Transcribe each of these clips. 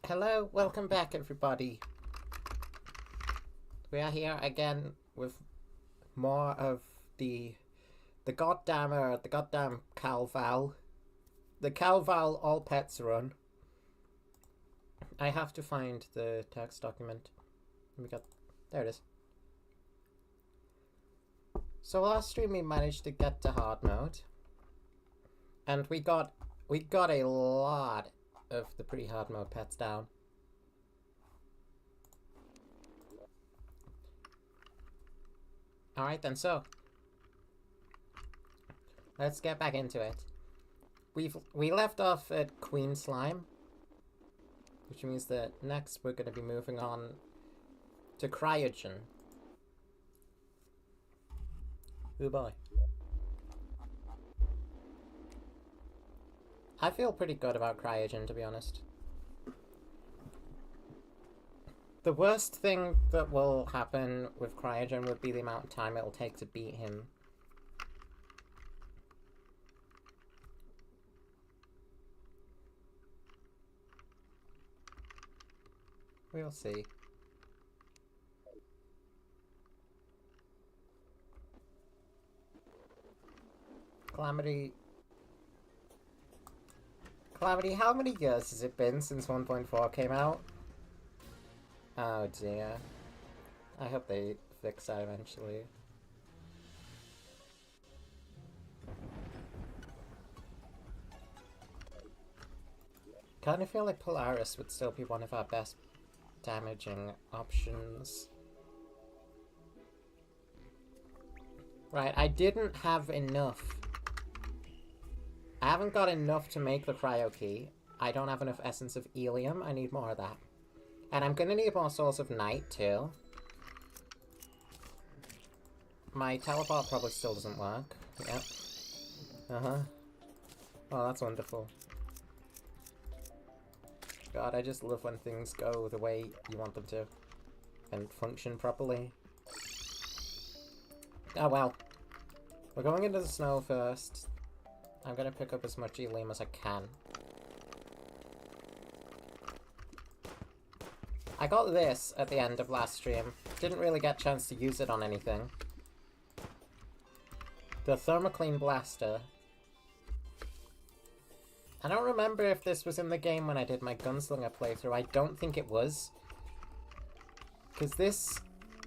Hello, welcome back everybody. We are here again with more of the goddamn Calval. The Calval All Pets run. I have to find the text document. There it is. So last stream we managed to get to hard mode. And we got a lot of the pre-hard mode pets down. Alright then, so let's get back into it. We left off at Queen Slime, which means that next we're going to be moving on to Cryogen. Oh boy. I feel pretty good about Cryogen, to be honest. The worst thing that will happen with Cryogen would be the amount of time it'll take to beat him. We'll see. Calamity, how many years has it been since 1.4 came out? Oh dear. I hope they fix that eventually. Kinda feel like Polaris would still be one of our best damaging options. Right, I didn't have enough. I haven't got enough to make the cryo key. I don't have enough essence of helium. I need more of that. And I'm gonna need more souls of night too. My teleport probably still doesn't work. Yep. Uh-huh. Oh, that's wonderful. God, I just love when things go the way you want them to. And function properly. Oh well. We're going into the snow first. I'm gonna pick up as much helium as I can. I got this at the end of last stream. Didn't really get a chance to use it on anything. The Thermoclean Blaster. I don't remember if this was in the game when I did my Gunslinger playthrough. I don't think it was. Because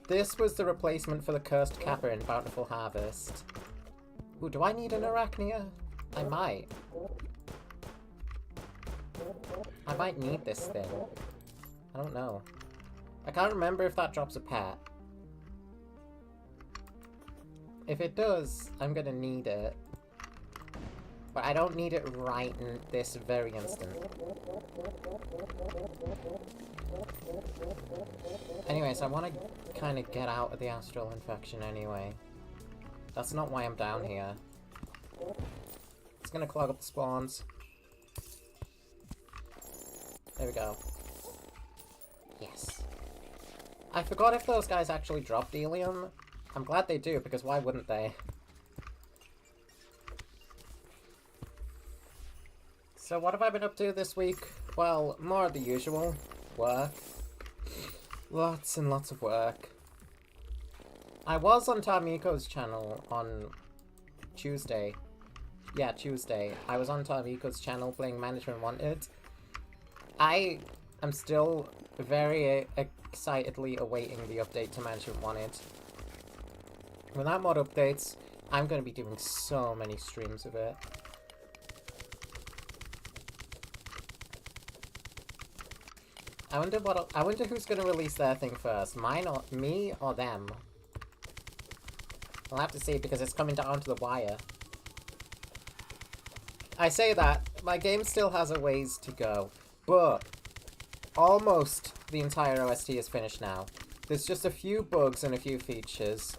this was the replacement for the Cursed Kappa in Bountiful Harvest. Ooh, do I need an Arachnia? I might. I might need this thing. I don't know. I can't remember if that drops a pet. If it does, I'm gonna need it. But I don't need it right in this very instant. Anyways, I want to kind of get out of the astral infection anyway. That's not why I'm down here. It's gonna clog up the spawns. There we go. Yes. I forgot if those guys actually dropped helium. I'm glad they do, because why wouldn't they? So what have I been up to this week? Well, more of the usual. Work. Lots and lots of work. I was on Tamiko's channel on Tuesday. Yeah, Tuesday. I was on Tamiko's channel playing Management Wanted. I am still very excitedly awaiting the update to Management Wanted. When that mod updates, I'm going to be doing so many streams of it. I wonder who's going to release their thing first, mine or me or them. We'll have to see because it's coming down to the wire. I say that, my game still has a ways to go, but almost the entire OST is finished now. There's just a few bugs and a few features.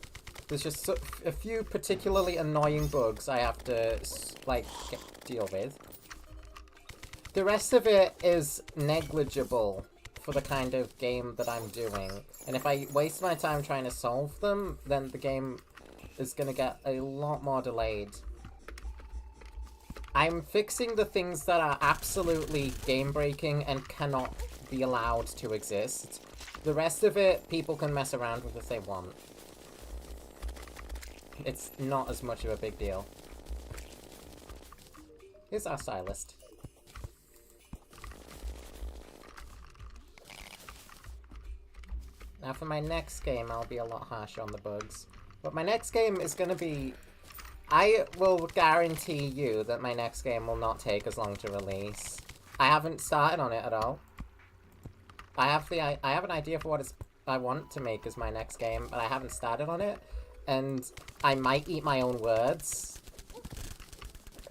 There's just a few particularly annoying bugs I have to, like, deal with. The rest of it is negligible for the kind of game that I'm doing. And if I waste my time trying to solve them, then the game is going to get a lot more delayed. I'm fixing the things that are absolutely game-breaking and cannot be allowed to exist. The rest of it, people can mess around with if they want. It's not as much of a big deal. Here's our stylist. Now for my next game, I'll be a lot harsher on the bugs. But my next game is going to be... I will guarantee you that my next game will not take as long to release. I haven't started on it at all. I have an idea for what I want to make as my next game, but I haven't started on it. And I might eat my own words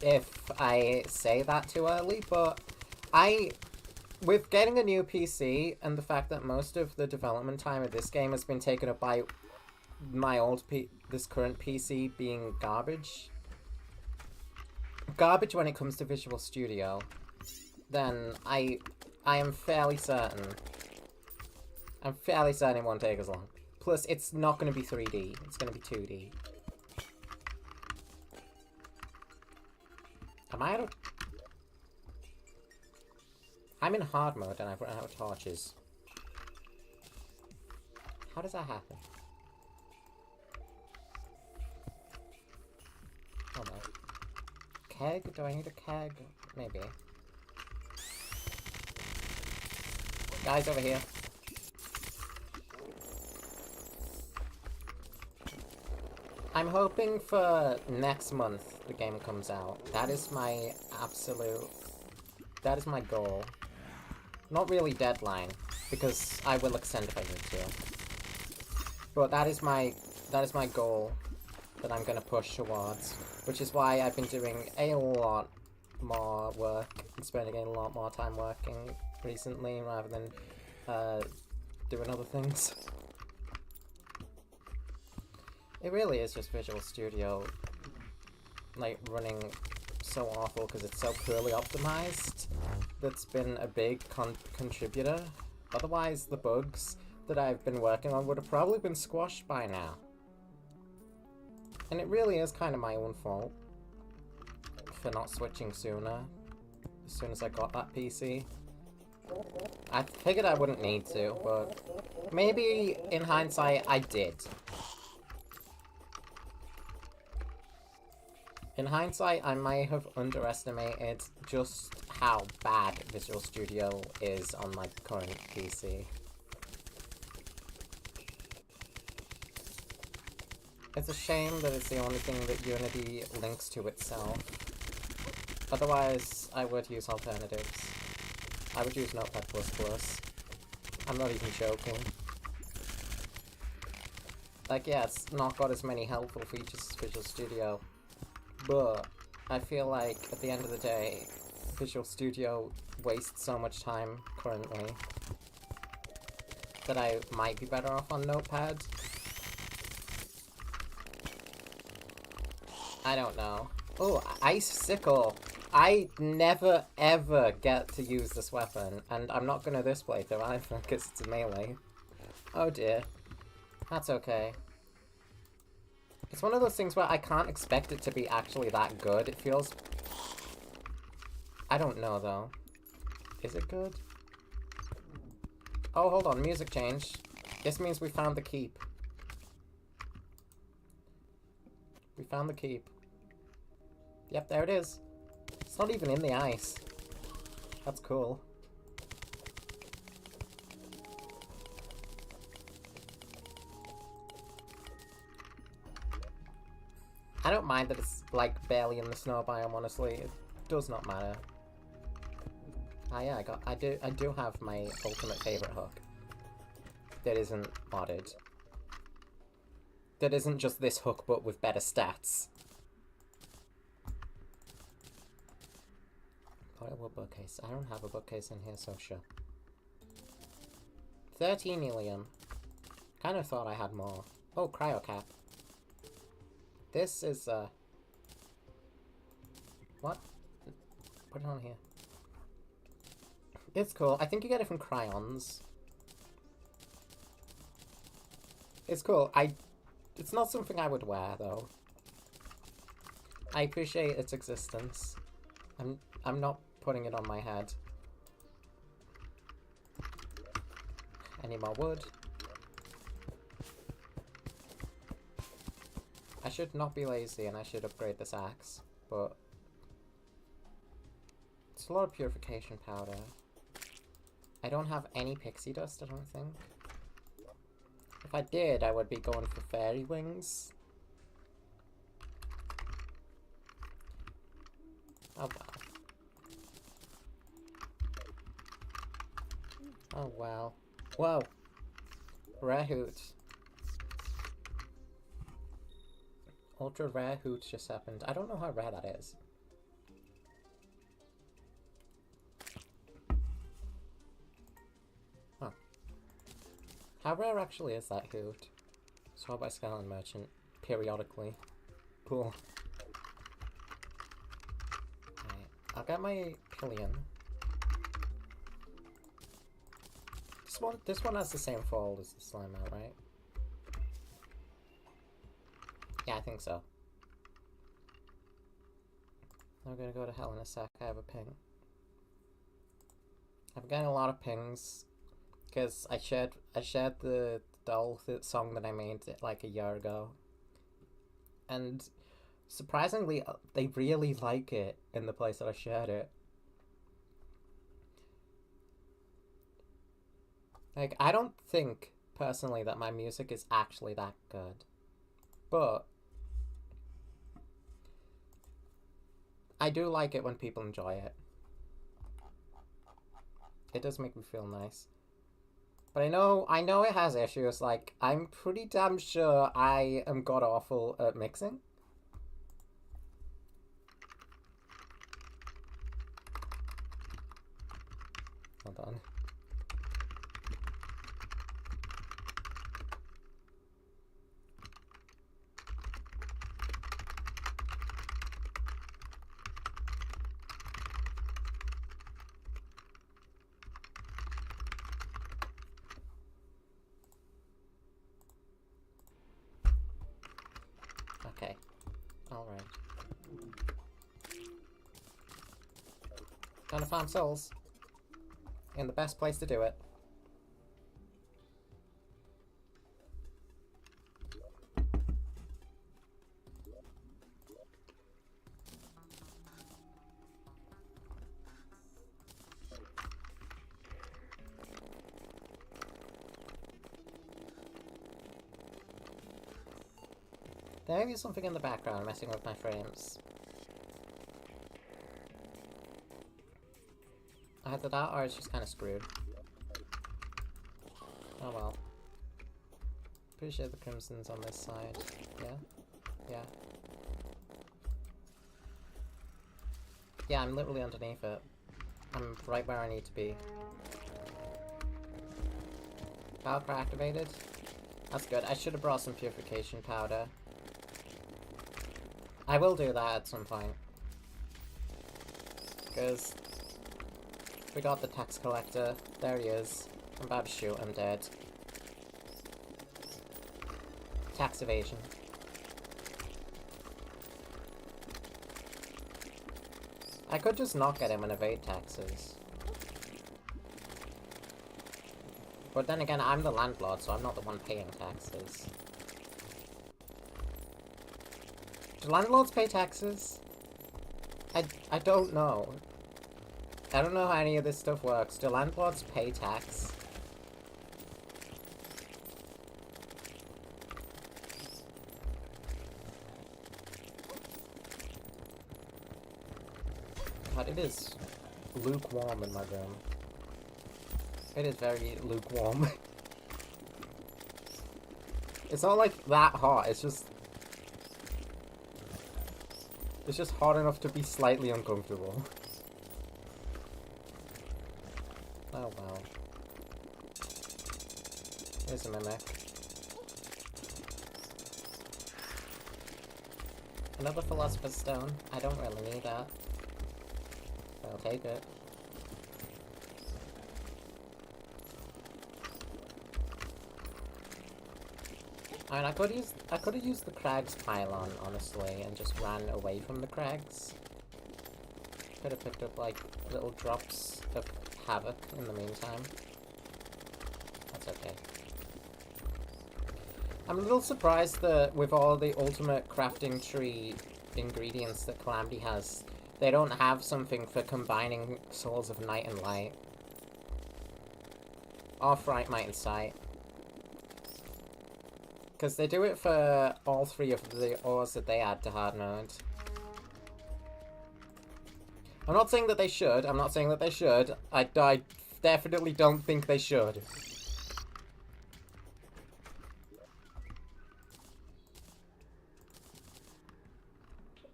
if I say that too early, but with getting a new PC and the fact that most of the development time of this game has been taken up by my this current PC being garbage when it comes to Visual Studio, then I am fairly certain. I'm fairly certain it won't take as long. Plus, it's not going to be 3D. It's going to be 2D. Am I out of... I'm in hard mode and I've run out of torches. How does that happen? Oh no. Keg? Do I need a keg? Maybe. Guys over here. I'm hoping for next month the game comes out. That is my absolute... That is my goal. Not really deadline, because I will extend if I need to. But that is my goal that I'm gonna push towards. Which is why I've been doing a lot more work and spending a lot more time working recently rather than doing other things. It really is just Visual Studio, like, running so awful because it's so poorly optimized. That's been a big contributor. Otherwise, the bugs that I've been working on would have probably been squashed by now. And it really is kind of my own fault for not switching sooner, as soon as I got that PC. I figured I wouldn't need to, but maybe in hindsight I did. In hindsight, I might have underestimated just how bad Visual Studio is on my current PC. It's a shame that it's the only thing that Unity links to itself. Otherwise, I would use alternatives. I would use Notepad++. I'm not even joking. Like, yeah, it's not got as many helpful features as Visual Studio. But I feel like, at the end of the day, Visual Studio wastes so much time currently that I might be better off on Notepad. I don't know. Oh, Ice Sickle! I never ever get to use this weapon, and I'm not gonna this playthrough either because it's a melee. Oh dear. That's okay. It's one of those things where I can't expect it to be actually that good. It feels... I don't know, though. Is it good? Oh, hold on. Music change. This means we found the keep. We found the keep. Yep, there it is. It's not even in the ice. That's cool. I don't mind that it's, like, barely in the snow biome, honestly. It does not matter. Ah, yeah, I do have my ultimate favorite hook. That isn't modded. That isn't just this hook, but with better stats. Portable bookcase. I don't have a bookcase in here, so sure. 13 helium. Kind of thought I had more. Oh, cryo cap. This is, what? Put it on here. It's cool. I think you get it from crayons. It's cool. It's not something I would wear, though. I appreciate its existence. I'm not putting it on my head. Any more wood? I should not be lazy and I should upgrade this axe, but it's a lot of purification powder. I don't have any pixie dust, I don't think. If I did, I would be going for fairy wings. Oh well. Oh well. Whoa! Rare hoot. Ultra rare hoot just happened. I don't know how rare that is. Huh. How rare actually is that hoot? Sold by Skeleton Merchant. Periodically. Cool. Alright. I'll get my pillion. This one has the same fold as the slime out, right? Yeah, I think so. I'm gonna go to hell in a sec. I have a ping. I'm getting a lot of pings because I shared the doll song that I made like a year ago, and surprisingly, they really like it in the place that I shared it. Like, I don't think, personally, that my music is actually that good. But I do like it when people enjoy it. It does make me feel nice. But I know it has issues. Like, I'm pretty damn sure I am god-awful at mixing. Hold on. Okay. Alright. Gonna farm souls. In the best place to do it. There may be something in the background messing with my frames. Either that or it's just kind of screwed. Oh well. Pretty sure the crimson's on this side. Yeah? Yeah. Yeah, I'm literally underneath it. I'm right where I need to be. Valkyrie activated? That's good. I should have brought some purification powder. I will do that at some point. Because we got the tax collector. There he is. I'm about to shoot him dead. Tax evasion. I could just not get him and evade taxes. But then again, I'm the landlord, so I'm not the one paying taxes. Do landlords pay taxes? I don't know. I don't know how any of this stuff works. Do landlords pay tax? God, it is lukewarm in my room. It is very lukewarm. It's not like that hot, it's just hot enough to be slightly uncomfortable. Oh wow. Here's a mimic. Another Philosopher's Stone. I don't really need that. But I'll take it. I mean, I could have used the Crags pylon, honestly, and just ran away from the Crags. Could have picked up, like, little drops of havoc in the meantime. That's okay. I'm a little surprised that with all the ultimate crafting tree ingredients that Calamity has, they don't have something for combining souls of night and light. Or fright, might, and sight. Because they do it for all three of the ores that they add to hard mode. I'm not saying that they should. I'm not saying that they should. I definitely don't think they should.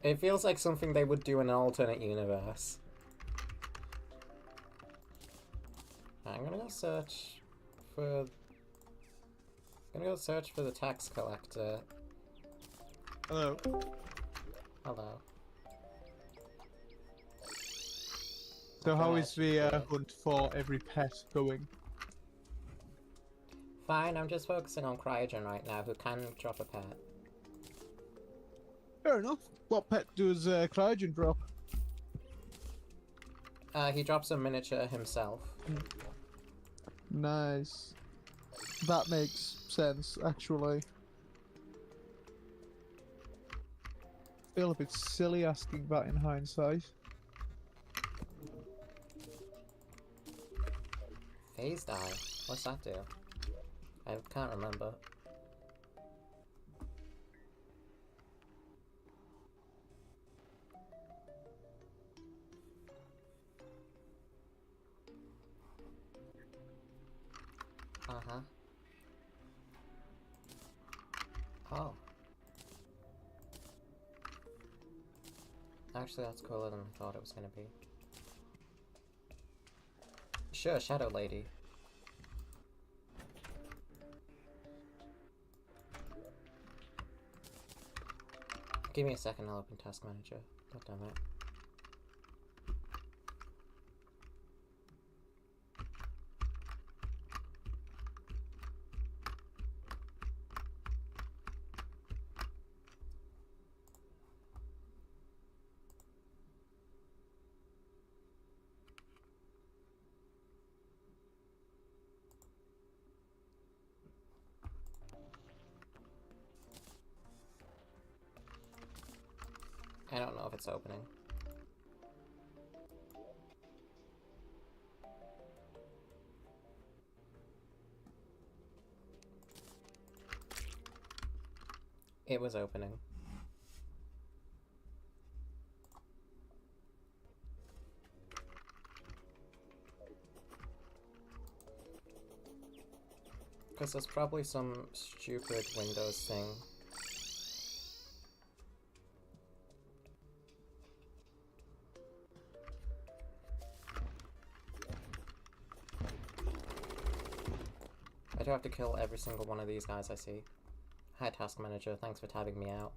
It feels like something they would do in an alternate universe. I'm gonna go search for... I'm gonna go search for the tax collector. Hello. Hello. So how is the hunt for every pet going? Fine, I'm just focusing on Cryogen right now, who can drop a pet. Fair enough. What pet does Cryogen drop? He drops a miniature himself. Nice. That makes sense, actually. Feel a bit silly asking that in hindsight. Phase die? What's that do? I can't remember. Uh-huh. Oh. Actually, that's cooler than I thought it was gonna be. Sure, Shadow Lady. Give me a second, I'll open Task Manager. God damn it. I don't know if it's opening. It was opening. Because there's probably some stupid Windows thing. I do have to kill every single one of these guys I see. Hi, Task Manager. Thanks for tabbing me out.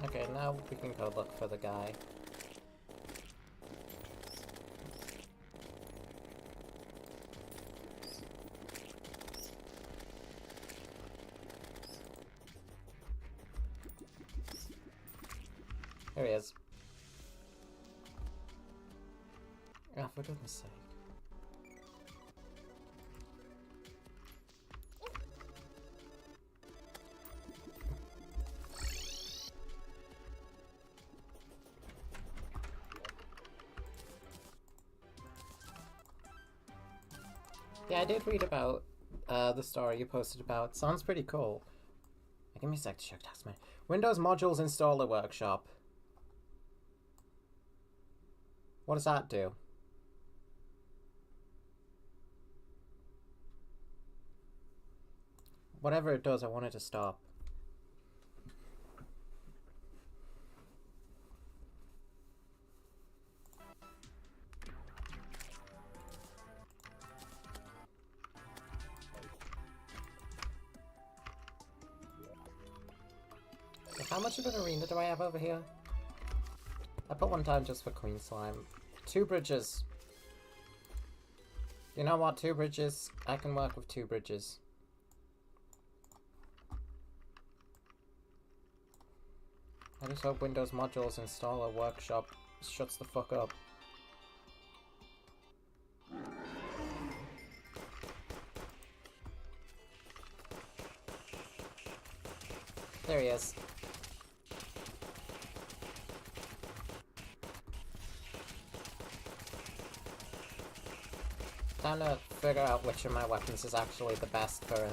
Okay, now we can go look for the guy. Here he is. Oh, for goodness sake. Yeah, I did read about the story you posted about. Sounds pretty cool. Give me a sec to check Task Manager. Windows Modules Installer Workshop. What does that do? Whatever it does, I want it to stop. How much of an arena do I have over here? I put one down just for Queen Slime. 2 bridges. You know what? 2 bridges. I can work with 2 bridges. I just hope Windows Modules Installer Workshop shuts the fuck up. There he is. Trying to figure out which of my weapons is actually the best for him.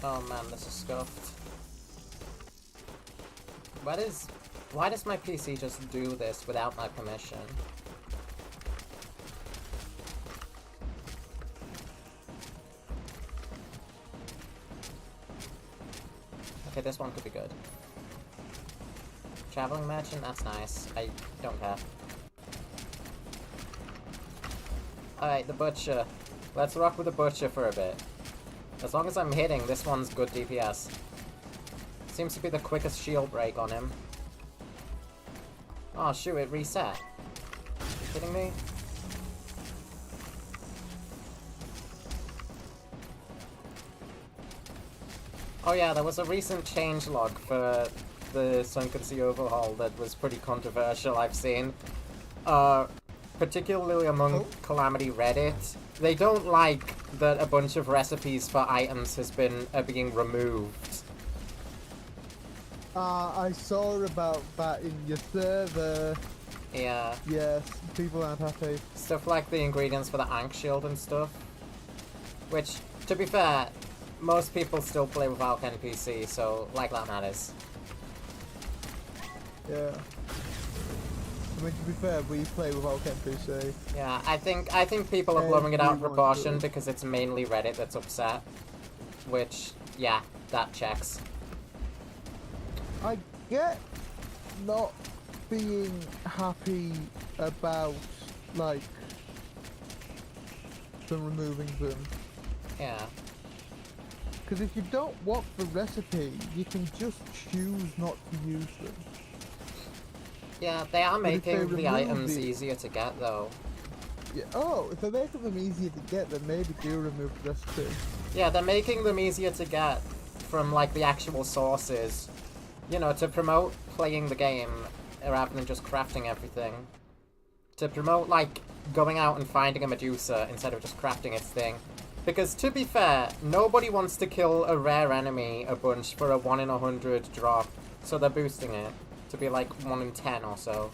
Oh man, this is scuffed. Why does my PC just do this without my permission? Okay, this one could be good. Traveling merchant, that's nice. I don't care. Alright, the butcher. Let's rock with the butcher for a bit. As long as I'm hitting, this one's good DPS. Seems to be the quickest shield break on him. Oh shoot, it reset. You kidding me? Oh yeah, there was a recent changelog for the Sunken Sea overhaul that was pretty controversial, I've seen. Particularly among Calamity Reddit. They don't like that a bunch of recipes for items are being removed. I saw about that in your server. Yeah. Yes, people aren't happy. Stuff like the ingredients for the Ankh Shield and stuff. Which, to be fair, most people still play with Valk NPC, so like that matters. Yeah. I mean, to be fair, we play with Valk NPC. Yeah, I think people are blowing it out of proportion because it's mainly Reddit that's upset. Which, yeah, that checks. I get not being happy about, like, them removing them. Yeah. Because if you don't want the recipe, you can just choose not to use them. Yeah, they are making the items easier to get, though. Yeah. Oh, if they're making them easier to get, then maybe do remove the recipe. Yeah, they're making them easier to get from, like, the actual sources. You know, to promote playing the game rather than just crafting everything. To promote, like, going out and finding a Medusa instead of just crafting its thing. Because, to be fair, nobody wants to kill a rare enemy a bunch for a 1 in 100 drop, so they're boosting it to be like 1 in 10 or so.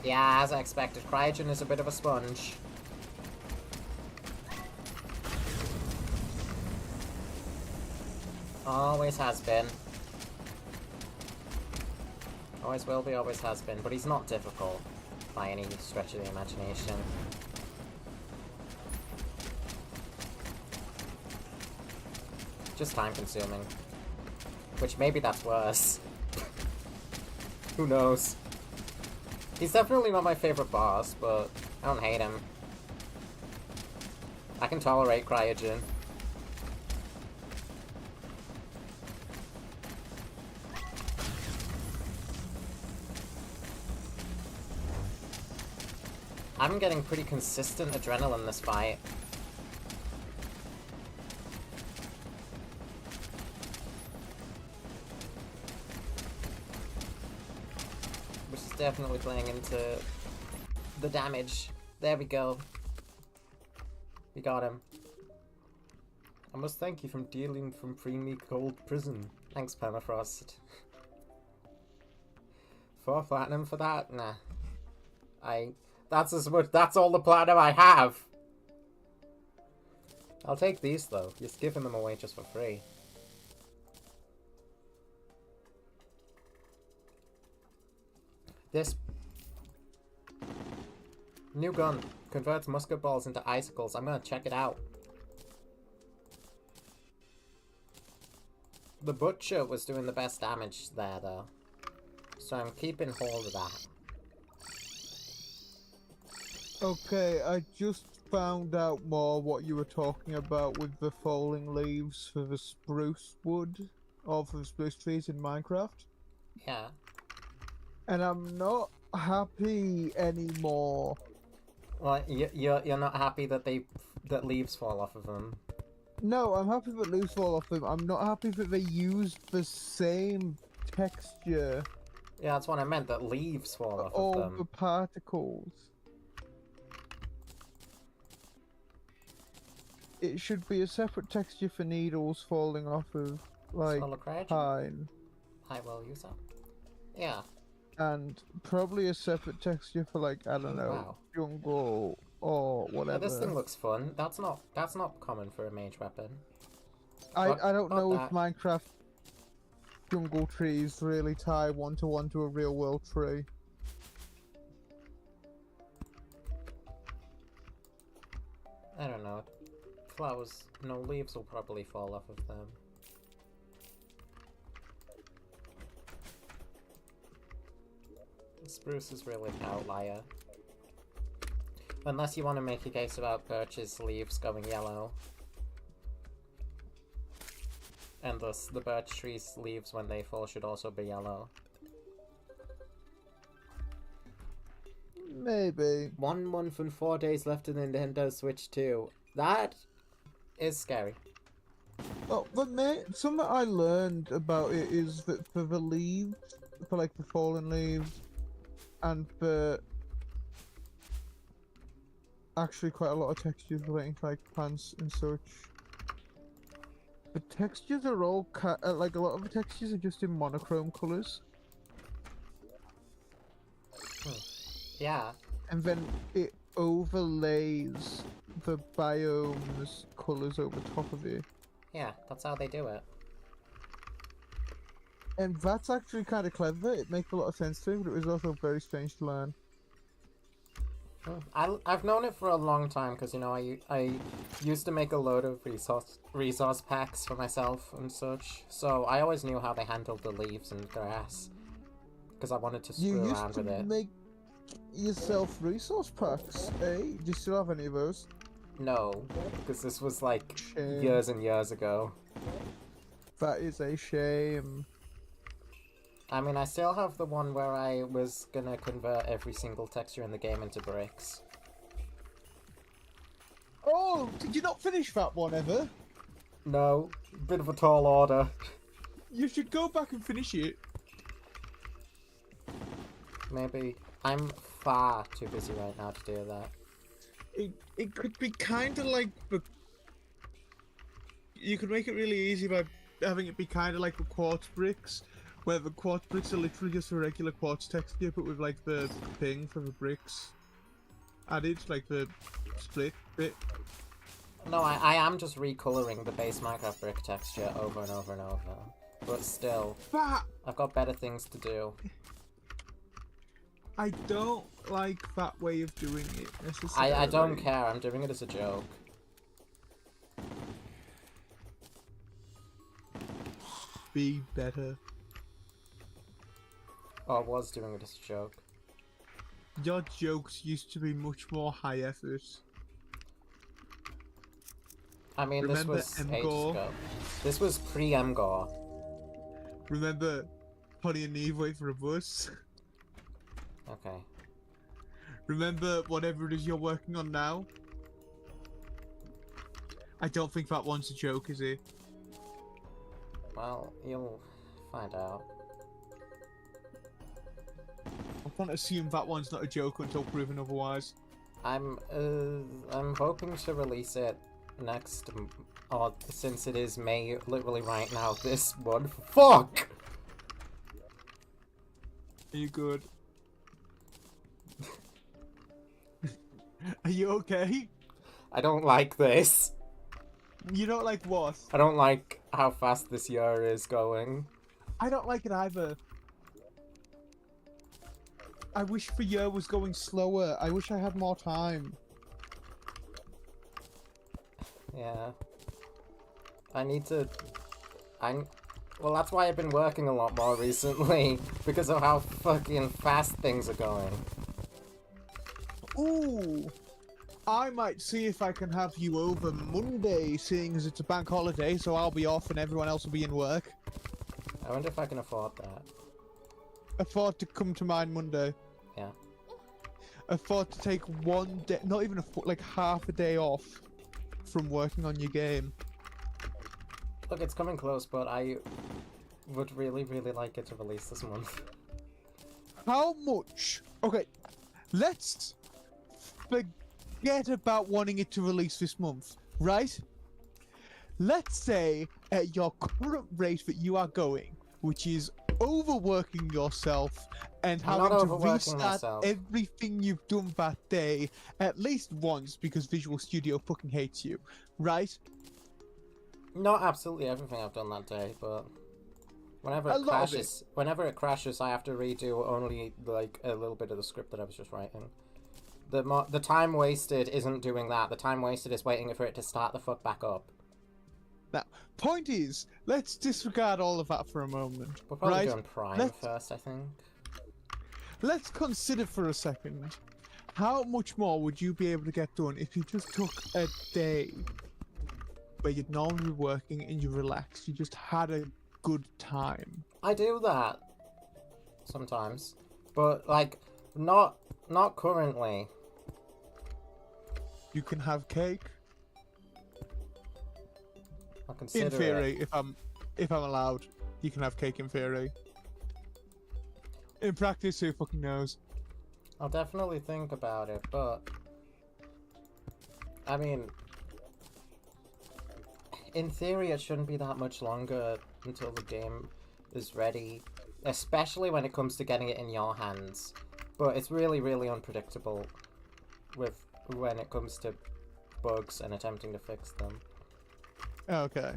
Yeah, as I expected, Cryogen is a bit of a sponge. Always has been. Always will be, always has been, but he's not difficult by any stretch of the imagination. Just time consuming. Which maybe that's worse. Who knows? He's definitely not my favorite boss, but I don't hate him. I can tolerate Cryogen. I'm getting pretty consistent adrenaline this fight. Which is definitely playing into the damage. There we go. We got him. I must thank you for dealing from freeing me cold prison. Thanks, Permafrost. 4 platinum for that? Nah. That's as much. That's all the platinum I have. I'll take these though. Just giving them away just for free. This new gun converts musket balls into icicles. I'm gonna check it out. The butcher was doing the best damage there, though. So I'm keeping hold of that. Okay, I just found out more what you were talking about with the falling leaves for the spruce wood, or for the spruce trees in Minecraft. Yeah. And I'm not happy anymore. Well, you're not happy that that leaves fall off of them. No, I'm happy that leaves fall off them. I'm not happy that they used the same texture. Yeah, that's what I meant, that leaves fall off of All them. the particles. It should be a separate texture for needles falling off of, like, pine. I will use that. Yeah. And probably a separate texture for, like, I don't know, jungle or whatever. Yeah, this thing looks fun. That's not common for a mage weapon. I don't know if Minecraft jungle trees really tie one-to-one to a real world tree. I don't know. Flowers, no, leaves will probably fall off of them. Spruce is really an outlier. Unless you want to make a case about birch's leaves going yellow. And thus, the birch tree's leaves, when they fall, should also be yellow. Maybe. 1 month and 4 days left in the Nintendo Switch 2. That is scary. Oh, but something I learned about it is that for the leaves, for like the fallen leaves, and for actually quite a lot of textures relating to like plants and such, the textures are all like a lot of the textures are just in monochrome colors. Yeah. And then it overlays the biome's colors over top of it. Yeah, that's how they do it. And that's actually kind of clever. It makes a lot of sense to me, but it was also very strange to learn. I've known it for a long time because, you know, I used to make a load of resource packs for myself and such. So I always knew how they handled the leaves and grass because I wanted to screw around with it. You used to make yourself resource packs, eh? Do you still have any of those? No, because this was like years and years ago. That is a shame. I mean, I still have the one where I was gonna convert every single texture in the game into bricks. Oh, did you not finish that one ever? No, bit of a tall order. You should go back and finish it. Maybe. I'm far too busy right now to do that. It could be kind of like the... You could make it really easy by having it be kind of like the quartz bricks, where the quartz bricks are literally just a regular quartz texture, but with like the thing for the bricks added, like the split bit. No, I am just recoloring the base Minecraft brick texture over and over and over. But still, I've got better things to do. I don't like that way of doing it necessarily. I don't care, I'm doing it as a joke. Be better. Oh, I was doing it as a joke. Your jokes used to be much more high effort. I mean, Remember this was ages Mgor? ago. This was pre-Mgor. Remember Honey and Eve wait for a bus? Okay. Remember whatever it is you're working on now? I don't think that one's a joke, is it? Well, you'll find out. I can't assume that one's not a joke until proven otherwise. I'm hoping to release it next, or since it is May, literally right now, this month. Fuck! Are you good? Are you okay? I don't like this. You don't like what? I don't like how fast this year is going. I don't like it either. I wish the year was going slower. I wish I had more time. Yeah. Well, that's why I've been working a lot more recently, because of how fucking fast things are going. Ooh! I might see if I can have you over Monday, seeing as it's a bank holiday, so I'll be off and everyone else will be in work. I wonder if I can afford that. Afford to come to mine Monday. Yeah. Afford to take one day, not even like half a day off from working on your game. Look, it's coming close, but I would really, really like it to release this month. How much? Okay, let's forget about wanting it to release this month, right? Let's say at your current rate that you are going, which is overworking yourself and I'm not having to overworking restart myself. everything you've done that day at least once because Visual Studio fucking hates you, right? Not absolutely everything I've done that day, but whenever A it lot of crashes, I have to redo only like a little bit of the script that I was just writing. The time wasted isn't doing that. The time wasted is waiting for it to start the fuck back up. Now, point is, let's disregard all of that for a moment, We're probably right? doing Prime first, I think. Let's consider for a second, how much more would you be able to get done if you just took a day where you'd normally be working and you relaxed, you just had a good time? I do that sometimes, but like not currently. You can have cake. I'll consider In theory, it. if I'm allowed, you can have cake in theory. In practice, who fucking knows? I'll definitely think about it, but I mean, in theory, it shouldn't be that much longer until the game is ready, especially when it comes to getting it in your hands. But it's really, really unpredictable with when it comes to bugs and attempting to fix them. Okay.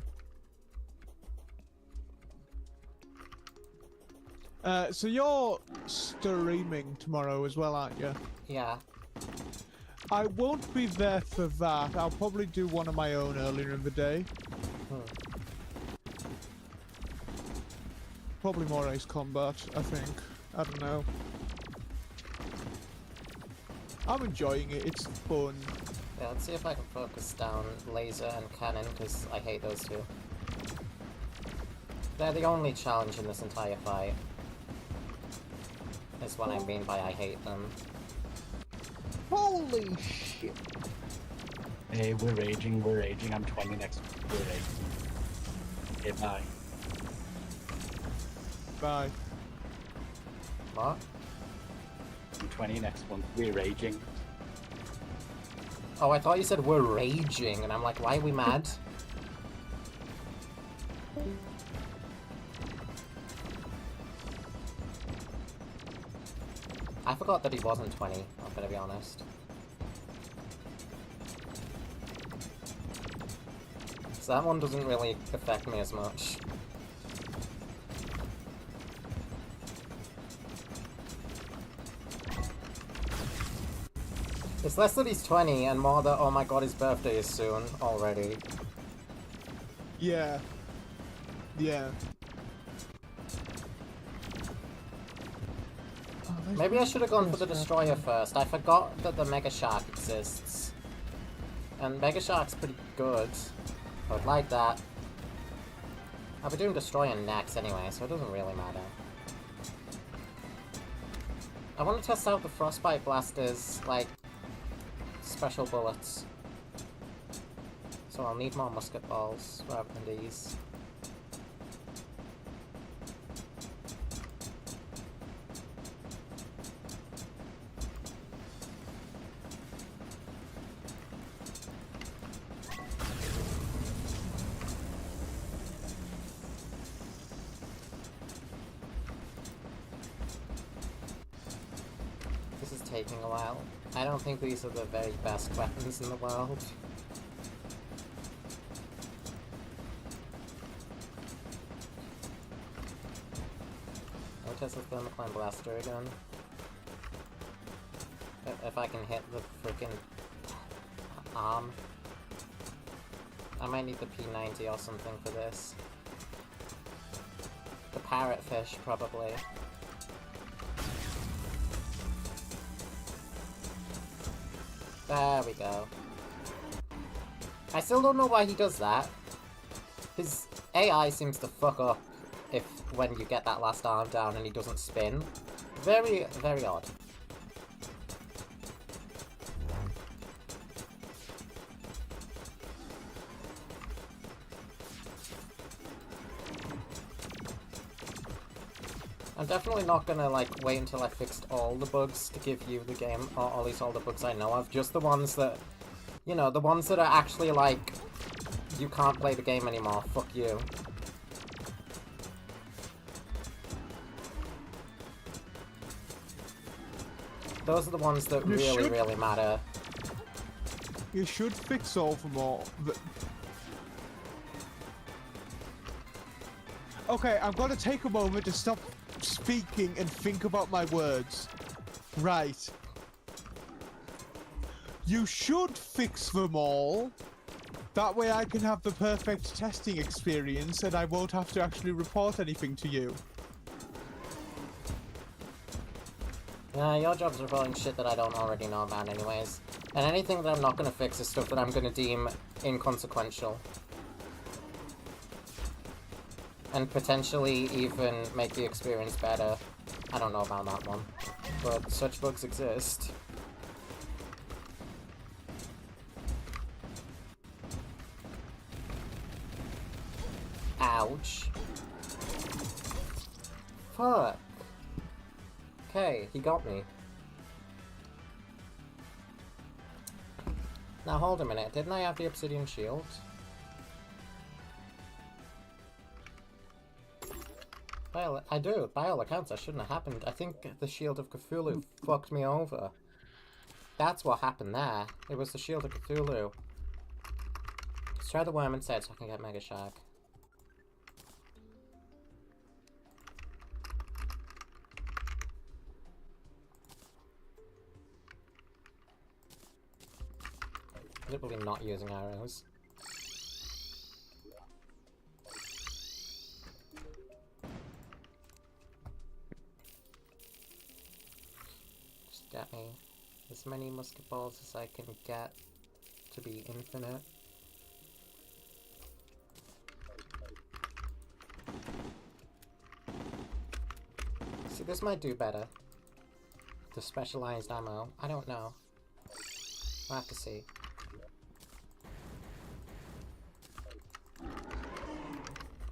So you're streaming tomorrow as well, aren't you? Yeah. I won't be there for that. I'll probably do one of my own earlier in the day. Probably more Ace Combat, I think. I don't know. I'm enjoying it. It's fun. Yeah, let's see if I can focus down laser and cannon, because I hate those two. They're the only challenge in this entire fight. Is what I mean by I hate them. Holy shit! Hey, we're raging, I'm 20 next week, we're raging. Okay, bye. Bye. What? I'm 20 next month, we're raging. Oh, I thought you said we're raging, and I'm like, why are we mad? I forgot that he wasn't 20, I'm gonna be honest. So that one doesn't really affect me as much. It's less that he's 20 and more that, oh my god, his birthday is soon already. Yeah. Yeah. Maybe I should have gone for the Destroyer first. I forgot that the Mega Shark exists. And Mega Shark's pretty good. I would like that. I'll be doing Destroyer next anyway, so it doesn't really matter. I want to test out the Frostbite Blaster's, like, special bullets. So I'll need more musket balls rather than these. This is taking a while. I don't think these are the very best weapons in the world. I'll test the Thermocline Blaster again. if I can hit the freaking arm. I might need the P90 or something for this. The parrotfish, probably. There we go. I still don't know why he does that. His AI seems to fuck up when you get that last arm down and he doesn't spin. Very, very odd. I'm definitely not gonna, like, wait until I fixed all the bugs to give you the game, or at least all the bugs I know of. Just the ones that, you know, the ones that are actually, like, you can't play the game anymore. Fuck you. Those are the ones that really matter. You should fix all of them all. Okay, I'm gonna take a moment to stop speaking and think about my words. Right. You should fix them all. That way I can have the perfect testing experience and I won't have to actually report anything to you. Yeah, your job's reporting shit that I don't already know about anyways. And anything that I'm not gonna fix is stuff that I'm gonna deem inconsequential. And potentially even make the experience better. I don't know about that one. But such bugs exist. Ouch. Fuck. Okay, he got me. Now hold a minute, didn't I have the obsidian shield? I do. By all accounts, that shouldn't have happened. I think the Shield of Cthulhu fucked me over. That's what happened there. It was the Shield of Cthulhu. Let's try the worm instead so I can get Mega Shark. Literally not using arrows. Just get me as many musket balls as I can get to be infinite. See, this might do better. The specialized ammo. I don't know. We'll have to see.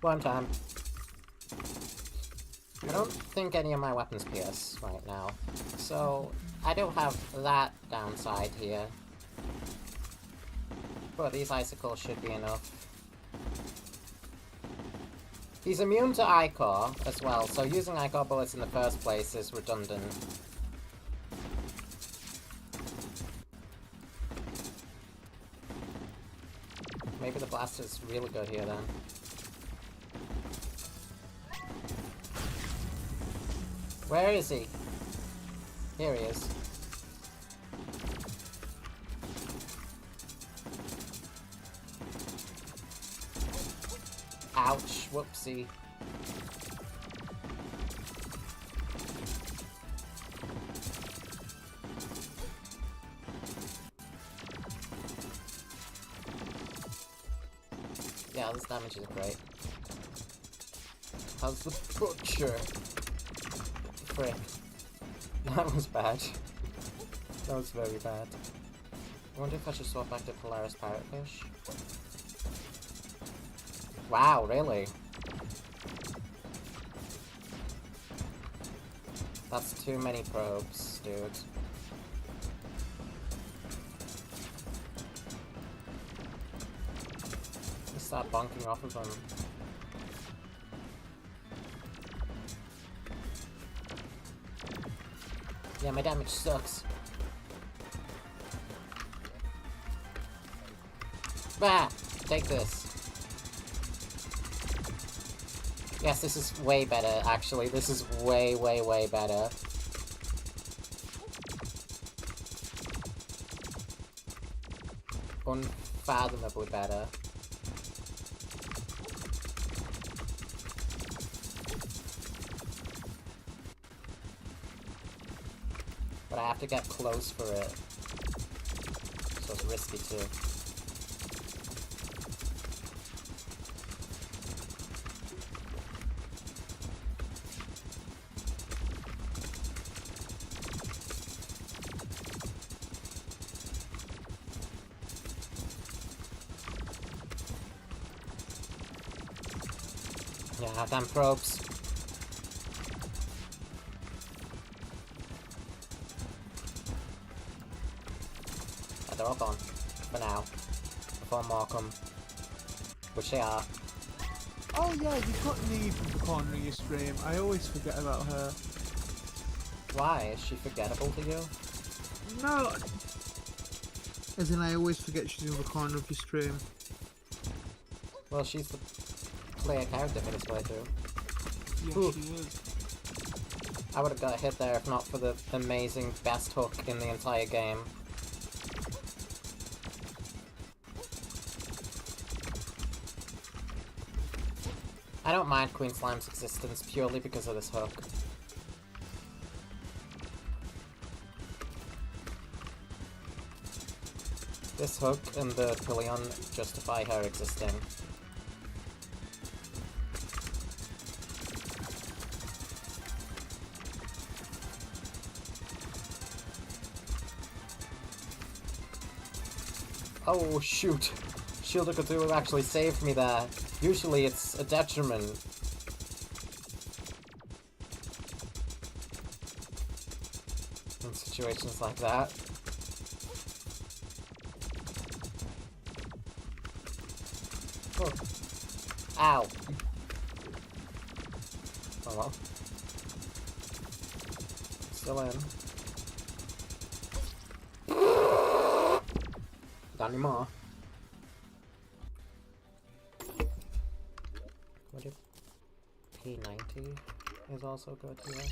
One time. I don't think any of my weapons pierce right now, so I don't have that downside here. But these icicles should be enough. He's immune to Ichor as well, so using Ichor bullets in the first place is redundant. Maybe the blaster's really good here then. Where is he? Here he is. Ouch, whoopsie. Yeah, this damage is great. How's the butcher? Frick. That was bad. That was very bad. I wonder if I should swap back to Polaris Parrotfish. Wow, really? That's too many probes, dude. Let's start bonking off of them. Yeah, my damage sucks. Bah! Take this. Yes, this is way better, actually. This is way, way, way better. unfathomably better. But I have to get close for it. So it's risky too. Yeah, damn probes. Yeah, they're all gone. For now. Before more come. Which they are. Oh yeah, you've got Neve in the corner of your stream. I always forget about her. Why? Is she forgettable to you? No. As in, I always forget she's in the corner of your stream. Well, she's the player character for this playthrough. Yes, Ooh. she is. I would have got a hit there if not for the amazing best hook in the entire game. I don't mind Queen Slime's existence purely because of this hook. This hook and the pillion justify her existing. Oh shoot! Shield of Cthulhu actually saved me there. Usually it's a detriment. In situations like that. Oh. Ow! Oh well. Still in. Not anymore. What if P90 is also good here?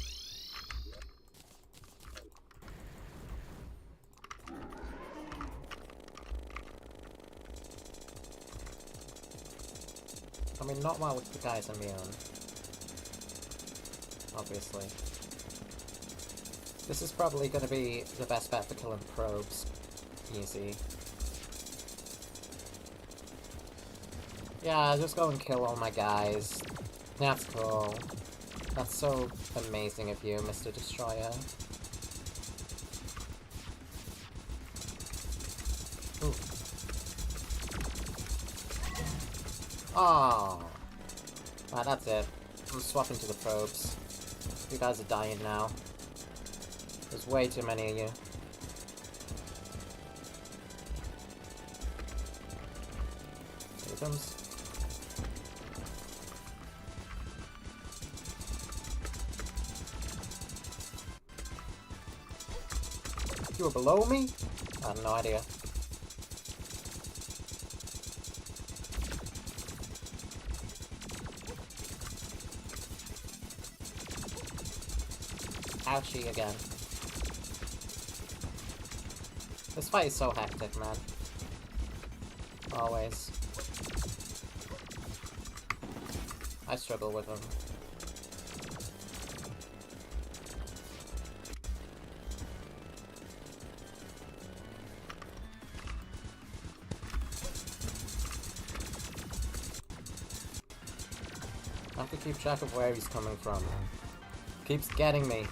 I mean, not while the guy's immune. Obviously. This is probably going to be the best bet for killing probes. Easy. Yeah, just go and kill all my guys. That's cool. That's so amazing of you, Mr. Destroyer. Ooh. Oh. Right, that's it. I'm swapping to the probes. You guys are dying now. There's way too many of you. Here it comes. You were below me? I have no idea. Ouchie again. This fight is so hectic, man. Always. I struggle with them. I have to keep track of where he's coming from. Keeps getting me.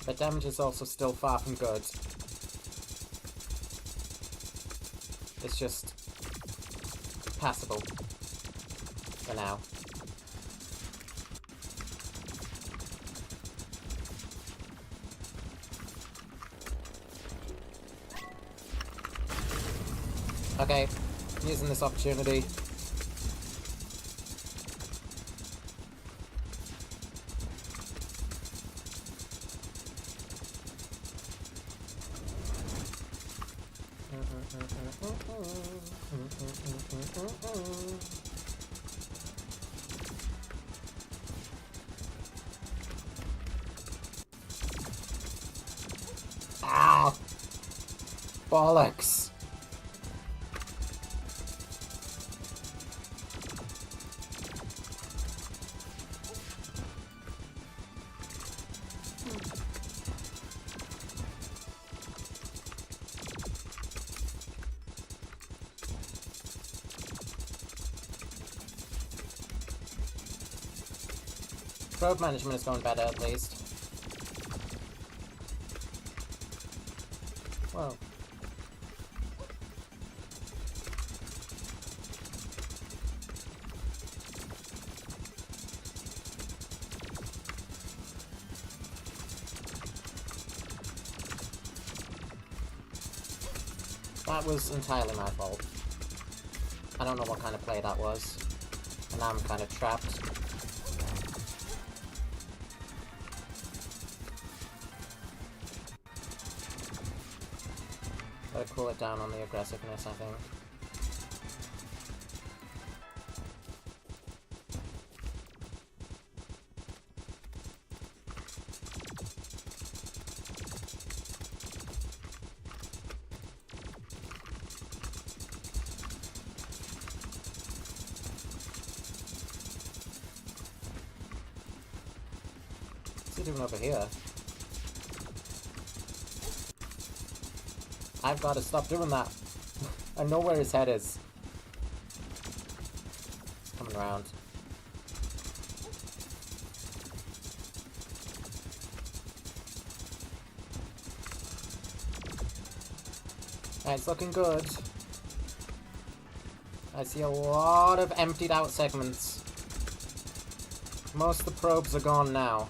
But damage is also still far from good. It's just passable for now. Okay, using this opportunity. bollocks. Probe management is going better, at least. Whoa. That was entirely my fault. I don't know what kind of play that was. And now I'm kind of trapped. Gotta cool it down on the aggressiveness, I think. What's he doing over here? I've got to stop doing that. I know where his head is. Coming around. It's looking good. I see a lot of emptied out segments. Most of the probes are gone now.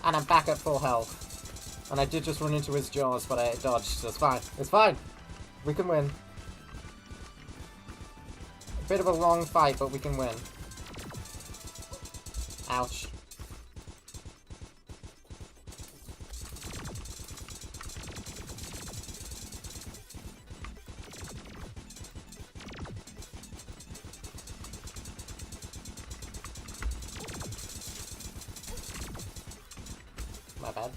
And I'm back at full health. And I did just run into his jaws, but I dodged, so it's fine. It's fine! We can win. A bit of a long fight, but we can win. Ouch. My bad.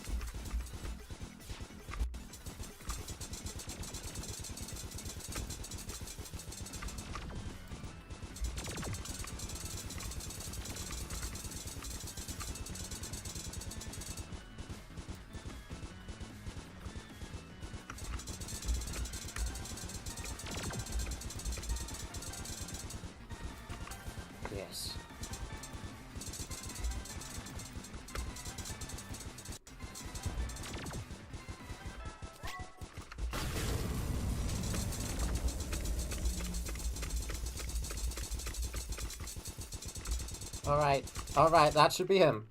Yes. Alright, that should be him.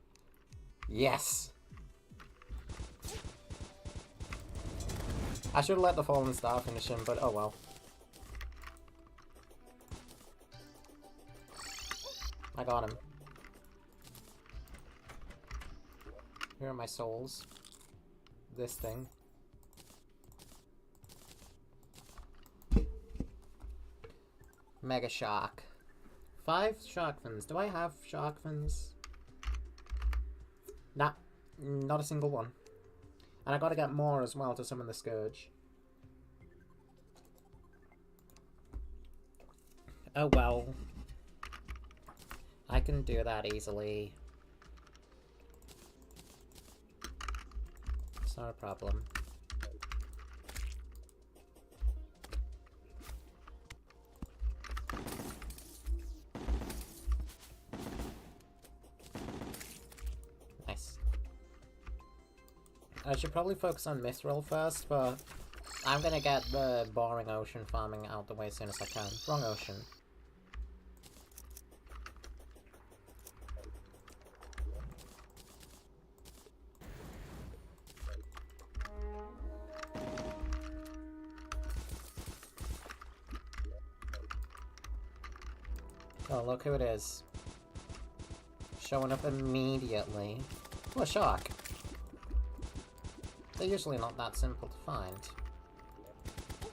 Yes. I should have let the Fallen Star finish him, but oh well. I got him. Here are my souls. This thing. Mega Shark. 5 shark fins. Do I have shark fins? Nah, not a single one. And I gotta get more as well to summon the Scourge. Oh well. I can do that easily. It's not a problem. Nice. I should probably focus on Mithril first, but I'm gonna get the boring ocean farming out the way as soon as I can. Wrong ocean. Oh, look who it is. Showing up immediately. Oh, a shark. They're usually not that simple to find.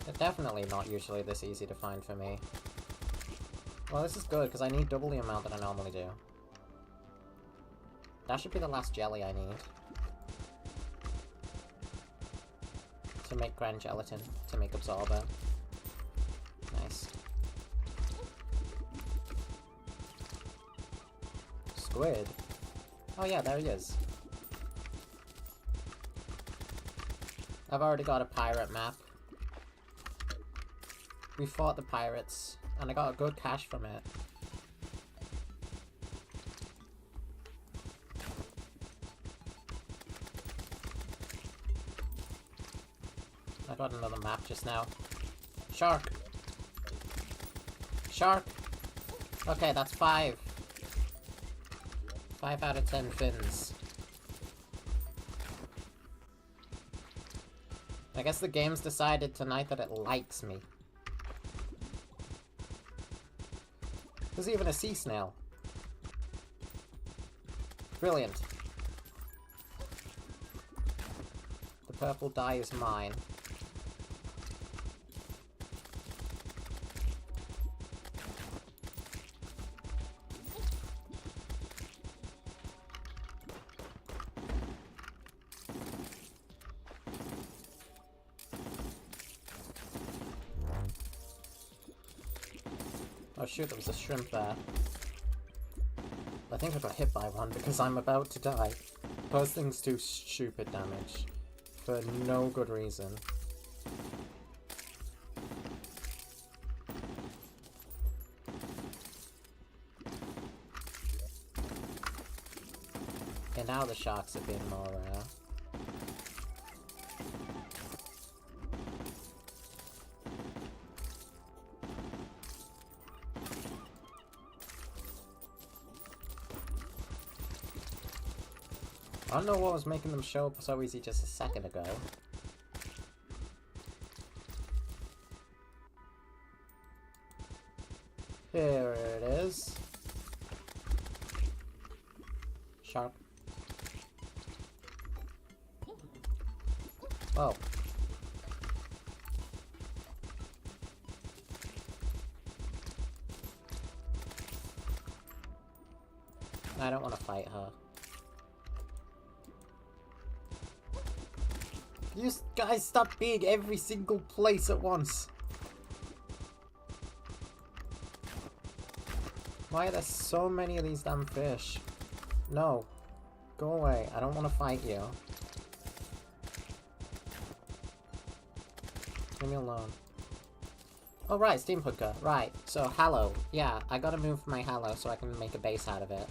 They're definitely not usually this easy to find for me. Well, this is good, because I need double the amount that I normally do. That should be the last jelly I need. to make grand gelatin, to make absorber. Nice. Squid? Oh yeah, there he is. I've already got a pirate map. We fought the pirates, and I got a good cash from it. I got another map just now. Shark! Shark! Okay, that's 5. 5 out of 10 fins. I guess the game's decided tonight that it likes me. There's even a sea snail. Brilliant. The purple dye is mine. Oh shoot, there was a shrimp there. I think I got hit by one because I'm about to die. Those things do stupid damage. For no good reason. Okay, now the sharks are being more rare. I don't know what was making them show up so easy just a second ago. Here it is. Shark. Oh. I don't want to fight her. You guys stop being every single place at once. Why are there so many of these damn fish? No. Go away. I don't want to fight you. Leave me alone. Oh right, steampunker. Right. So, hallow. Yeah, I gotta move my hallow so I can make a base out of it.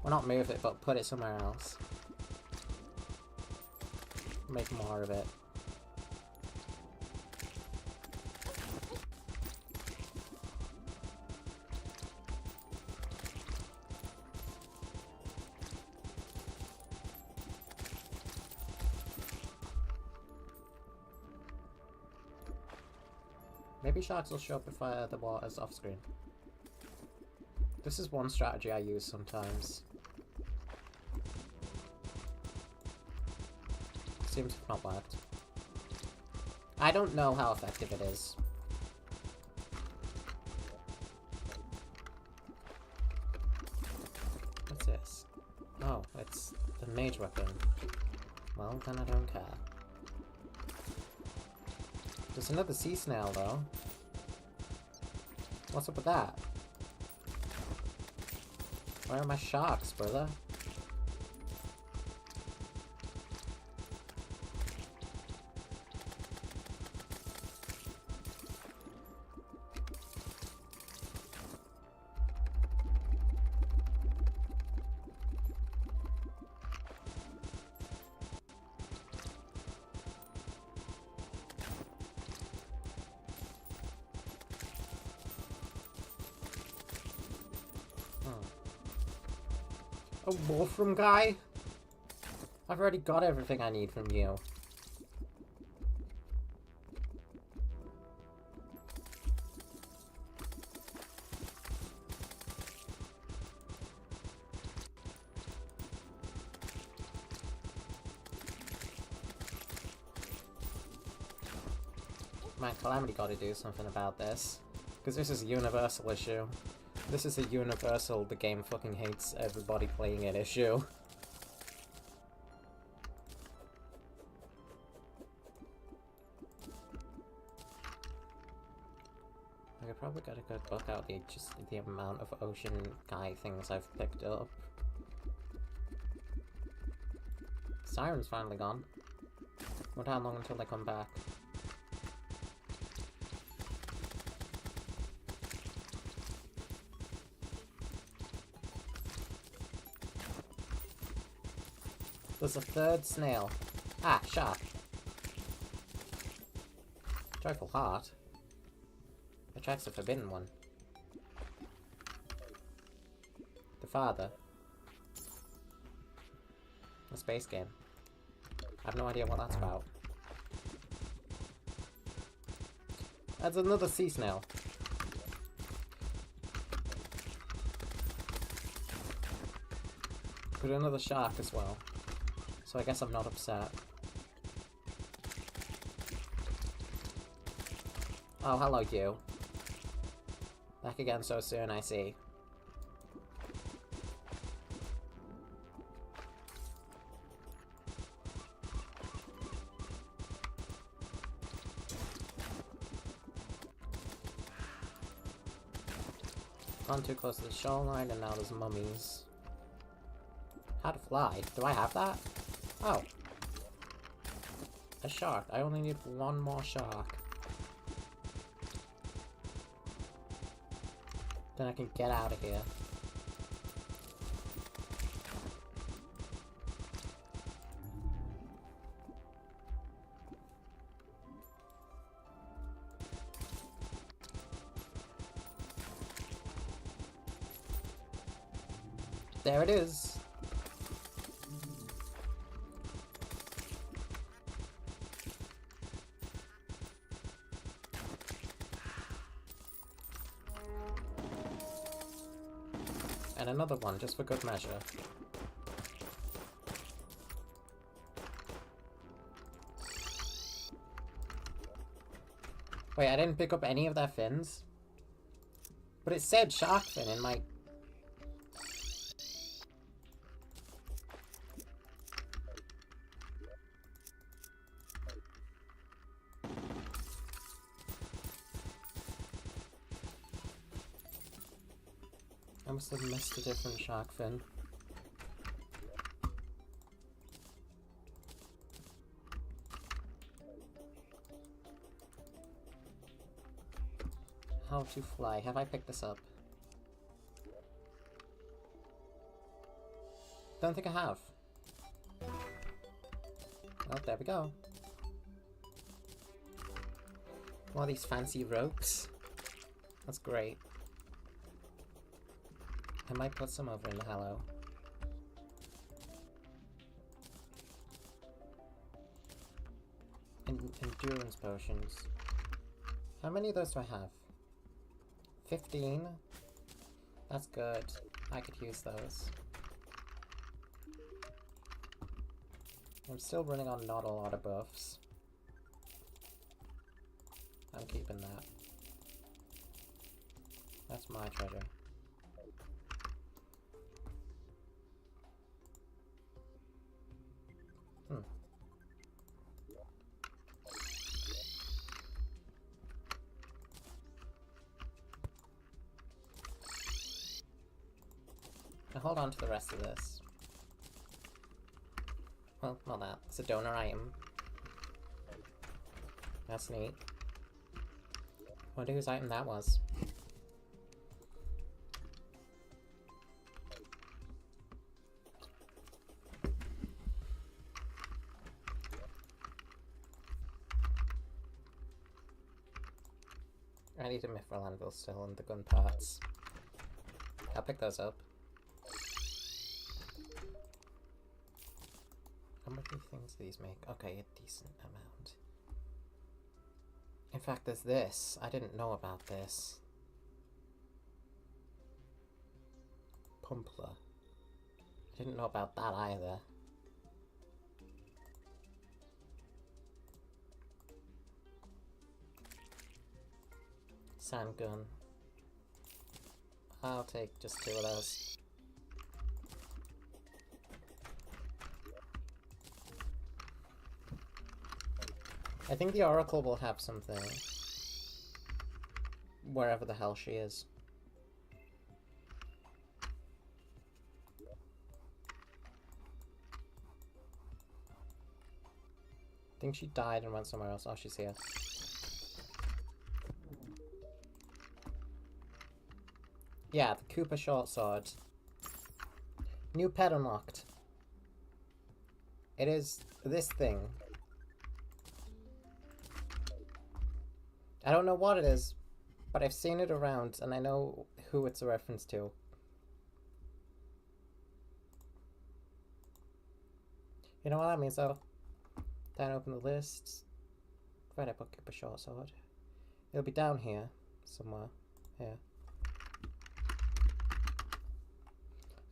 Well, not move it, but put it somewhere else. Make more of it. Maybe sharks will show up if the water's off screen. This is one strategy I use sometimes. Seems to have not worked. I don't know how effective it is. What's this? Oh, it's the mage weapon. Well, then I don't care. There's another sea snail, though. What's up with that? Where are my sharks, brother? A wolfram guy? I've already got everything I need from you. Man, Calamity gotta do something about this. Because this is a universal issue. This is a universal, the game fucking hates everybody playing it issue. good book out just the amount of ocean guy things I've picked up. Siren's finally gone. Wonder how long until they come back. There's a third snail. Ah, shark. Joyful heart. Attracts a forbidden one. The father. A space game. I have no idea what that's about. That's another sea snail. But another shark as well. So I guess I'm not upset. Oh, hello you. Back again so soon, I see. Gone too close to the shoreline and now there's mummies. How to fly? Do I have that? Oh. A shark. I only need one more shark. Then I can get out of here. There it is. And another one, just for good measure. Wait, I didn't pick up any of their fins? But it said shark fin in my... I must have missed a different shark fin. How to fly. Have I picked this up? Don't think I have. Oh, there we go. All these fancy ropes. That's great. I might put some over in the Hallow. Endurance potions. How many of those do I have? 15? That's good. I could use those. I'm still running on not a lot of buffs. I'm keeping that. That's my treasure. I'll hold on to the rest of this. Well, not that. It's a donor item. That's neat. Wonder whose item that was. I need a mithril anvil still and the gun parts. I'll pick those up. How many things do these make? Okay, a decent amount. In fact, there's this. I didn't know about this. Pumpler. I didn't know about that either. Sand gun. I'll take just 2 of those. I think the Oracle will have something wherever the hell she is. I think she died and went somewhere else. Oh, she's here. Yeah, the Cooper short sword. New pet unlocked. It is this thing. I don't know what it is, but I've seen it around and I know who it's a reference to. You know what that means though? Then open the list. Where'd I put Cooper short sword? It'll be down here somewhere. Here.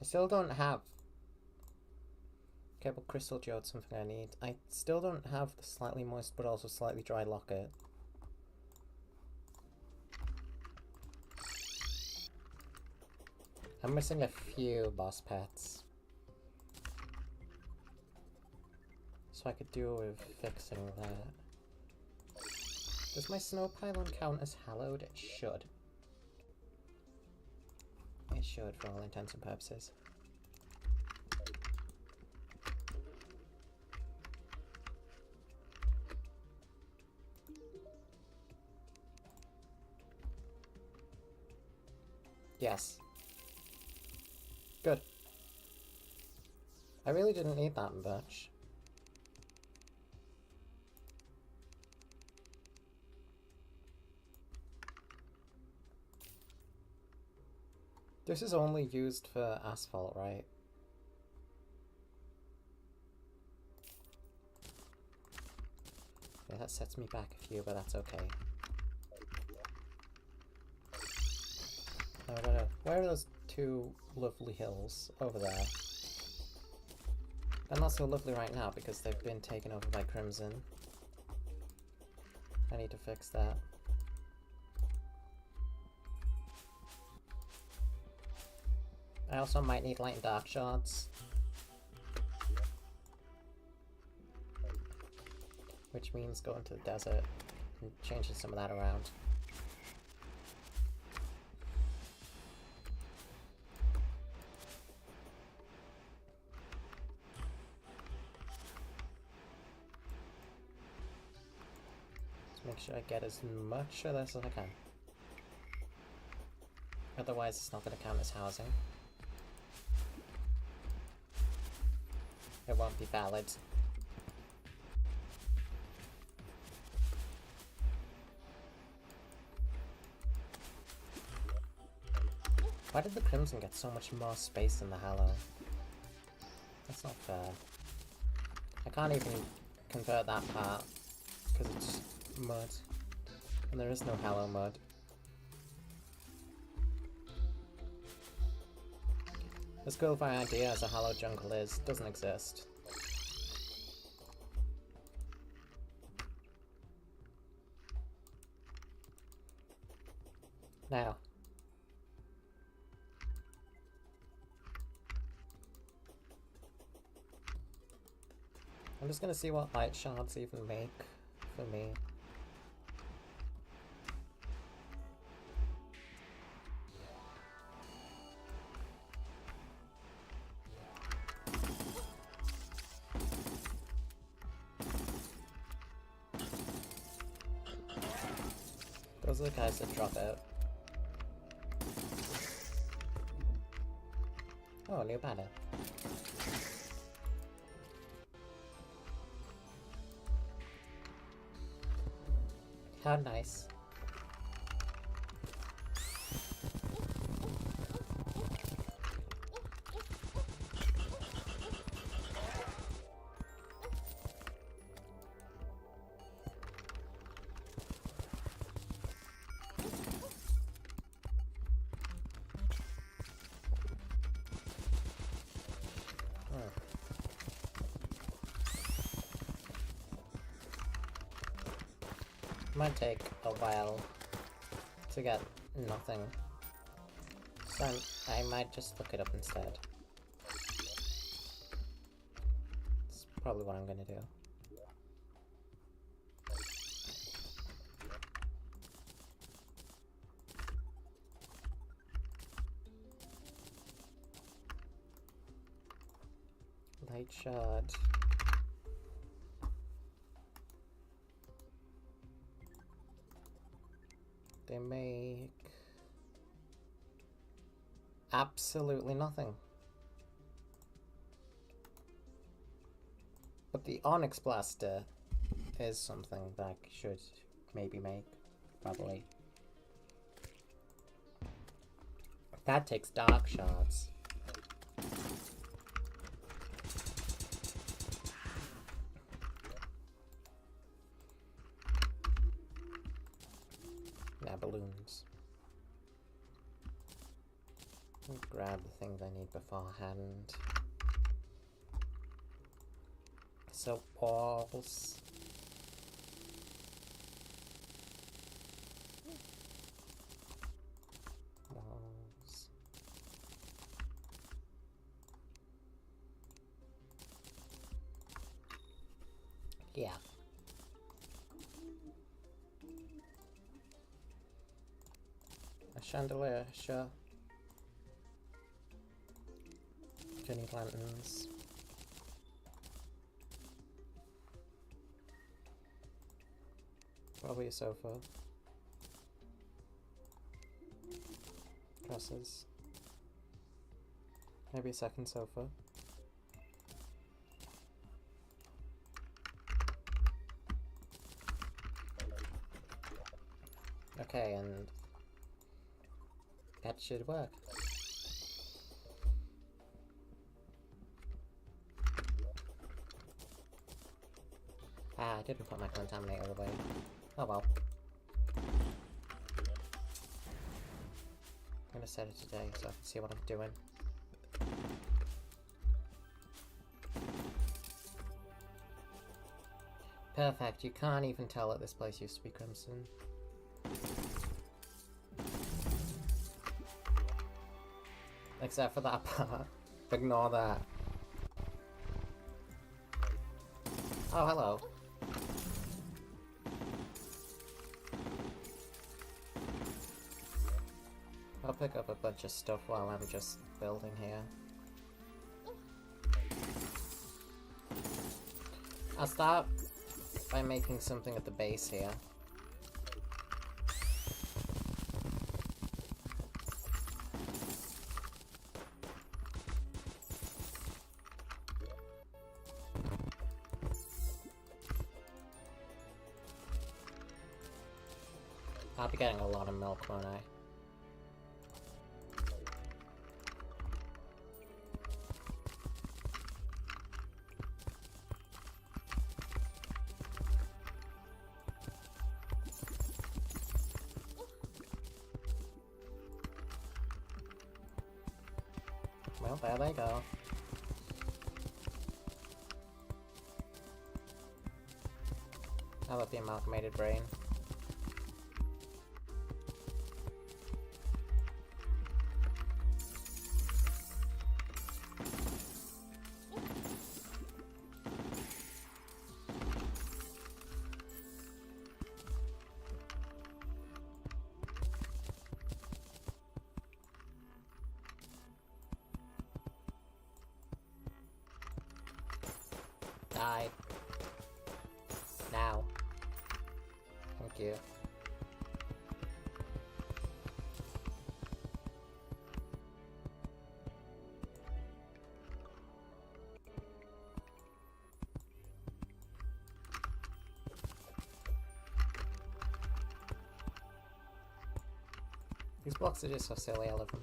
I still don't have Cable Crystal Geode, something I need. I still don't have the slightly moist but also slightly dry locket. I'm missing a few boss pets. So I could do with fixing that. Does my snow pylon count as hallowed? It should. It should for all intents and purposes. Yes. Good. I really didn't need that much. This is only used for asphalt, right? Yeah, that sets me back a few, but that's okay. Where are those two lovely hills? Over there. They're not so lovely right now because they've been taken over by Crimson. I need to fix that. I also might need light and dark shards. Which means going to the desert and changing some of that around. Let's make sure I get as much of this as I can. Otherwise it's not going to count as housing. It won't be valid. Why did the Crimson get so much more space than the Hallow? That's not fair. I can't even convert that part because it's mud. And there is no Hallow mud. As cool of an idea as a Hallow jungle is, doesn't exist. Now. I'm just gonna see what light shards even make for me. Those are the guys that drop out. Oh, new banner. How nice. Might take a while to get nothing, so I might just look it up instead. That's probably what I'm gonna do. Light shard. They make absolutely nothing. But the Onyx Blaster is something that should maybe make, probably. That takes dark shards. Yeah, balloons. I'll grab the things I need beforehand. So walls. Walls. Yeah. A chandelier, sure. Do you need lanterns? Probably a sofa. Dresses. Maybe a second sofa. Okay, and that should work. Ah, I didn't put my contaminator away. Oh well. I'm gonna set it today so I can see what I'm doing. Perfect, you can't even tell that this place used to be Crimson. Except for that part. Ignore that. Oh, hello. I'll pick up a bunch of stuff while I'm just building here. I'll start by making something at the base here. I'll be getting a lot of milk, won't I? Well, there they go. I love the amalgamated brain. Die. Now. Thank you. These blocks are just so silly, I love them.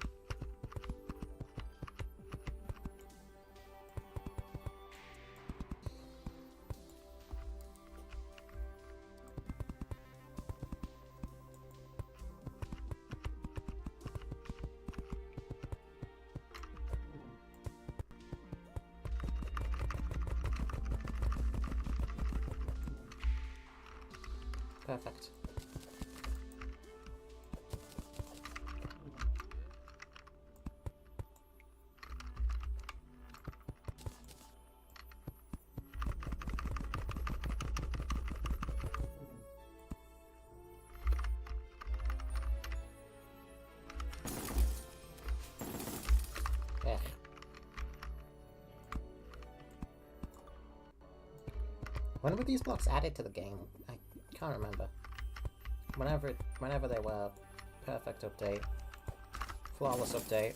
Perfect. When were these blocks added to the game? I can't remember. Whenever they were. Perfect update. Flawless update.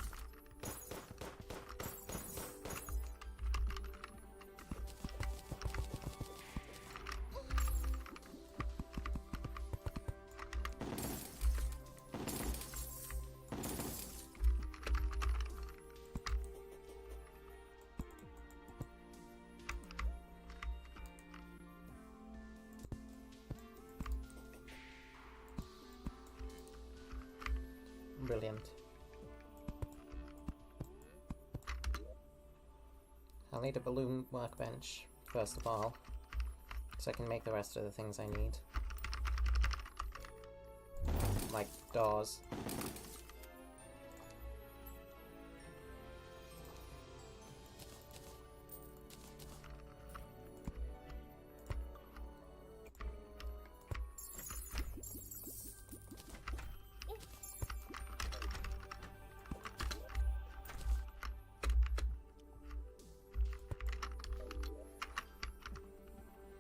Brilliant. I'll need a balloon workbench, first of all, so I can make the rest of the things I need. Like doors.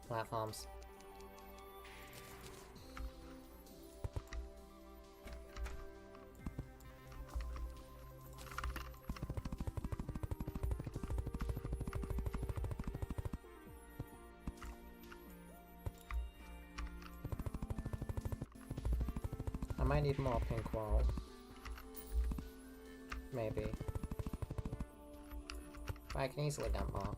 Platforms. I might need more pink wall. Maybe. But I can easily get more.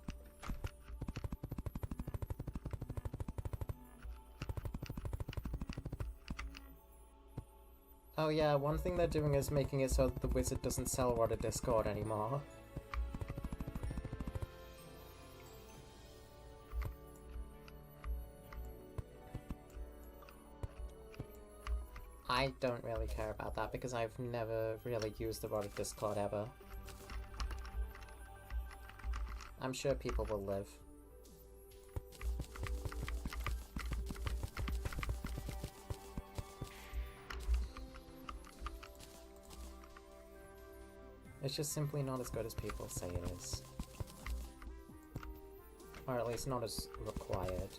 Oh yeah, one thing they're doing is making it so that the wizard doesn't sell Rod at Discord anymore. I don't really care about that because I've never really used the Rod at Discord ever. I'm sure people will live. It's just simply not as good as people say it is. Or at least not as required.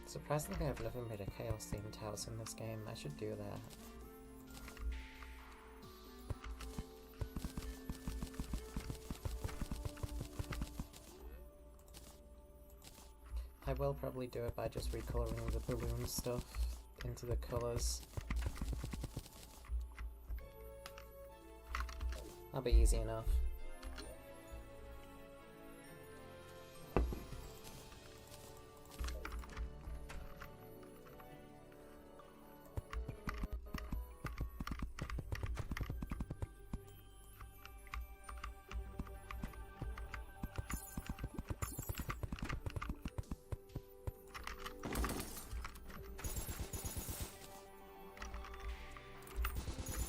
Surprisingly, I've never made a chaos-themed house in this game. I should do that. I will probably do it by just recoloring the balloon stuff into the colours. That'll be easy enough.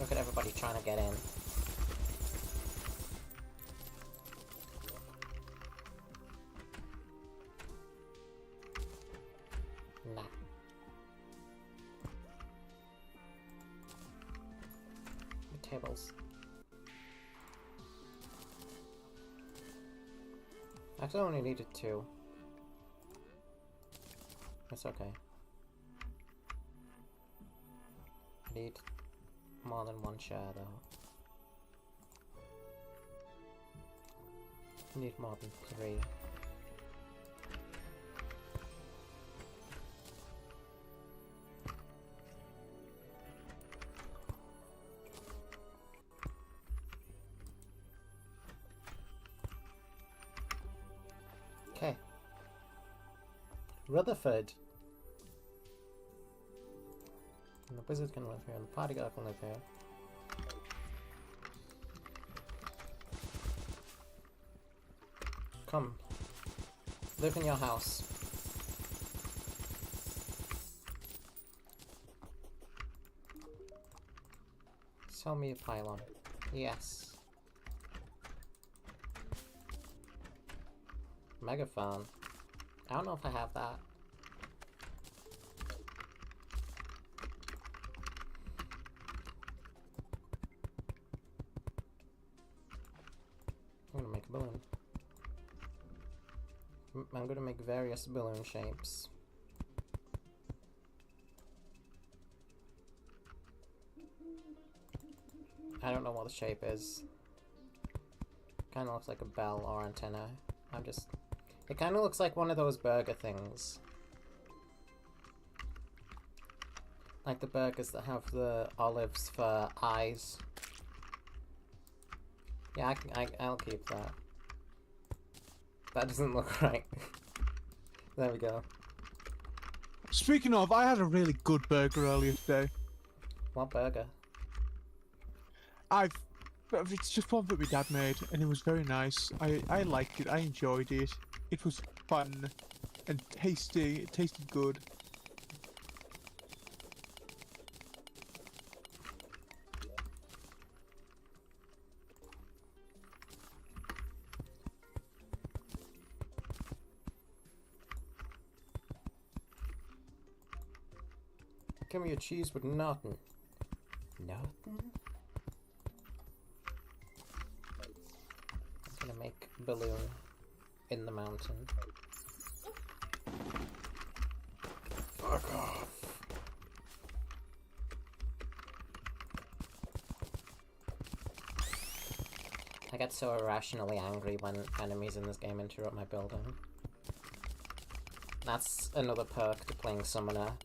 Look at everybody trying to get in. Nah. The tables. Actually, I only needed 2. It's okay. I need more than 1 share though. Need more than 3. Okay. Rutherford. And the wizard can live here, and the party girl can live here. Come. Live in your house. Sell me a pylon. Yes. Megaphone. I don't know if I have that. I'm gonna make a balloon. I'm gonna make various balloon shapes. I don't know what the shape is. Kinda looks like a bell or antenna. It kinda looks like one of those burger things. Like the burgers that have the olives for eyes. Yeah, I'll keep that. That doesn't look right. There we go. Speaking of, I had a really good burger earlier today. What burger? It's just one that my dad made, and it was very nice. I liked it. I enjoyed it. It was fun and tasty. It tasted good. Give me a cheese with nothing. Nothing? I'm gonna make a balloon in the mountain. Fuck off. I get so irrationally angry when enemies in this game interrupt my building. That's another perk to playing Summoner.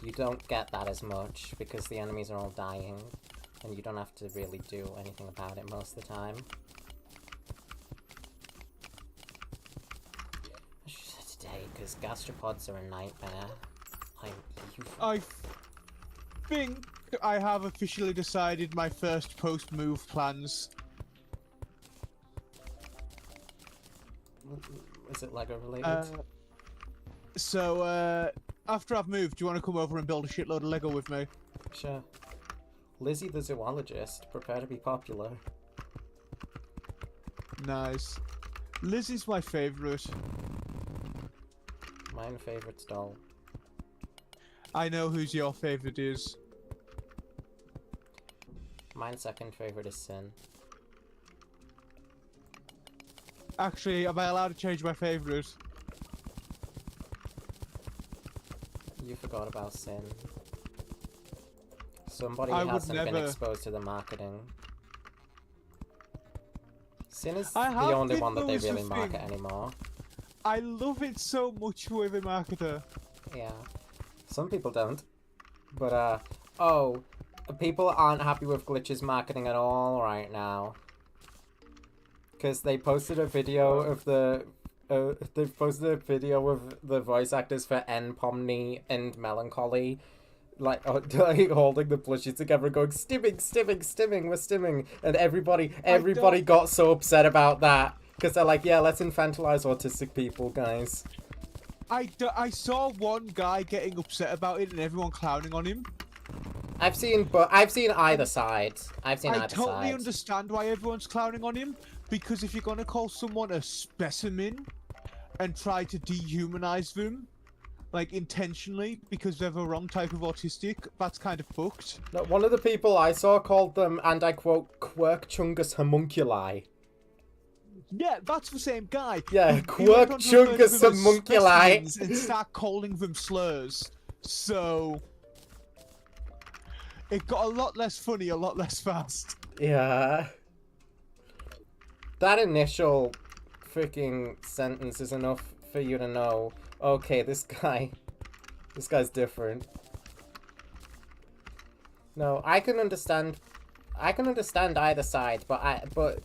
You don't get that as much because the enemies are all dying and you don't have to really do anything about it most of the time. I should say today because gastropods are a nightmare. I think I have officially decided my first post-move plans. Is it Lego related? After I've moved, do you want to come over and build a shitload of Lego with me? Sure. Lizzie the zoologist, prepare to be popular. Nice. Lizzie's my favourite. Mine favourite's doll. I know whose your favourite is. Mine's second favourite is Sin. Actually, am I allowed to change my favourite? You forgot about Sin. Somebody I hasn't would been never. exposed to the marketing. Sin is I the have only been, one that though, they is the really market thing. anymore. I love it so much with a marketer. Yeah. Some people don't. But, oh, people aren't happy with Glitch's marketing at all right now. Because they posted a video of they've posted a video of the voice actors for N, Pomni, and Melancholy, like holding the plushies together and going, stimming, stimming, stimming, we're stimming. And everybody got so upset about that. Because they're like, yeah, let's infantilize autistic people, guys. I saw one guy getting upset about it and everyone clowning on him. I've seen either side. I totally understand why everyone's clowning on him, because if you're gonna call someone a specimen and try to dehumanize them, like intentionally, because they're the wrong type of autistic, that's kind of fucked. No, one of the people I saw called them, and I quote, Quirkchungus homunculi. Yeah, that's the same guy. Yeah, He went on to refer to them as Quirkchungus homunculi. specimens and start calling them slurs. So it got a lot less funny, a lot less fast. Yeah. That initial freaking sentence is enough for you to know, okay, this guy's different. No, I can understand either side, but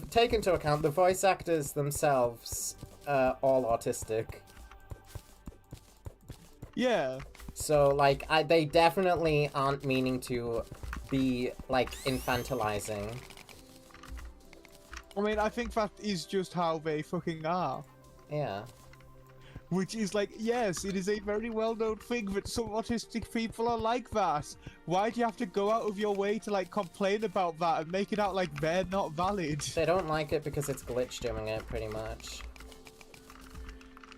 take into account the voice actors themselves are all autistic. Yeah. So, like, they definitely aren't meaning to be, like, infantilizing. I mean, I think that is just how they fucking are. Yeah. Which is like, yes, it is a very well-known thing that some autistic people are like that. Why do you have to go out of your way to, like, complain about that and make it out like they're not valid? They don't like it because it's Glitch doing it, pretty much.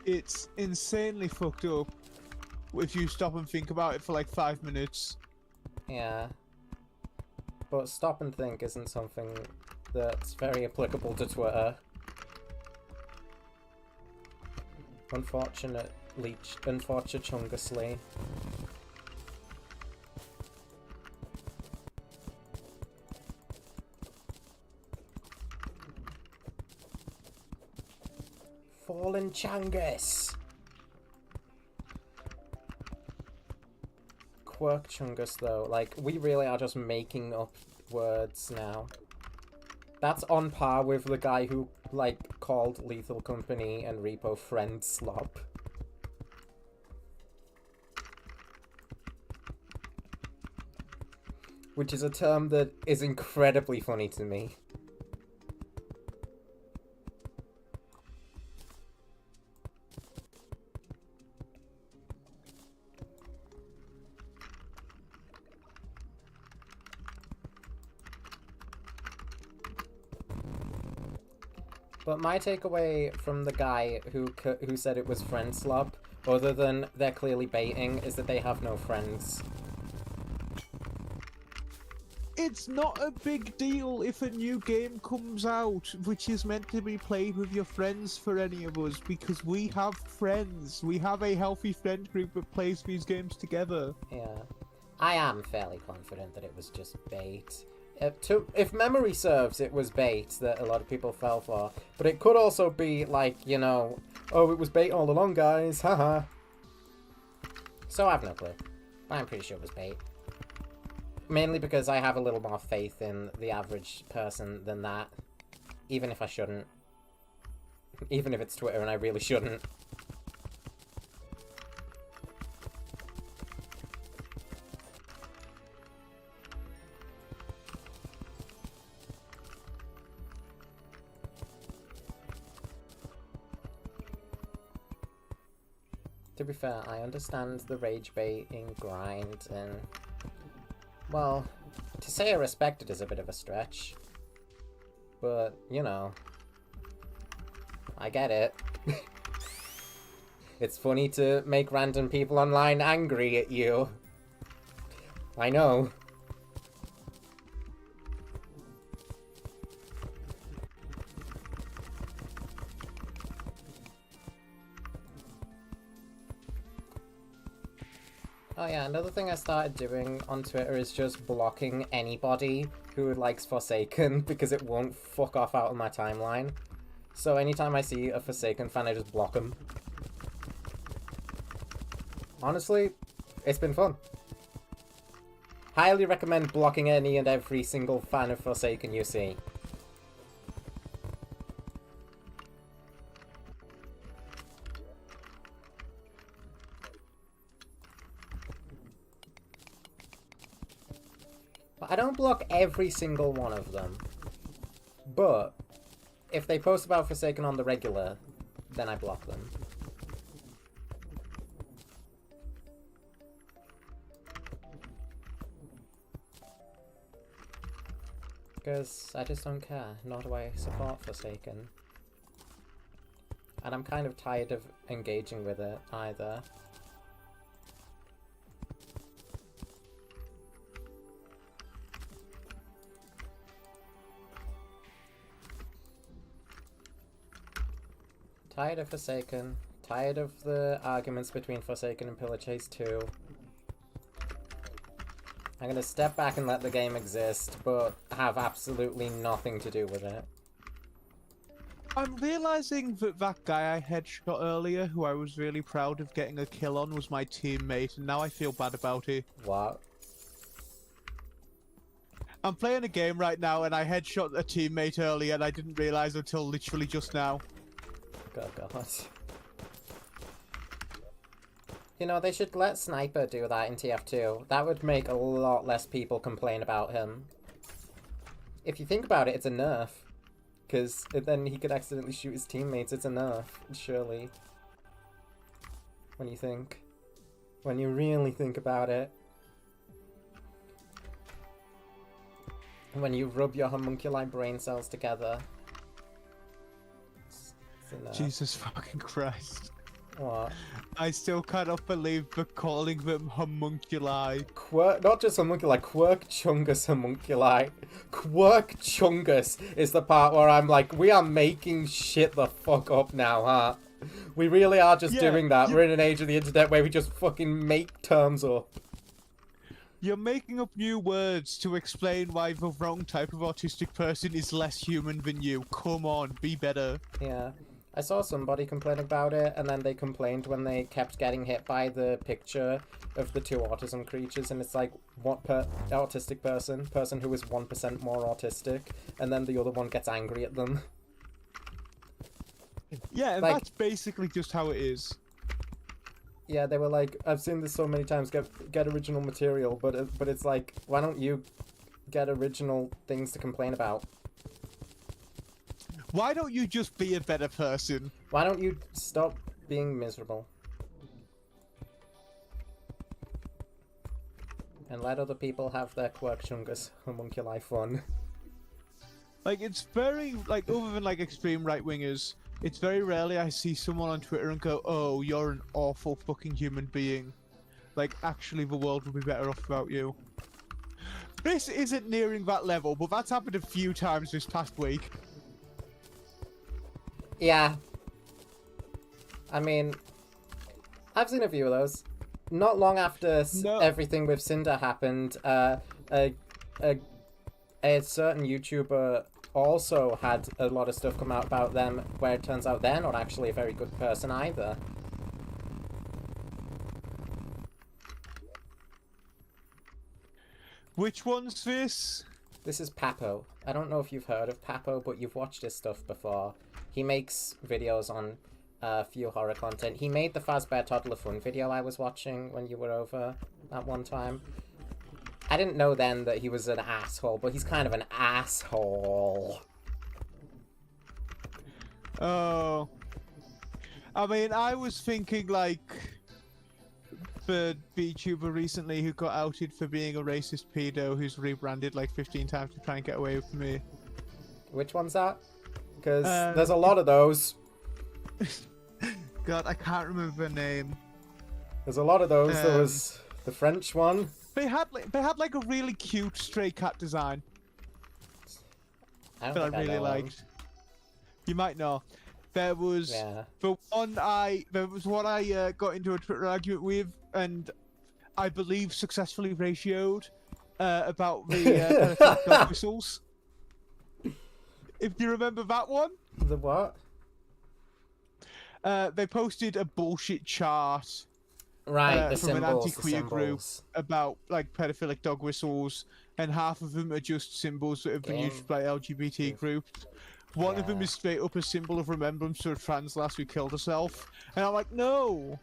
It's insanely fucked up if you stop and think about it for like 5 minutes. Yeah. But stop and think isn't something that's very applicable to Twitter. Unfortunately. Fallen Chungus! Quirk Chungus, though. Like, we really are just making up words now. That's on par with the guy who, like, called Lethal Company and Repo friend slop. Which is a term that is incredibly funny to me. But my takeaway from the guy who said it was friend slop, other than they're clearly baiting, is that they have no friends. It's not a big deal if a new game comes out which is meant to be played with your friends for any of us, because we have friends. We have a healthy friend group that plays these games together. Yeah. I am fairly confident that it was just bait. If memory serves, it was bait that a lot of people fell for. But it could also be like, you know, oh, it was bait all along, guys, haha. So I have no clue. I'm pretty sure it was bait. Mainly because I have a little more faith in the average person than that. Even if I shouldn't. Even if it's Twitter and I really shouldn't. To be fair, I understand the rage baiting grind and... well, to say I respect it is a bit of a stretch. But, you know... I get it. It's funny to make random people online angry at you. I know. Oh yeah, another thing I started doing on Twitter is just blocking anybody who likes Forsaken because it won't fuck off out of my timeline. So anytime I see a Forsaken fan, I just block them. Honestly, it's been fun. Highly recommend blocking any and every single fan of Forsaken you see. I don't block every single one of them, but if they post about Forsaken on the regular, then I block them. Because I just don't care, nor do I support Forsaken. And I'm kind of tired of engaging with it, either. Tired of Forsaken. Tired of the arguments between Forsaken and Pillar Chase 2. I'm gonna step back and let the game exist, but have absolutely nothing to do with it. I'm realizing that that guy I headshot earlier, who I was really proud of getting a kill on, was my teammate, and now I feel bad about it. What? I'm playing a game right now, and I headshot a teammate earlier, and I didn't realize until literally just now. God, God. You know, they should let Sniper do that in TF2. That would make a lot less people complain about him. If you think about it, it's a nerf. Because then he could accidentally shoot his teammates. It's a nerf, surely. When you think. When you really think about it. When you rub your homunculi brain cells together. It's a nerf. Jesus fucking Christ. What? I still cannot believe we're calling them homunculi. Not just homunculi, Quirk Chungus homunculi. Quirk Chungus is the part where I'm like, we are making shit the fuck up now, huh? We really are just doing that. We're in an age of the internet where we just fucking make terms up. You're making up new words to explain why the wrong type of autistic person is less human than you. Come on, be better. Yeah. I saw somebody complain about it, and then they complained when they kept getting hit by the picture of the two autism creatures, and it's like, what autistic person who is 1% more autistic, and then the other one gets angry at them. Yeah, and like, that's basically just how it is. Yeah, they were like, I've seen this so many times, get original material, but it's like, why don't you get original things to complain about? Why don't you just be a better person? Why don't you stop being miserable? And let other people have their Quirk Chungus homunculi fun. Like, it's very, like, other than, like, extreme right-wingers, it's very rarely I see someone on Twitter and go, oh, you're an awful fucking human being. Like, actually, the world would be better off without you. This isn't nearing that level, but that's happened a few times this past week. Yeah. I mean, I've seen a few of those. Not long after everything with Cinder happened, a certain YouTuber also had a lot of stuff come out about them where it turns out they're not actually a very good person either. Which one's this? This is Papo. I don't know if you've heard of Papo, but you've watched his stuff before. He makes videos on a few horror content. He made the Fazbear Toddler Fun video I was watching when you were over that one time. I didn't know then that he was an asshole, but he's kind of an asshole. Oh. I mean, I was thinking, like, the VTuber recently who got outed for being a racist pedo who's rebranded like 15 times to try and get away with me. Which one's that? Because there's a lot of those. God, I can't remember the name. There's a lot of those. There was the French one. They had like a really cute stray cat design I that I really liked. You might know. There was the one I got into a Twitter argument with, and I believe successfully ratioed about the dog whistles. If you remember that one. The what? They posted a bullshit chart. Right, the from symbols, an anti-queer group about like pedophilic dog whistles, and half of them are just symbols that have been used by LGBT groups. One of them is straight up a symbol of remembrance to a trans lass who killed herself, and I'm like, no!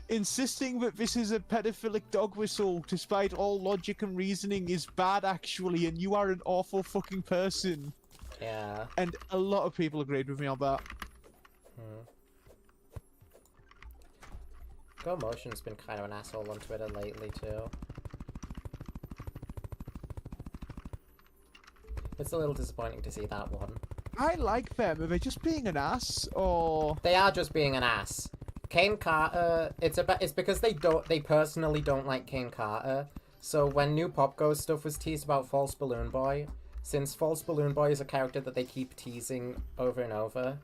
Insisting that this is a pedophilic dog whistle, despite all logic and reasoning, is bad actually, and you are an awful fucking person. Yeah. And a lot of people agreed with me on that. Go Motion's been kind of an asshole on Twitter lately too. It's a little disappointing to see that one. I like them. Are they just being an ass, or...? They are just being an ass. Kane Carter, it's because they personally don't like Kane Carter. So when New Pop Goes stuff was teased about False Balloon Boy, since False Balloon Boy is a character that they keep teasing over and over,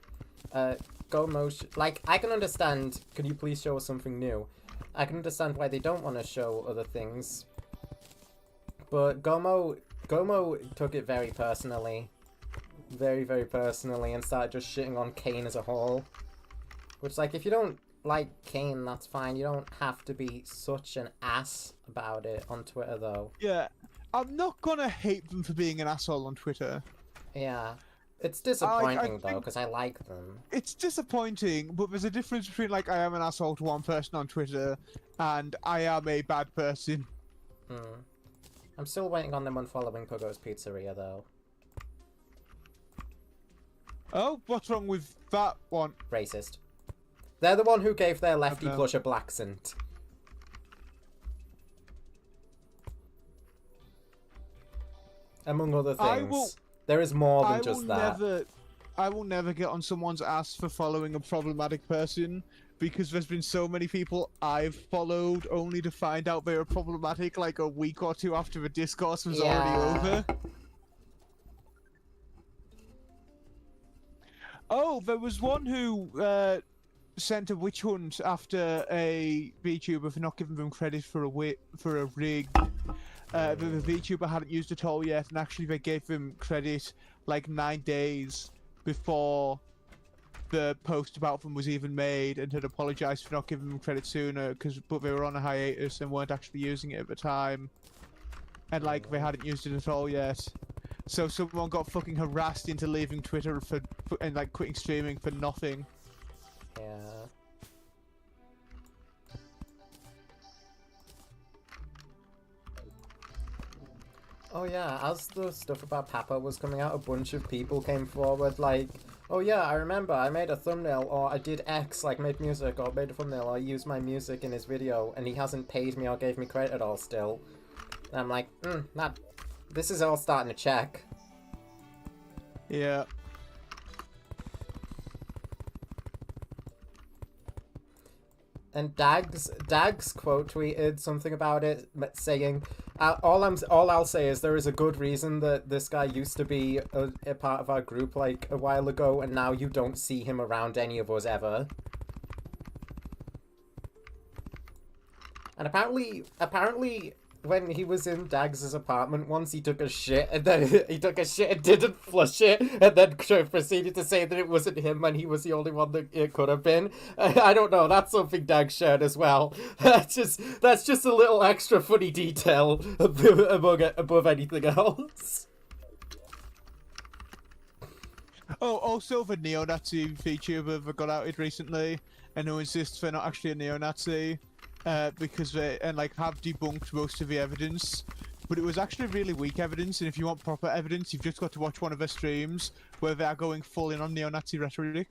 Go Motion, like, I can understand, could you please show us something new? I can understand why they don't want to show other things. But Gomo took it very personally very, very personally and started just shitting on Kane as a whole. Which, like, if you don't like Kane, that's fine. You don't have to be such an ass about it on Twitter, though. Yeah, I'm not gonna hate them for being an asshole on Twitter. Yeah. It's disappointing, though, because I like them. It's disappointing, but there's a difference between, like, I am an asshole to one person on Twitter, and I am a bad person. I'm still waiting on them unfollowing Pogo's Pizzeria, though. Oh, what's wrong with that one? Racist. They're the one who gave their lefty plush a blaccent. Among other things. There is more than just that. I will never get on someone's ass for following a problematic person, because there's been so many people I've followed only to find out they were problematic like a week or two after the discourse was already over. Oh, there was one who sent a witch hunt after a VTuber for not giving them credit for a rig. The VTuber hadn't used it all yet, and actually they gave him credit like 9 days before the post about them was even made, and had apologized for not giving them credit sooner, but they were on a hiatus and weren't actually using it at the time, and like they hadn't used it at all yet. So someone got fucking harassed into leaving Twitter and like quitting streaming for nothing. Yeah. Oh yeah, as the stuff about Papa was coming out, a bunch of people came forward like, oh yeah, I remember I made a thumbnail, or I did X, like made music, or made a thumbnail, or used my music in his video, and he hasn't paid me or gave me credit at all still. And I'm like, this is all starting to check. Yeah. And Dags quote tweeted something about it, saying, all I'll say is there is a good reason that this guy used to be a part of our group like a while ago, and now you don't see him around any of us ever. And apparently when he was in Dags' apartment once, he took a shit, and then he took a shit and didn't flush it, and then proceeded to say that it wasn't him and he was the only one that it could have been. I don't know, that's something Dags shared as well. That's just a little extra funny detail above anything else. Oh, also the neo-Nazi VTuber that got outed recently, and who insists they're not actually a neo-Nazi. Because they have debunked most of the evidence, but it was actually really weak evidence, and if you want proper evidence, you've just got to watch one of their streams where they are going full in on neo-Nazi rhetoric.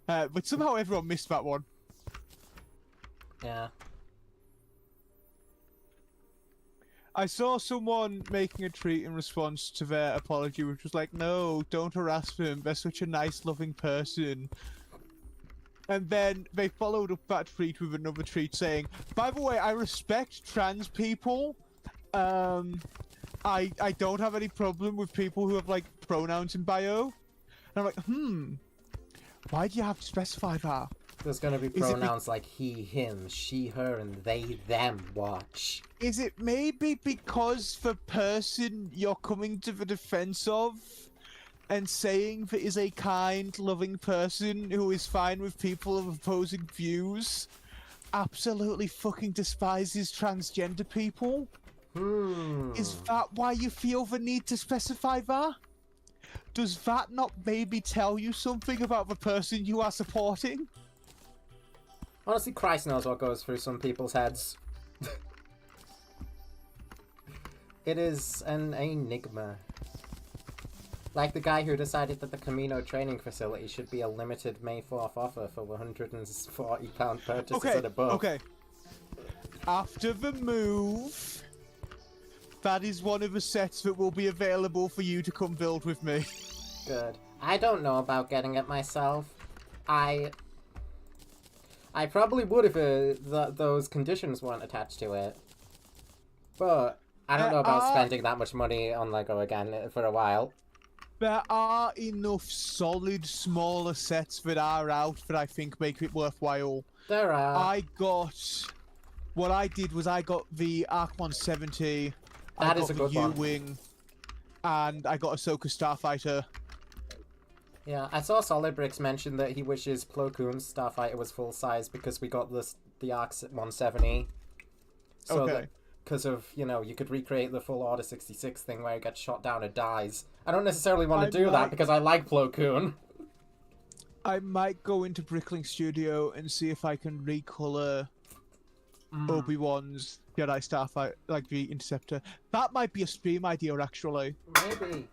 But somehow everyone missed that one. Yeah. I saw someone making a tweet in response to their apology, which was like, no, don't harass them, they're such a nice, loving person. And then they followed up that tweet with another tweet saying, by the way, I respect trans people. I don't have any problem with people who have, like, pronouns in bio. And I'm like, why do you have to specify that? There's gonna be pronouns like he, him, she, her, and they, them, watch. Is it maybe because the person you're coming to the defense of and saying that is a kind, loving person who is fine with people of opposing views absolutely fucking despises transgender people? Is that why you feel the need to specify that? Does that not maybe tell you something about the person you are supporting? Honestly, Christ knows what goes through some people's heads. It is an enigma. Like the guy who decided that the Camino training facility should be a limited May 4th offer for £140 purchases and above. Okay. After the move, that is one of the sets that will be available for you to come build with me. Good. I don't know about getting it myself. I probably would if those conditions weren't attached to it. But I don't know about spending that much money on LEGO again for a while. There are enough solid smaller sets that are out that I think make it worthwhile. There are. What I did was I got the Arc 170, That is a good one. U-Wing, and I got Ahsoka Starfighter. Yeah, I saw Solid Bricks mention that he wishes Plo Koon's Starfighter was full size because we got the Arc 170. So Okay. because of, you know, you could recreate the full Order 66 thing where he gets shot down and dies. I don't necessarily want to do that because I like Plo Koon. I might go into Brickling Studio and see if I can recolor Obi-Wan's Jedi Starfighter, like the Interceptor. That might be a stream idea, actually. Maybe.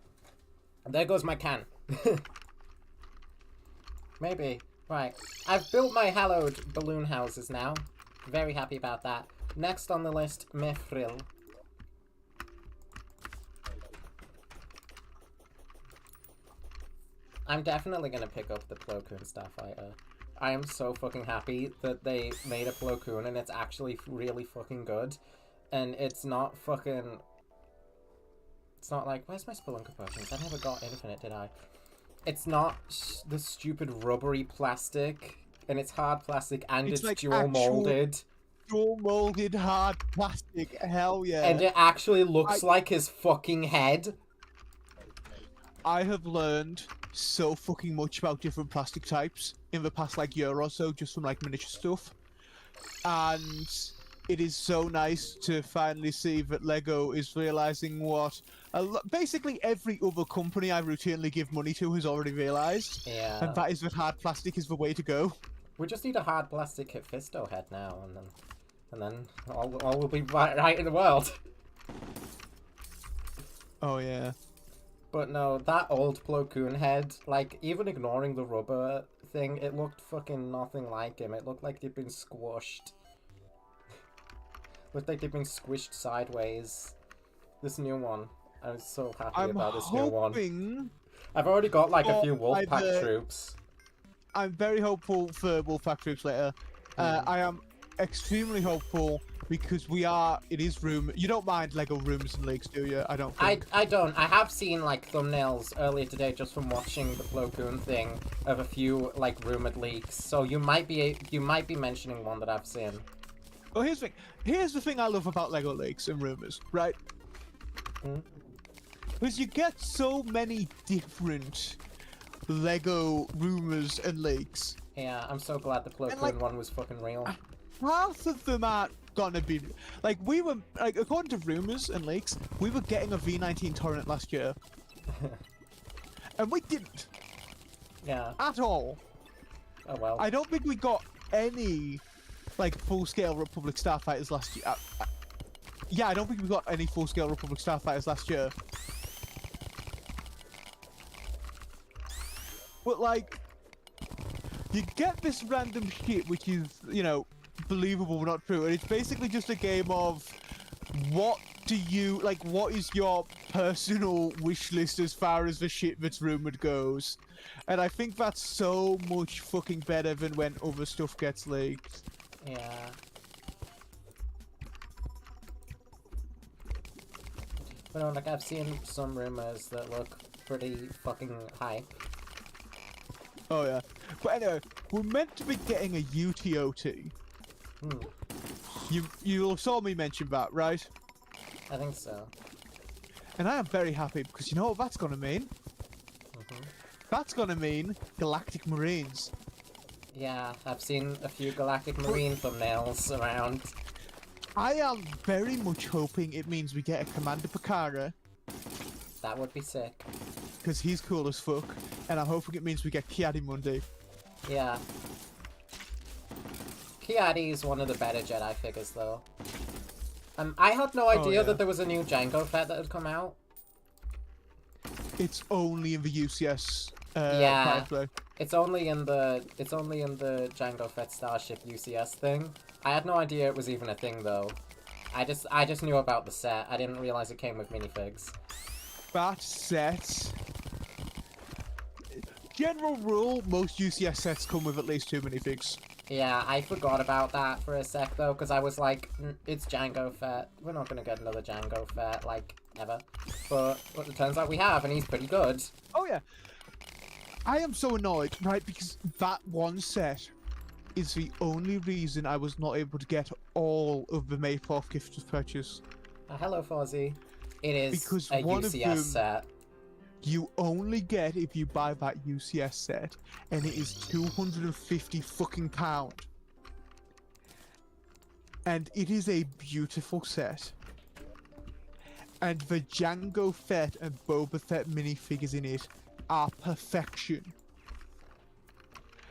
There goes my can. Maybe. Right. I've built my hallowed balloon houses now. Very happy about that. Next on the list, Mithril. I'm definitely going to pick up the Plo Koon Starfighter. I am so fucking happy that they made a Plo Koon and it's actually really fucking good. And it's not fucking... It's not like... Where's my Spelunker potions? I never got infinite, did I? It's not the stupid rubbery plastic. And it's hard plastic and it's like dual molded. Dual molded hard plastic. Hell yeah. And it actually looks like his fucking head. I have learned so fucking much about different plastic types in the past like year or so, just from like miniature stuff. And it is so nice to finally see that Lego is realizing what basically every other company I routinely give money to has already realized. Yeah. And that is that hard plastic is the way to go. We just need a hard plastic Hephaestus head now, and then all will be right in the world. Oh yeah. But no, that old Plo Koon head, like, even ignoring the rubber thing, it looked fucking nothing like him. It looked like they'd been squashed. Looked like they'd been squished sideways. This new one. I'm so happy about this new one. I've already got, like, a few Wolfpack troops. I'm very hopeful for Wolfpack troops later. I am extremely hopeful because it is room. You don't mind Lego rooms and leaks, do you? I don't think. I don't. I have seen, like, thumbnails earlier today just from watching the Plo Koon thing of a few, like, rumored leaks. So you might be mentioning one that I've seen. Well, here's the thing I love about Lego leaks and rumors, right? Because you get so many different Lego rumors and leaks. Yeah, I'm so glad the Plo Koon one was fucking real. Half of them aren't gonna be like according to rumors and leaks, we were getting a V19 torrent last year, and we didn't. Yeah. At all. Oh well. I don't think we got any like full-scale Republic Starfighters last year. Yeah, I don't think we got any full-scale Republic Starfighters last year. But like, you get this random shit which is, you know, believable but not true, and it's basically just a game of what is your personal wish list as far as the shit that's rumored goes. And I think that's so much fucking better than when other stuff gets leaked. Yeah. But no, like, I've seen some rumors that look pretty fucking hype. Oh yeah. But anyway, we're meant to be getting a UTOT. You saw me mention that, right? I think so. And I am very happy because you know what that's gonna mean? That's gonna mean Galactic Marines. Yeah, I've seen a few Galactic Marine thumbnails around. I am very much hoping it means we get a Commander Picara. That would be sick. Because he's cool as fuck. And I'm hoping it means we get Kiadi-Mundi. Yeah. Kiadi is one of the better Jedi figures, though. I had no idea that there was a new Jango Fett that had come out. It's only in the UCS. Yeah. It's only in the Jango Fett Starship UCS thing. I had no idea it was even a thing, though. I just knew about the set. I didn't realize it came with minifigs. That set... General rule, most UCS sets come with at least 2 minifigs. Yeah, I forgot about that for a sec, though, because I was like, it's Jango Fett. We're not going to get another Jango Fett, like, ever. But it turns out we have, and he's pretty good. Oh, yeah. I am so annoyed, right, because that one set is the only reason I was not able to get all of the May 4th gifts of purchase. Hello, Fozzie. It is because a one UCS of them, set. you only get if you buy that UCS set, and it is 250 fucking pound. And it is a beautiful set. And the Jango Fett and Boba Fett minifigures in it are perfection.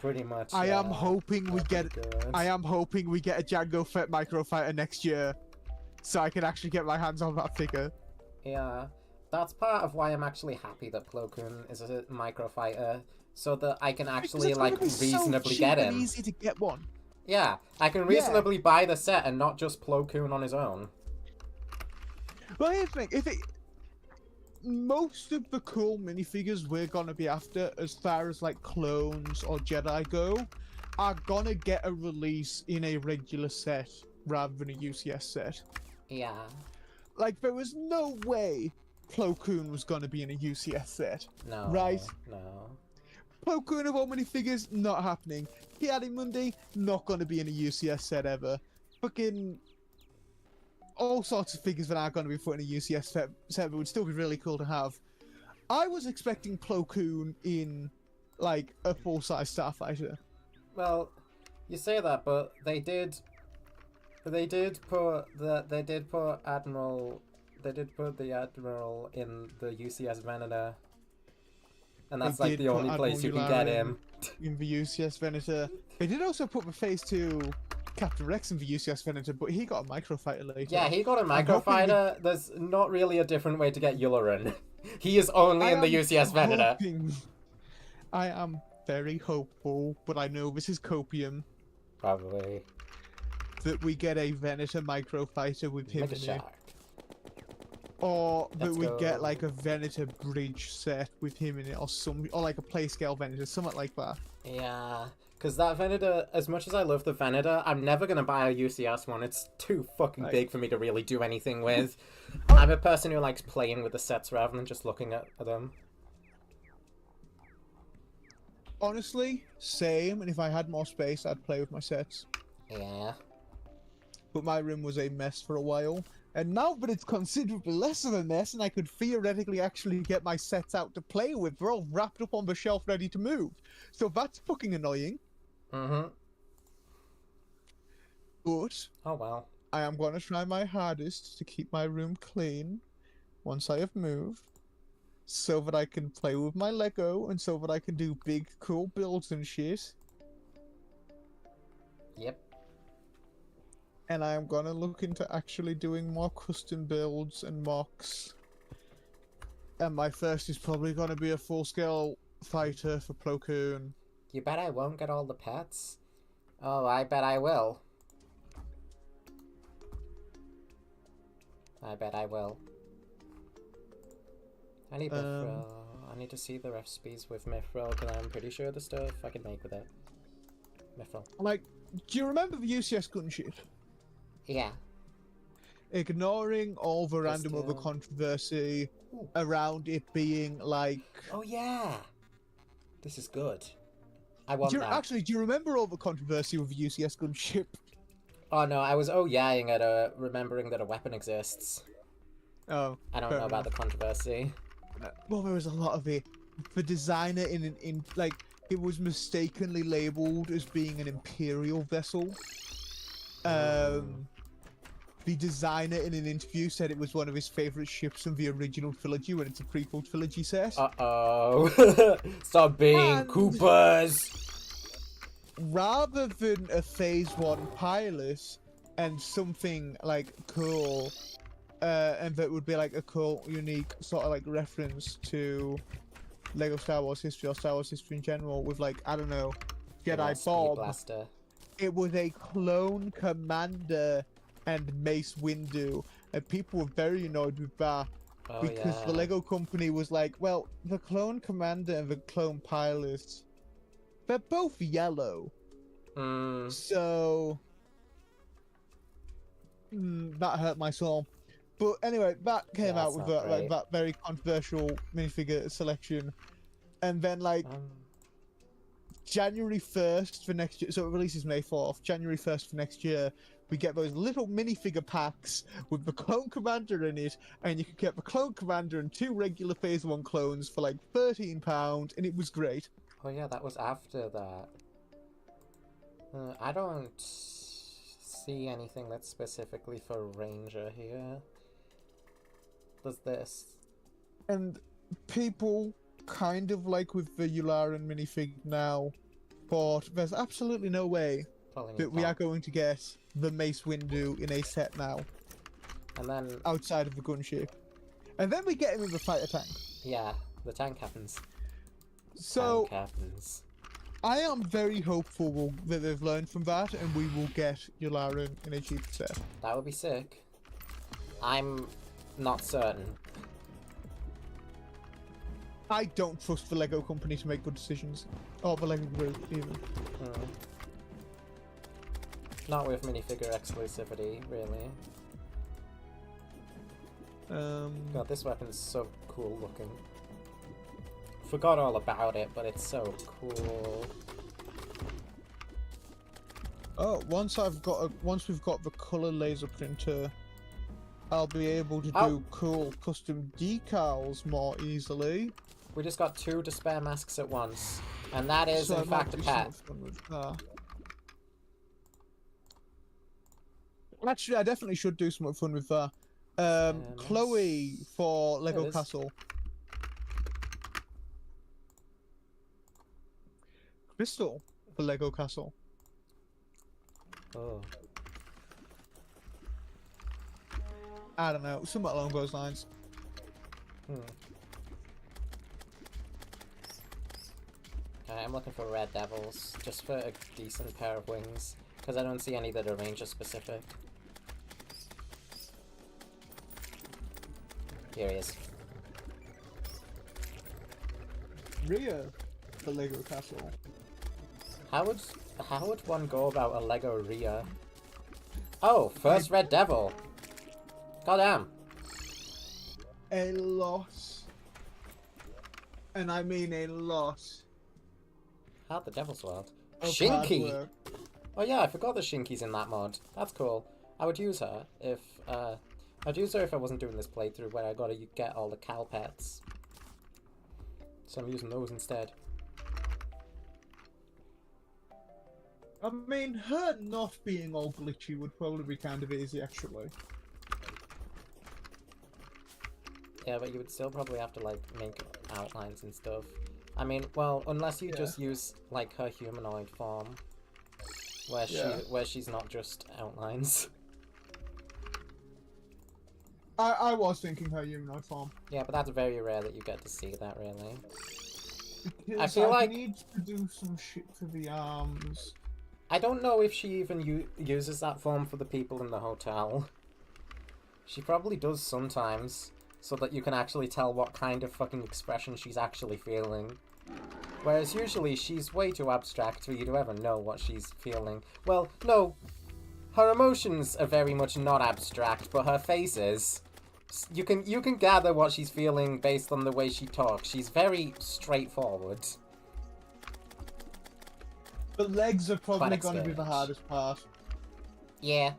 Pretty much. I am hoping we get. Good. I am hoping we get a Jango Fett microfighter next year, so I can actually get my hands on that figure. Yeah, that's part of why I'm actually happy that Plo Koon is a microfighter, so that I can actually like reasonably so get cheap and him. easy to get one. Yeah, I can reasonably buy the set and not just Plo Koon on his own. Well, here's the thing. Most of the cool minifigures we're gonna be after, as far as like clones or Jedi go, are gonna get a release in a regular set rather than a UCS set. Yeah. Like, there was no way Plo Koon was gonna be in a UCS set. No. Right? No. Plo Koon of all minifigures, not happening. Ki-Adi-Mundi, not gonna be in a UCS set ever. Fucking all sorts of figures that aren't gonna be put in a UCS set but would still be really cool to have. I was expecting Plo Koon in, like, a full-size Starfighter. Well, you say that, but they did put Admiral. They did put the Admiral in the UCS Venator, and that's like the only place you can get him. In the UCS Venator. They did also put the Phase 2 Captain Rex in the UCS Venator, but he got a microfighter later. Yeah, he got a microfighter. There's not really a different way to get Yularen. He is only in the UCS Venator. I am very hopeful, but I know this is copium, Probably. that we get a Venator microfighter with him Like a in it. shark. Or that Let's we go. get like a Venator bridge set with him in it, or like a playscale Venator, something like that. Yeah, because that Venator, as much as I love the Venator, I'm never going to buy a UCS one. It's too fucking Right. big for me to really do anything with. I'm a person who likes playing with the sets rather than just looking at them. Honestly, same, and if I had more space, I'd play with my sets. Yeah. But my room was a mess for a while, and now that it's considerably less of a mess, and I could theoretically actually get my sets out to play with, they're all wrapped up on the shelf ready to move. So that's fucking annoying. Mm-hmm. But Oh well. I am going to try my hardest to keep my room clean once I have moved, so that I can play with my Lego, and so that I can do big, cool builds and shit. Yep. And I am going to look into actually doing more custom builds and mocks. And my first is probably going to be a full-scale fighter for Plo Koon. You bet I won't get all the pets? Oh, I bet I will. I bet I will. I need Mithril. I need to see the recipes with Mithril, because I'm pretty sure the stuff I can make with it. Mithril. Like, do you remember the UCS gunship? Yeah. Ignoring all the random other Still. controversy Ooh. around it being like... Oh yeah! This is good. I want that. Actually, do you remember all the controversy with the UCS gunship? Oh no, I was oh-yeahing at remembering that a weapon exists. Oh, I don't fair know about the controversy. well, there was a lot of it. The designer like, it was mistakenly labeled as being an Imperial vessel. The designer in an interview said it was one of his favorite ships from the original trilogy when it's a prequel trilogy set. Uh-oh. Stop being And- Coopers! Rather than a Phase 1 pilot and something like cool, and that would be like a cool, unique sort of like reference to Lego Star Wars history or Star Wars history in general with like, I don't know, Jedi Speed Bob. Blaster. It was a clone commander and Mace Windu, and people were very annoyed with that Oh because yeah. the Lego company was like, well, the clone commander and the clone pilot, they're both yellow. Mm. So that hurt my soul. But anyway, that came Yeah, out that's with not that, like great. that very controversial minifigure selection, and then like January 1st for next year. So it releases May 4th. January 1st for next year. we get those little minifigure packs with the Clone Commander in it, and you could get the Clone Commander and 2 regular Phase 1 clones for like £13, and it was great. Oh yeah, that was after that. I don't see anything that's specifically for Ranger here. Does this? And people, kind of like with the Yularen minifig now, but there's absolutely no way that we are going to get the Mace Windu in a set now. And then outside of the gunship. And then we get him in the fighter tank. Yeah, the tank happens. So tank happens. I am very hopeful that they've learned from that and we will get Yularen in a cheap set. That would be sick. I'm not certain. I don't trust the Lego company to make good decisions. Or the Lego group, even. Not with minifigure exclusivity, really. God, this weapon's so cool looking. Forgot all about it, but it's so cool. Oh, once we've got the color laser printer, I'll be able to do cool custom decals more easily. We just got 2 Despair masks at once, and that is in fact a pet. Actually, I definitely should do something fun with that. Chloe for Lego Castle. Crystal for Lego Castle. Oh. I don't know, somewhat along those lines. Okay, I'm looking for Red Devils, just for a decent pair of wings, because I don't see any that are Ranger specific. Here he is. Rhea for Lego Castle. How would one go about a Lego Rhea? Oh, first Red Devil. Goddamn. A loss. And I mean a loss. How'd the Devil's World? Shinky! Oh yeah, I forgot the Shinky's in that mod. That's cool. I would use her if I wasn't doing this playthrough where I gotta get all the Cal pets. So I'm using those instead. I mean, her not being all glitchy would probably be kind of easy, actually. Yeah, but you would still probably have to, like, make outlines and stuff. I mean, well, unless you just use, like, her humanoid form. Where she's not just outlines. I was thinking her humanoid form. Yeah, but that's very rare that you get to see that, really. Because I feel like... need to do some shit for the arms. I don't know if she even uses that form for the people in the hotel. She probably does sometimes, so that you can actually tell what kind of fucking expression she's actually feeling. Whereas usually she's way too abstract for you to ever know what she's feeling. Well, no. Her emotions are very much not abstract, but her face is. You can gather what she's feeling based on the way she talks. She's very straightforward. The legs are probably going to be the hardest part. Yeah.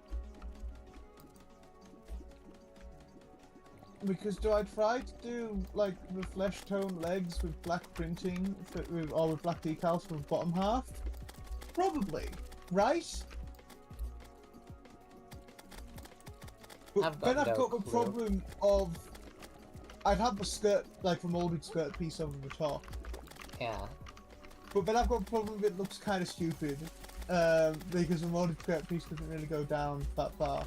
Because do I try to do, like, the flesh tone legs with black printing, or with black decals for the bottom half? Probably. Right? But then I've got the problem of... I'd have the skirt, like the molded skirt piece over the top. Yeah. But then I've got a problem with it looks kind of stupid. Because the molded skirt piece doesn't really go down that far.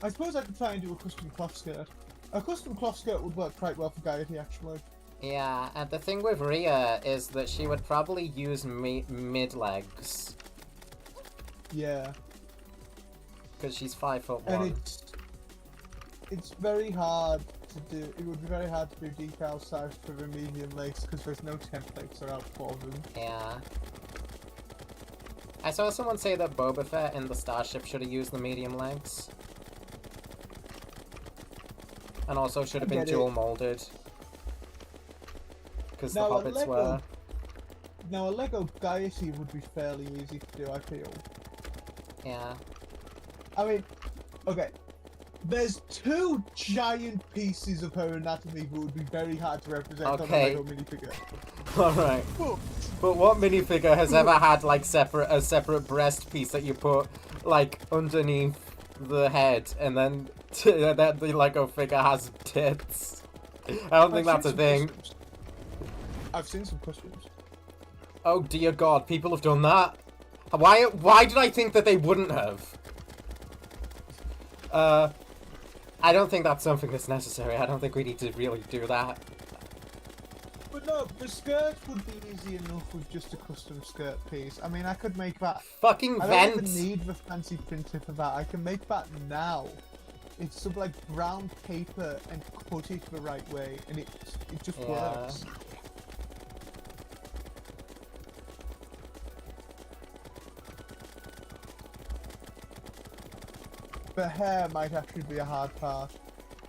I suppose I could try and do a custom cloth skirt. A custom cloth skirt would work quite well for Gaiety, actually. Yeah, and the thing with Rhea is that she would probably use mid-legs. Yeah. Because she's 5'1". And it's very hard to do. It would be very hard to do decal size for the medium legs because there's no templates are out for them. Yeah. I saw someone say that Boba Fett in the Starship should have used the medium legs. And also should have been dual molded. Because the Hobbits were. Now a Lego Gaiety would be fairly easy to do, I feel. Yeah. I mean, okay. There's 2 giant pieces of her anatomy that would be very hard to represent on a Okay. Lego minifigure. Alright. But what minifigure has ever had, like, a separate breast piece that you put, like, underneath the head, and then that the Lego figure has tits? I don't think that's a thing. I've seen some costumes. Oh dear God, people have done that? Why did I think that they wouldn't have? I don't think that's something that's necessary. I don't think we need to really do that. But no, the skirt would be easy enough with just a custom skirt piece. I mean, I could make that. Fucking I vent! don't even need the fancy printer for that. I can make that now. It's some like brown paper and cut it the right way, and it just works. The hair might actually be a hard part.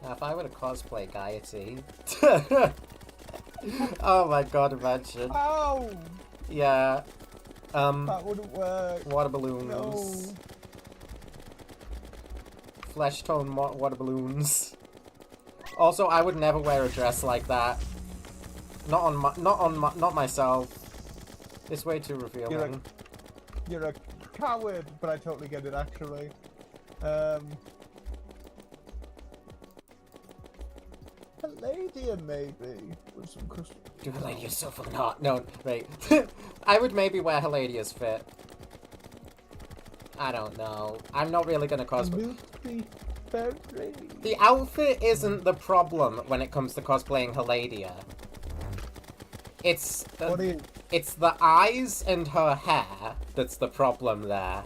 Now, if I were to cosplay Gaiety... Oh my God, imagine. Ow! Yeah. That wouldn't work. Water balloons. No. Flesh tone water balloons. Also, I would never wear a dress like that. Not myself. It's way too revealing. You're a coward, but I totally get it actually. Palladium maybe with some custom. Do Helladia's so fucking hot. No, right. I would maybe wear Helladia's fit. I don't know. I'm not really gonna cosplay. The outfit isn't the problem when it comes to cosplaying Helladia. It's the eyes and her hair that's the problem there.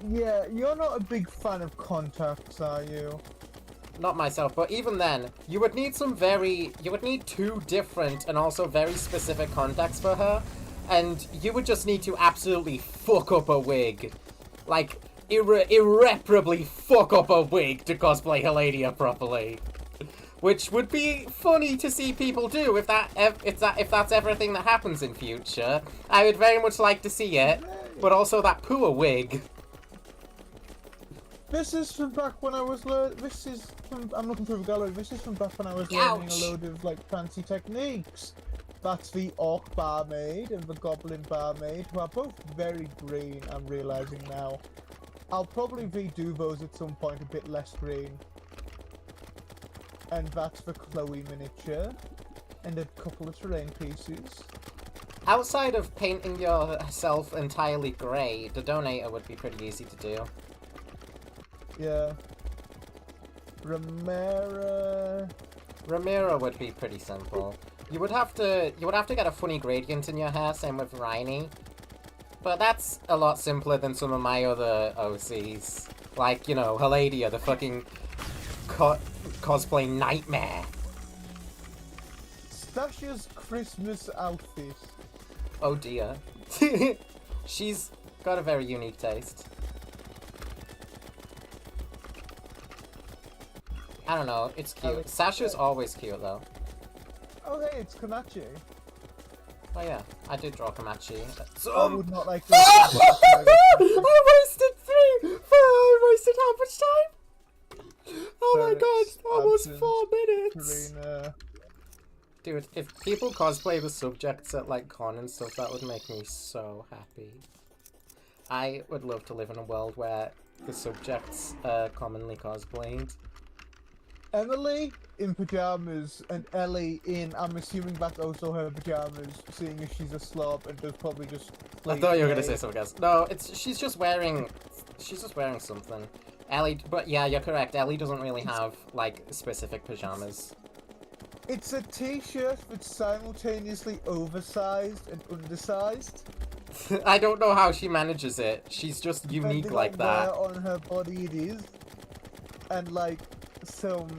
Yeah, you're not a big fan of contacts, are you? Not myself, but even then, you would need 2 different and also very specific contacts for her, and you would just need to absolutely fuck up a wig. Like, irreparably fuck up a wig to cosplay Helladia properly. Which would be funny to see people do if that's everything that happens in future. I would very much like to see it, but also that poor wig. This is from back when I was I'm looking through the gallery. This is from back when I was learning a load of like fancy techniques. That's the Orc Barmaid and the Goblin Barmaid, who are both very green, I'm realizing now. I'll probably redo those at some point a bit less green. And that's the Chloe miniature. And a couple of terrain pieces. Outside of painting yourself entirely grey, the donator would be pretty easy to do. Yeah. Ramira would be pretty simple. You would have to get a funny gradient in your hair, same with Rainy. But that's a lot simpler than some of my other OCs. Like, you know, Helladia, the fucking cosplay nightmare. Stasha's Christmas outfit. Oh dear. She's got a very unique taste. I don't know, it's cute. Sasha's always cute though. Oh hey, it's Komachi. Oh yeah, I did draw Kamachi. I would not like to. I wasted 3! I wasted how much time? Oh my god, almost 4 minutes! Karina. Dude, if people cosplay the subjects at like con and stuff, that would make me so happy. I would love to live in a world where the subjects are commonly cosplayed. Emily in pajamas and Ellie in, I'm assuming that's also her pajamas, seeing as she's a slob and does probably just. I thought you were gonna say something else. No, she's just wearing something. Ellie, but yeah, you're correct. Ellie doesn't really have like specific pajamas. It's a t-shirt that's simultaneously oversized and undersized. I don't know how she manages it. She's just unique like that. Where on her body it is, and like some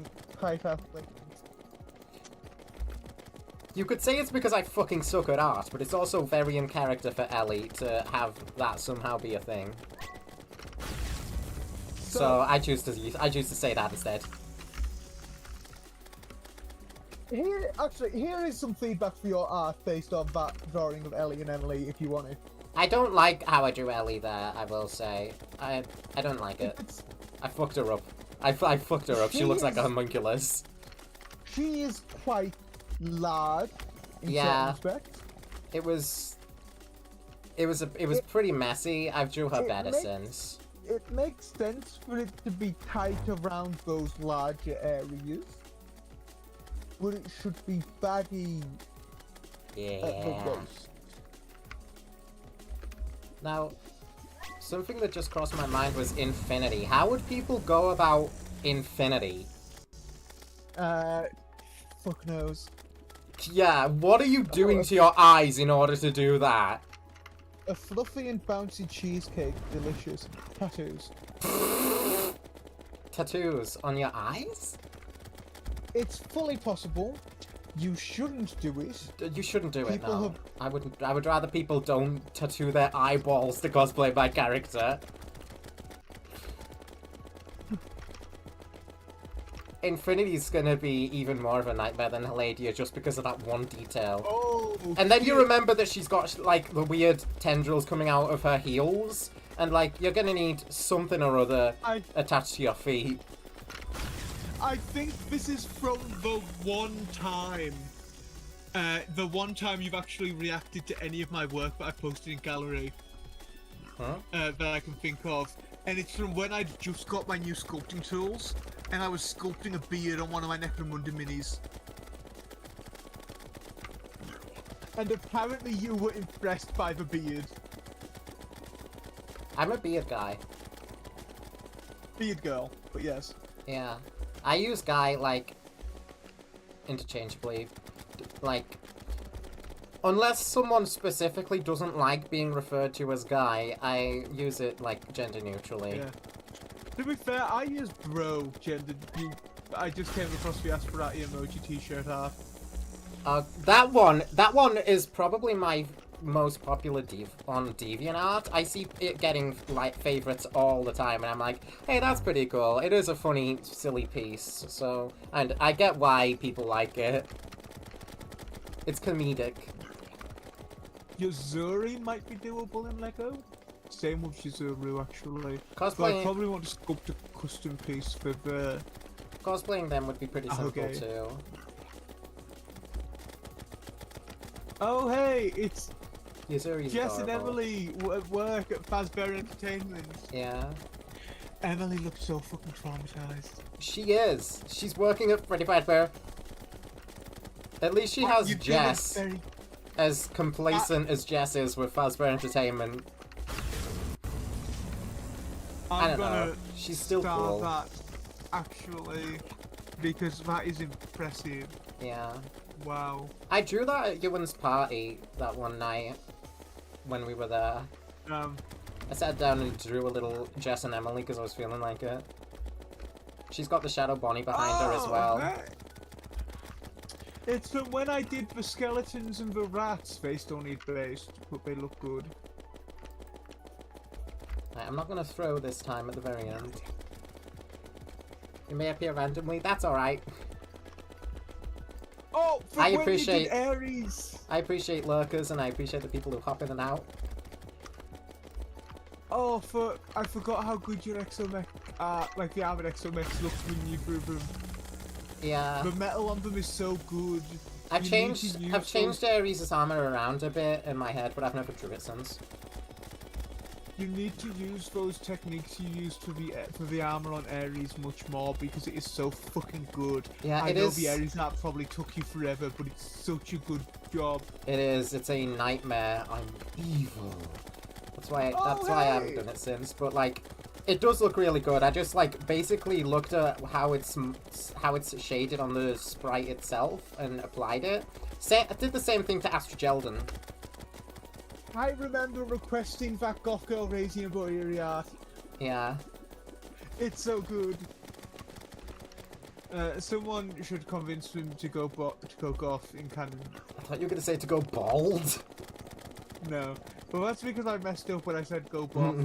tight athletes. You could say it's because I fucking suck at art, but it's also very in character for Ellie to have that somehow be a thing. So I choose to say that instead. Here is some feedback for your art based on that drawing of Ellie and Emily, if you want it. I don't like how I drew Ellie there, I will say. I don't like it. I fucked her up. I fucked her up. She looks like a homunculus. She is quite large in Yeah. certain respects. It was pretty messy. I've drew her better makes- since. It makes sense for it to be tight around those larger areas, but it should be baggy at the Yeah. waist. Now, something that just crossed my mind was infinity. How would people go about infinity? Fuck knows. Yeah, what are you doing to your eyes in order to do that? A fluffy and bouncy cheesecake, delicious. Tattoos. Tattoos on your eyes? It's fully possible. You shouldn't do it. You shouldn't do it, People no. have- I wouldn't. I would rather people don't tattoo their eyeballs to cosplay my character. Infinity's gonna be even more of a nightmare than Heladia just because of that one detail. Oh. And then you shit. remember that she's got, like, the weird tendrils coming out of her heels. And, like, you're gonna need something or other attached to your feet. I think this is from the one time you've actually reacted to any of my work that I posted in Gallery. Huh? That I can think of, and it's from when I just got my new sculpting tools, and I was sculpting a beard on one of my Necromunda minis. And apparently you were impressed by the beard. I'm a beard guy. Beard girl, but yes. Yeah. I use guy, like, interchangeably. Like, unless someone specifically doesn't like being referred to as guy, I use it, like, gender neutrally. Yeah. To be fair, I use bro gender. I just came across the Asperati emoji t-shirt art. That one is probably my most popular on DeviantArt. I see it getting, like, favorites all the time, and I'm like, hey, that's pretty cool. It is a funny, silly piece, so... And I get why people like it. It's comedic. Yuzuri might be doable in Lego. Same with Shizuru, actually. But I Cosplaying, probably want to sculpt a custom piece for the... cosplaying them would be pretty simple, Okay. too. Oh, hey, it's Yuzuri's Jess and adorable. Emily at work at Fazbear Entertainment. Yeah. Emily looked so fucking traumatized. She is. She's working at Freddy Fazbear. At least she has You did a Jess. very- As complacent as Jess is with Fazbear Entertainment. I I'm don't know. gonna She's still star cool. that, actually, because that is impressive. Yeah. Wow. I drew that at Ewan's party that one night when we were there. I sat down and drew a little Jess and Emily because I was feeling like it. She's got the Shadow Bonnie behind her as well. hey. It's from when I did the skeletons and the rats. They still need based, but they look good. Right, I'm not going to throw this time at the very end. You may appear randomly, that's alright. Oh, from I when appreciate- you did Ares. I appreciate lurkers and I appreciate the people who hop in and out. Oh, I forgot how good your exomech, like the armored exomechs look when you brew them. Yeah. The metal on them is so good. I've You need changed to use I've changed Ares' armor around a bit in my head, but I've never drew it since. You need to use those techniques you used for the armor on Ares much more because it is so fucking good. Yeah, I it know is. the Ares art probably took you forever, but it's such a good job. It is. It's a nightmare. I'm evil. That's why Oh, I haven't hey! done it since. But like, it does look really good. I just like basically looked at how it's shaded on the sprite itself and applied it. I did the same thing to Astrogeldon. I remember requesting that goth girl raising a boy art. Yeah. It's so good. Someone should convince him to go goth in canon. I thought you were gonna say to go bald. No. Well, that's because I messed up when I said go goth.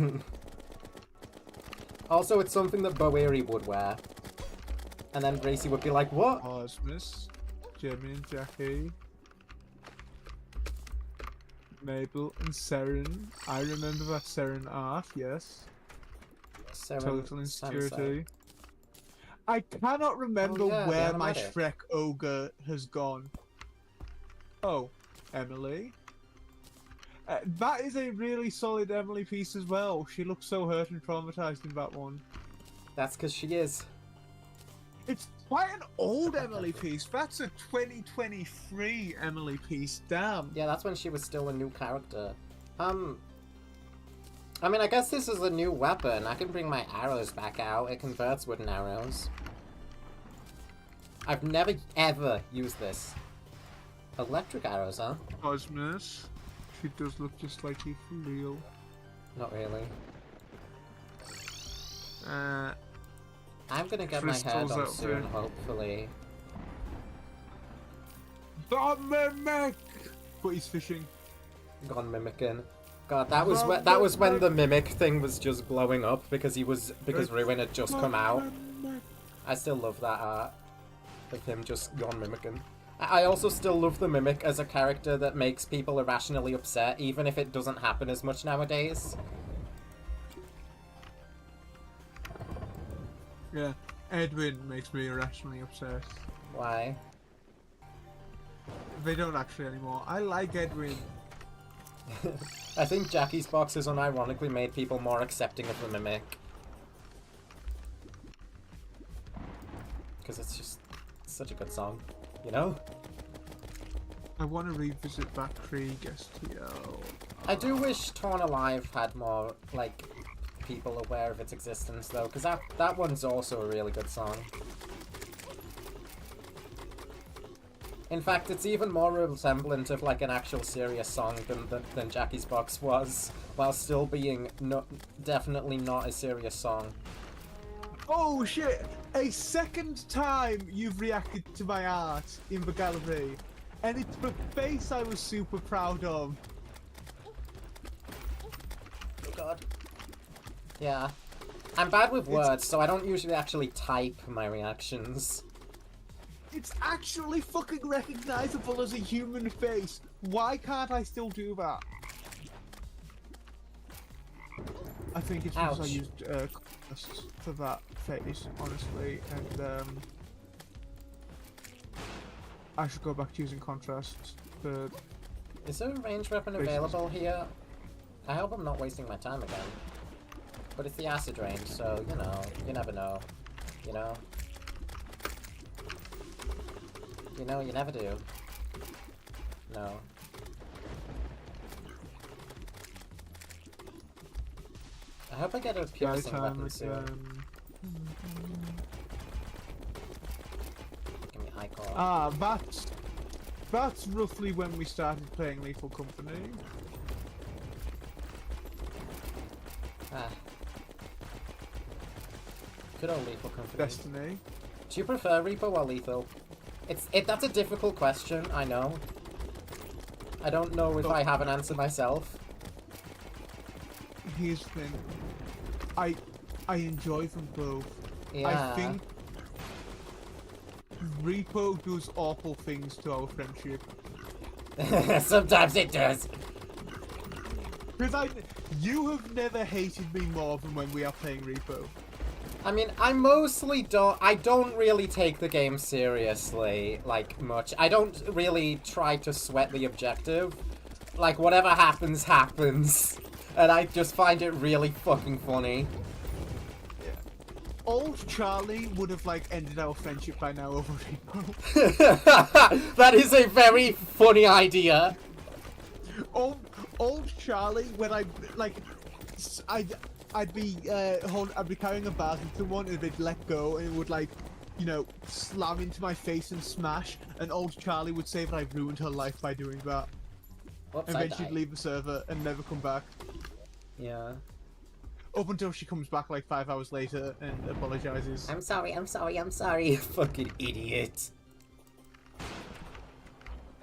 Also, it's something that Boeri would wear. And then Gracie would be like, what? Osmus, Jimmy and Jackie. Mabel and Seren. I remember that Seren art, yes. Seren Total Sensei. insecurity. I cannot remember yeah, the where my animatic. Shrek ogre has gone. Oh, Emily. That is a really solid Emily piece as well. She looks so hurt and traumatized in that one. That's because she is. It's quite an old Emily piece. That's a 2023 Emily piece. Damn. Yeah, that's when she was still a new character. I mean, I guess this is a new weapon. I can bring my arrows back out. It converts wooden arrows. I've never, ever used this. Electric arrows, huh? Cosmos. She does look just like you for real. Not really. Uh, I'm gonna get my hair Crystal's done out soon, there. hopefully. The mimic! But he's fishing. Gone mimicking. God, that was when the mimic thing was just blowing up because Ruin had just come out. I still love that art of him just gone mimicking. I also still love the mimic as a character that makes people irrationally upset, even if it doesn't happen as much nowadays. Yeah, Edwin makes me irrationally upset. Why? They don't actually anymore. I like Edwin. I think Jackie's Box has unironically made people more accepting of the mimic. Because it's just such a good song, you know? I want to revisit that Krieg STL. I do wish Torn Alive had more, like, people aware of its existence, though, because that one's also a really good song. In fact, it's even more resemblant of, like, an actual serious song than Jackie's Box was, while still being definitely not a serious song. Oh shit! A second time you've reacted to my art in the gallery, and it's the face I was super proud of. Oh god. Yeah. I'm bad with words, so I don't usually actually type my reactions. It's actually fucking recognizable as a human face. Why can't I still do that? I think it's because I Ouch. used contrast for that face, honestly, and I should go back to using contrast for... Is there a ranged weapon Faces. available here? I hope I'm not wasting my time again. But it's the acid range, so, you know, you never know. You know? You know, you never do. No. I hope I get a piercing weapon soon. Give me high core. Ah, that's roughly when we started playing Lethal Company. Ah. Good old Lethal Company. Destiny. Do you prefer Reaper or Lethal? That's a difficult question, I know. I don't know if I have an answer myself. Here's the thing. I enjoy them both. Yeah. I think Repo does awful things to our friendship. Sometimes it does. Because you have never hated me more than when we are playing Repo. I mean, I don't really take the game seriously, like, much. I don't really try to sweat the objective. Like, whatever happens, happens. And I just find it really fucking funny. Yeah. Old Charlie would have, like, ended our friendship by now over Repo. That is a very funny idea. Old Charlie, when I'd be carrying a bag into someone and they'd let go and it would, like, you know, slam into my face and smash, and old Charlie would say that I ruined her life by doing that. Whoops, And I then she'd died. leave the server and never come back. Yeah. Up until she comes back like 5 hours later and apologizes. I'm sorry, I'm sorry, I'm sorry. Fucking idiot.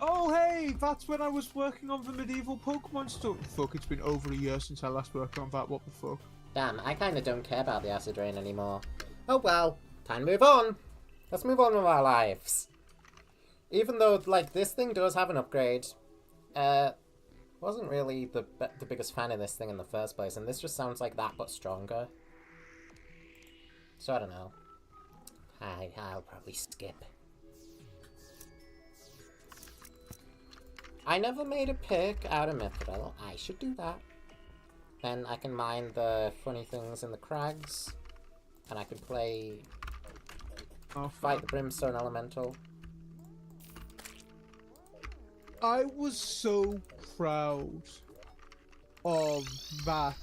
Oh hey, that's when I was working on the medieval Pokemon stuff. Fuck, it's been over a year since I last worked on that, what the fuck. Damn, I kinda don't care about the acid rain anymore. Oh well, time to move on. Let's move on with our lives. Even though, like, this thing does have an upgrade. Wasn't really the biggest fan of this thing in the first place, and this just sounds like that but stronger. So I don't know. I'll probably skip. I never made a pick out of Mithril. I should do that. Then I can mine the funny things in the crags, and I can play fight the Brimstone Elemental. I was so proud of that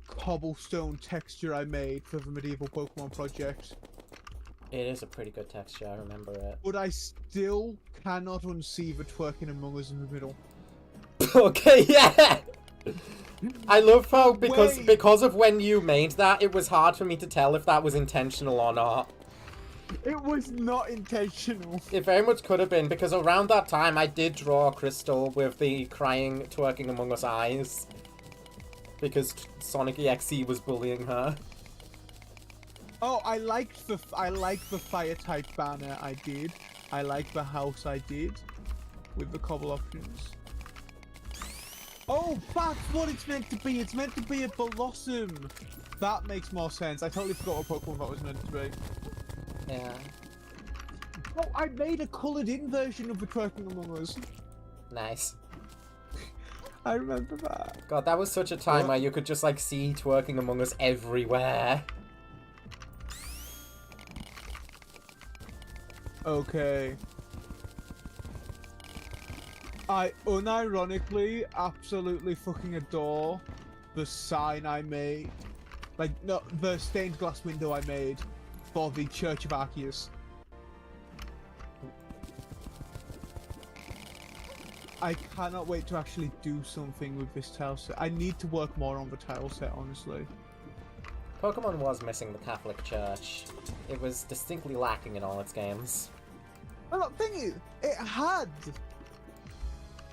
cobblestone texture I made for the medieval Pokemon project. It is a pretty good texture, I remember it. But I still cannot unsee the twerking Among Us in the middle. Okay, yeah! I love how, because of when you made that, it was hard for me to tell if that was intentional or not. It was not intentional. It very much could have been, because around that time I did draw Crystal with the crying, twerking Among Us eyes. Because Sonic EXE was bullying her. Oh, I liked the fire type banner I did. I like the house I did with the cobble options. Oh, that's what it's meant to be. It's meant to be a Blossom. That makes more sense. I totally forgot what Pokemon that was meant to be. Yeah. Oh, I made a coloured-in version of the Twerking Among Us. Nice. I remember that. God, that was such a time where you could just, like, see Twerking Among Us everywhere. Okay. I unironically absolutely fucking adore the sign I made. Like, no, the stained glass window I made for the Church of Arceus. I cannot wait to actually do something with this tile set. I need to work more on the tile set, honestly. Pokemon was missing the Catholic Church. It was distinctly lacking in all its games. Well, the thing is, it had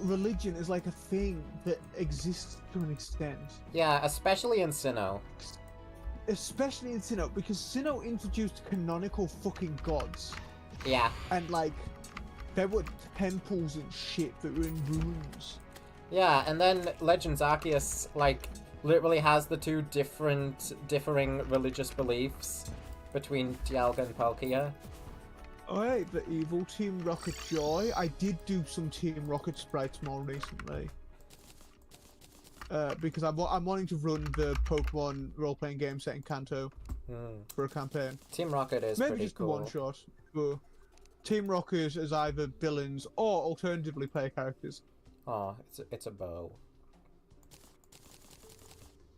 religion is like a thing that exists to an extent. Yeah, especially in Sinnoh. Especially in Sinnoh, because Sinnoh introduced canonical fucking gods. Yeah. And, like, there were temples and shit that were in ruins. Yeah, and then Legends Arceus, like, literally has the two differing religious beliefs between Dialga and Palkia. Oh, hey, the evil Team Rocket Joy. I did do some Team Rocket sprites more recently. Because I'm wanting to run the Pokemon role-playing game set in Kanto for a campaign. Team Rocket is maybe pretty just cool. one shot. But Team Rocket as either villains or alternatively player characters. Oh, it's a bow.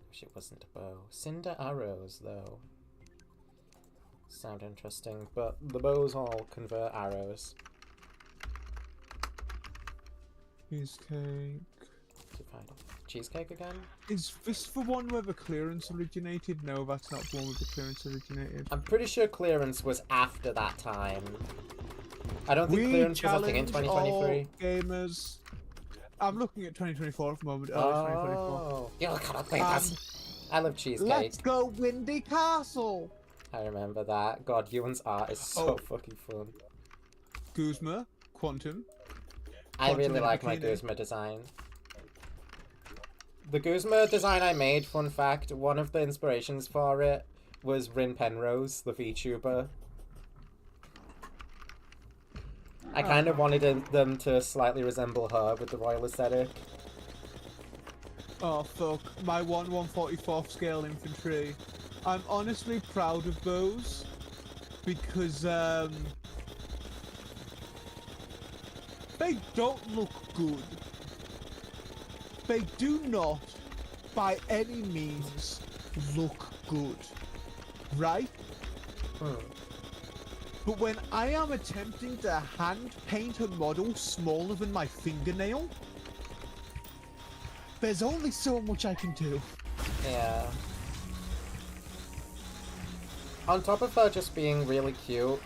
Wish it wasn't a bow. Cinder arrows, though. Sound interesting, but the bows all convert arrows. Cheesecake. Cheesecake again? Is this the one where the clearance originated? No, that's not the one where the clearance originated. I'm pretty sure clearance was after that time. I don't think clearance was a thing in 2023. Gamers. I'm looking at 2024 at the moment. Oh, it's 2024. You look at papers. I love cheesecake. Let's go Windy Castle! I remember that. God, Ewan's art is so fucking fun. Guzma, Quantum. I really like my Guzma design. The Guzma design I made, fun fact, one of the inspirations for it was Rin Penrose, the VTuber. I kind of wanted them to slightly resemble her with the royal aesthetic. Oh fuck, my 1/144th scale infantry. I'm honestly proud of those because they don't look good. They do not, by any means, look good, right? But when I am attempting to hand paint a model smaller than my fingernail, there's only so much I can do. Yeah. On top of her just being really cute,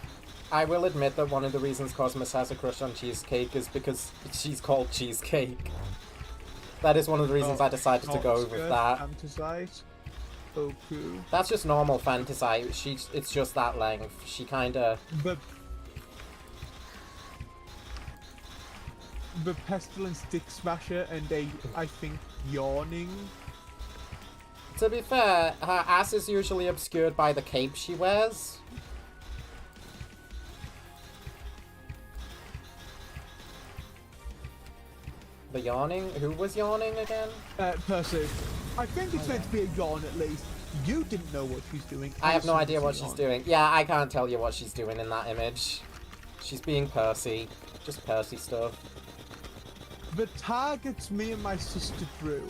I will admit that one of the reasons Cosmos has a crush on Cheesecake is because she's called Cheesecake. That is one of the reasons I decided to go with that. Fantasite. Oku. That's just normal Fantasite. It's just that length. She kinda... But the pestilence dick smasher and I think, yawning. To be fair, her ass is usually obscured by the cape she wears. The yawning? Who was yawning again? Percy. I think it's meant to be a yawn at least. You didn't know what she's doing. I have no idea what she's doing. Yeah, I can't tell you what she's doing in that image. She's being Percy. Just Percy stuff. The targets me and my sister Drew.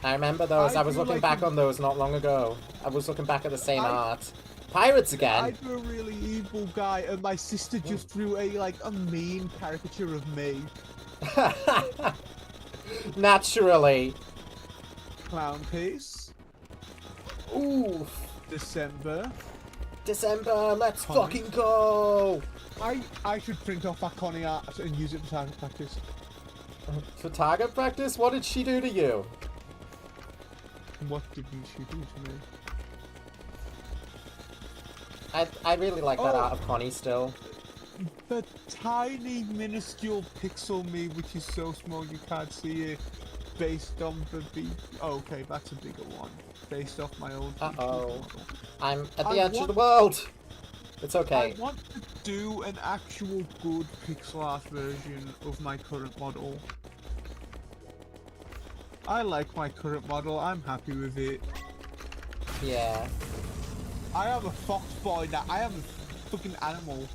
I remember those. I was looking back on those not long ago. I was looking back at the same art. Pirates again! I drew a really evil guy and my sister just drew a mean caricature of me. Naturally. Clown piece. Ooh. December, let's Connie. fucking go! I should print off that Connie art and use it for target practice. For target practice? What did she do to you? What didn't she do to me? I really like that Oh. art of Connie still. The tiny minuscule pixel me, which is so small you can't see it, based on the okay, that's a bigger one. Based off my old Uh-oh. model. I'm at the edge of the world! It's okay. I want to do an actual good pixel art version of my current model. I like my current model, I'm happy with it. Yeah. I am a fox boy now, I am a fucking animal.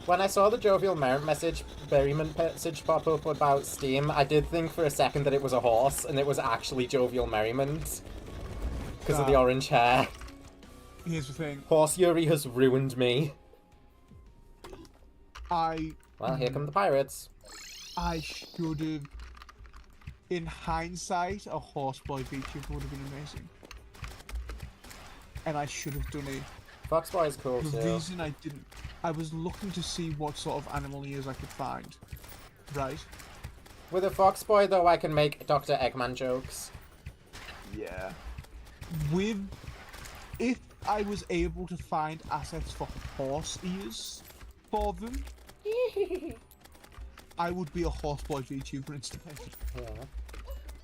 When I saw the Jovial Merriment message pop up about Steam, I did think for a second that it was a horse, and it was actually Jovial Merriment. Because of the orange hair. Here's the thing. Horse Yuri has ruined me. Well, here come the pirates. I should have... In hindsight, a horseboy VTuber would have been amazing. And I should have done it. Foxboy is cool The too. reason I didn't... I was looking to see what sort of animal he is I could find. Right? With a Foxboy, though, I can make Dr. Eggman jokes. Yeah. If I was able to find assets for horse ears for them, I would be a horseboy VTuber instead. Yeah.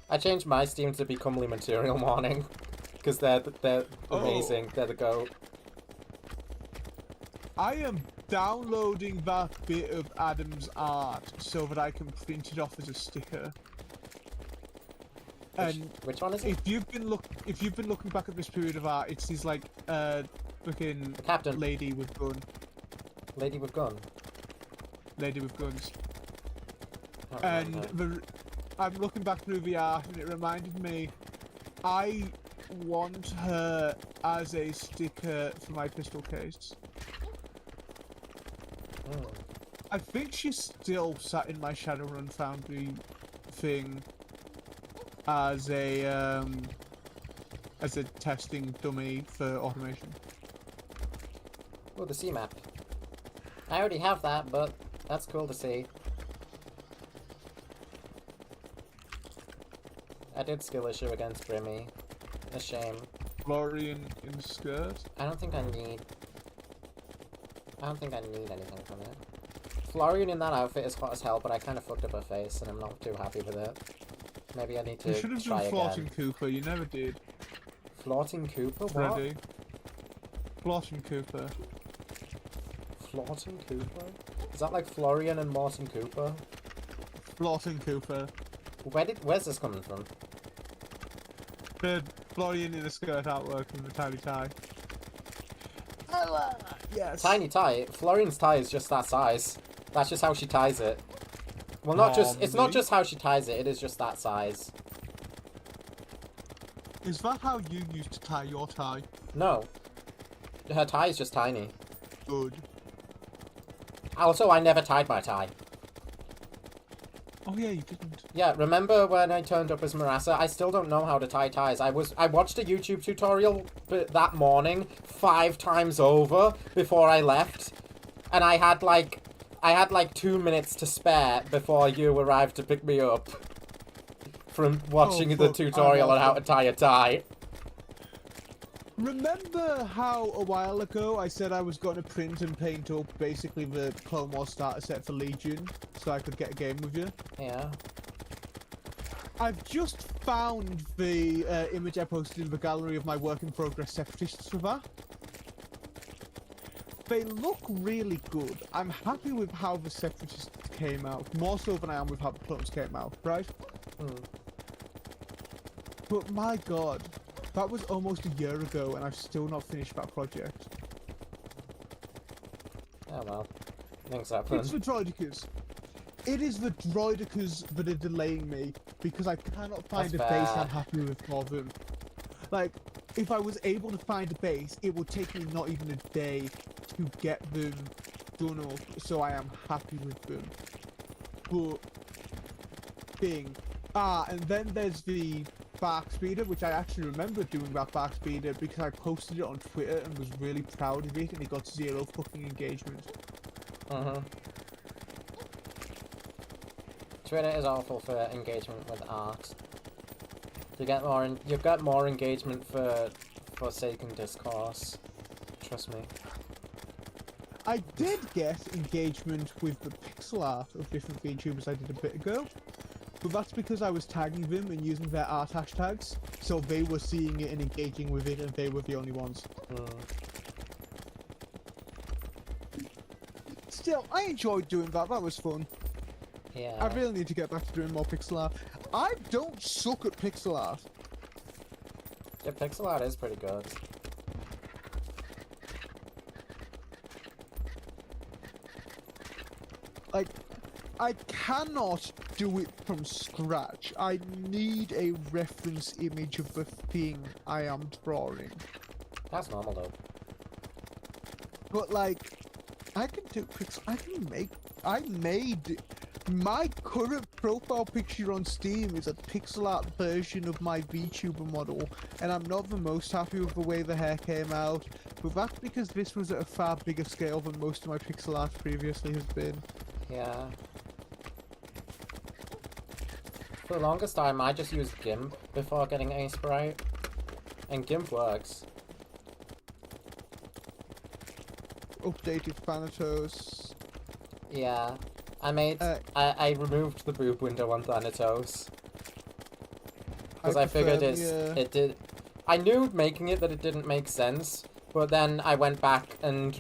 I changed my Steam to be Comely Material Morning. Because they're amazing. They're the GOAT. I am downloading that bit of Adam's art so that I can print it off as a sticker. And which one is it? if you've been looking back at this period of art, it's this looking Captain. lady with gun. Lady with gun. Lady with guns. Can't And remember. I'm looking back through the art and it reminded me, I want her as a sticker for my pistol case. Oh. I think she's still sat in my Shadowrun Foundry thing as a testing dummy for automation. Oh, the sea map. I already have that, but that's cool to see. I did skill issue against Brimmy. A shame. Florian in skirt. I don't think I need anything from it. Florian in that outfit is hot as hell, but I kind of fucked up her face, and I'm not too happy with it. Maybe I need to You should have try done Floating again. Cooper, you never did. Floating Cooper? What? Ready? Floating Cooper. Floating Cooper? Is that like Florian and Martin Cooper? Floating Cooper. Where's this coming from? The Florian in a skirt artwork and the tiny tie. Yes. Tiny tie? Florian's tie is just that size. That's just how she ties it. Well, not just, it's not Normally. just how she ties it, it is just that size. Is that how you used to tie your tie? No. Her tie is just tiny. Good. Also, I never tied my tie. Oh yeah, you didn't. Yeah, remember when I turned up as Marassa? I still don't know how to tie ties. I watched a YouTube tutorial that morning 5 times over before I left. And I had like 2 minutes to spare before you arrived to pick me up. From watching the fuck, tutorial I'm on how to tie a tie. Remember how a while ago I said I was going to print and paint up basically the Clone Wars starter set for Legion so I could get a game with you? Yeah. I've just found the image I posted in the gallery of my work in progress Separatists for that. They look really good. I'm happy with how the Separatists came out, more so than I am with how the clones came out, right? But my god, that was almost a year ago and I've still not finished that project. Oh well. Things happen. It's the droidicas. It is the droidicas that are delaying me because I cannot find That's a base fair. I'm happy with for them. Like, if I was able to find a base, it would take me not even a day to get them done up, so I am happy with them. But thing. And then there's the bark speeder, which I actually remember doing that bark speeder because I posted it on Twitter and was really proud of it, and it got 0 fucking engagement. Twitter is awful for engagement with art. You get more engagement for Forsaken Discourse. Trust me. I did get engagement with the pixel art of different VTubers I did a bit ago, but that's because I was tagging them and using their art hashtags, so they were seeing it and engaging with it, and they were the only ones. Still, I enjoyed doing that. That was fun. Yeah. I really need to get back to doing more pixel art. I don't suck at pixel art. Yeah, pixel art is pretty good. Like, I cannot do it from scratch. I need a reference image of the thing I am drawing. That's normal though. But like, I can do pixel. I made my current profile picture on Steam is a pixel art version of my VTuber model, and I'm not the most happy with the way the hair came out. But that's because this was at a far bigger scale than most of my pixel art previously has been. Yeah. For the longest time, I just used GIMP before getting a sprite, and GIMP works. Updated Thanatos. Yeah. I removed the boob window on Thanatos. Because I figured it did... I knew making it that it didn't make sense, but then I went back and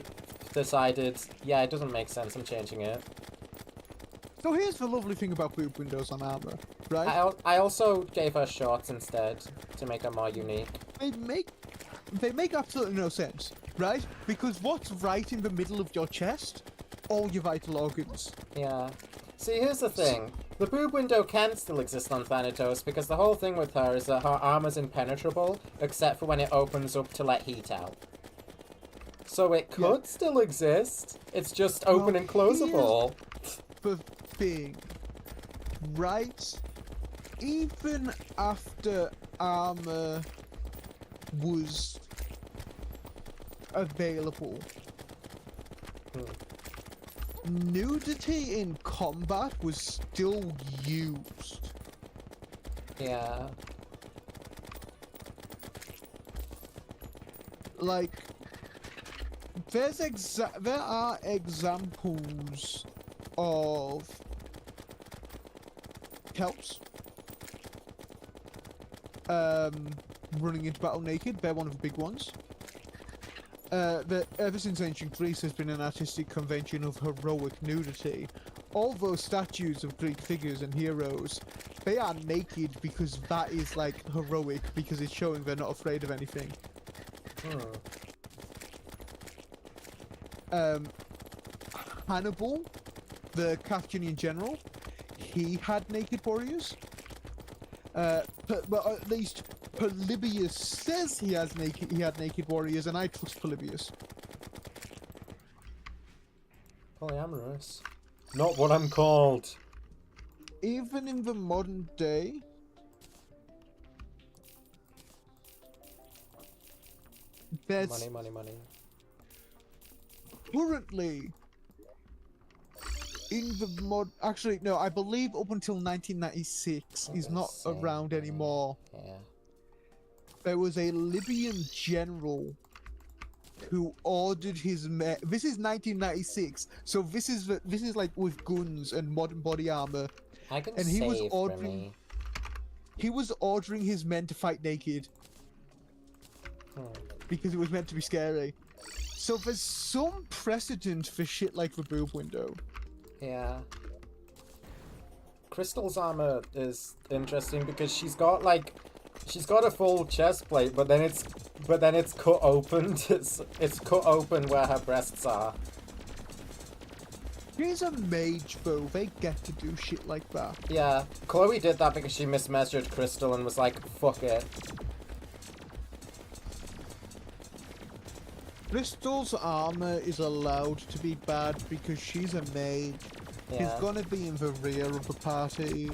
decided, yeah, it doesn't make sense, I'm changing it. So here's the lovely thing about boob windows on armor, right? I also gave her shorts instead, to make her more unique. They make absolutely no sense, right? Because what's right in the middle of your chest? All your vital organs. Yeah. See, here's the thing. The boob window can still exist on Thanatos because the whole thing with her is that her armor's impenetrable, except for when it opens up to let heat out. So it could still exist. It's just open and closable. The thing, right? Even after armor was available, nudity in combat was still used. Yeah. Like, there are examples of Kelps running into battle naked. They're one of the big ones. Ever since ancient Greece, there's been an artistic convention of heroic nudity. All those statues of Greek figures and heroes, they are naked because that is like heroic, because it's showing they're not afraid of anything. Hannibal, the Carthaginian general, he had naked warriors. But at least Polybius says he had naked warriors, and I trust Polybius. Polyamorous. Not what I'm called. Even in the modern day, there's Money. currently in the actually no, I believe up until 1996 he's not around anymore. Yeah. there was a Libyan general who ordered his men. This is 1996, so this is like with guns and modern body armor, I can and he was save, ordering. Grimmy. He was ordering his men to fight naked because it was meant to be scary. So there's some precedent for shit like the boob window. Yeah. Crystal's armor is interesting because she's got a full chest plate, but then it's cut open. It's cut open where her breasts are. She's a mage, though. They get to do shit like that. Yeah, Chloe did that because she mismeasured Crystal and was like, fuck it. Crystal's armor is allowed to be bad because she's a mage. Yeah. She's gonna be in the rear of the party.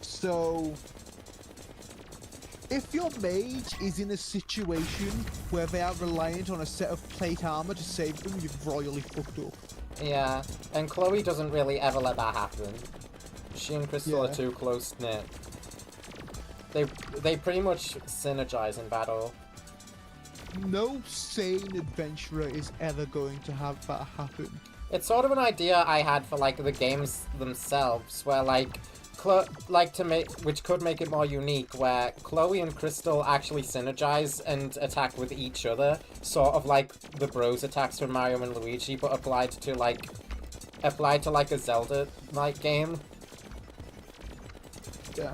So, if your mage is in a situation where they are reliant on a set of plate armor to save them, you've royally fucked up. Yeah, and Chloe doesn't really ever let that happen. She and Crystal Yeah. are too close-knit. They pretty much synergize in battle. No sane adventurer is ever going to have that happen. It's sort of an idea I had for like the games themselves, where which could make it more unique, where Chloe and Crystal actually synergize and attack with each other, sort of like the bros attacks from Mario and Luigi, but applied to like a Zelda-like game. Yeah.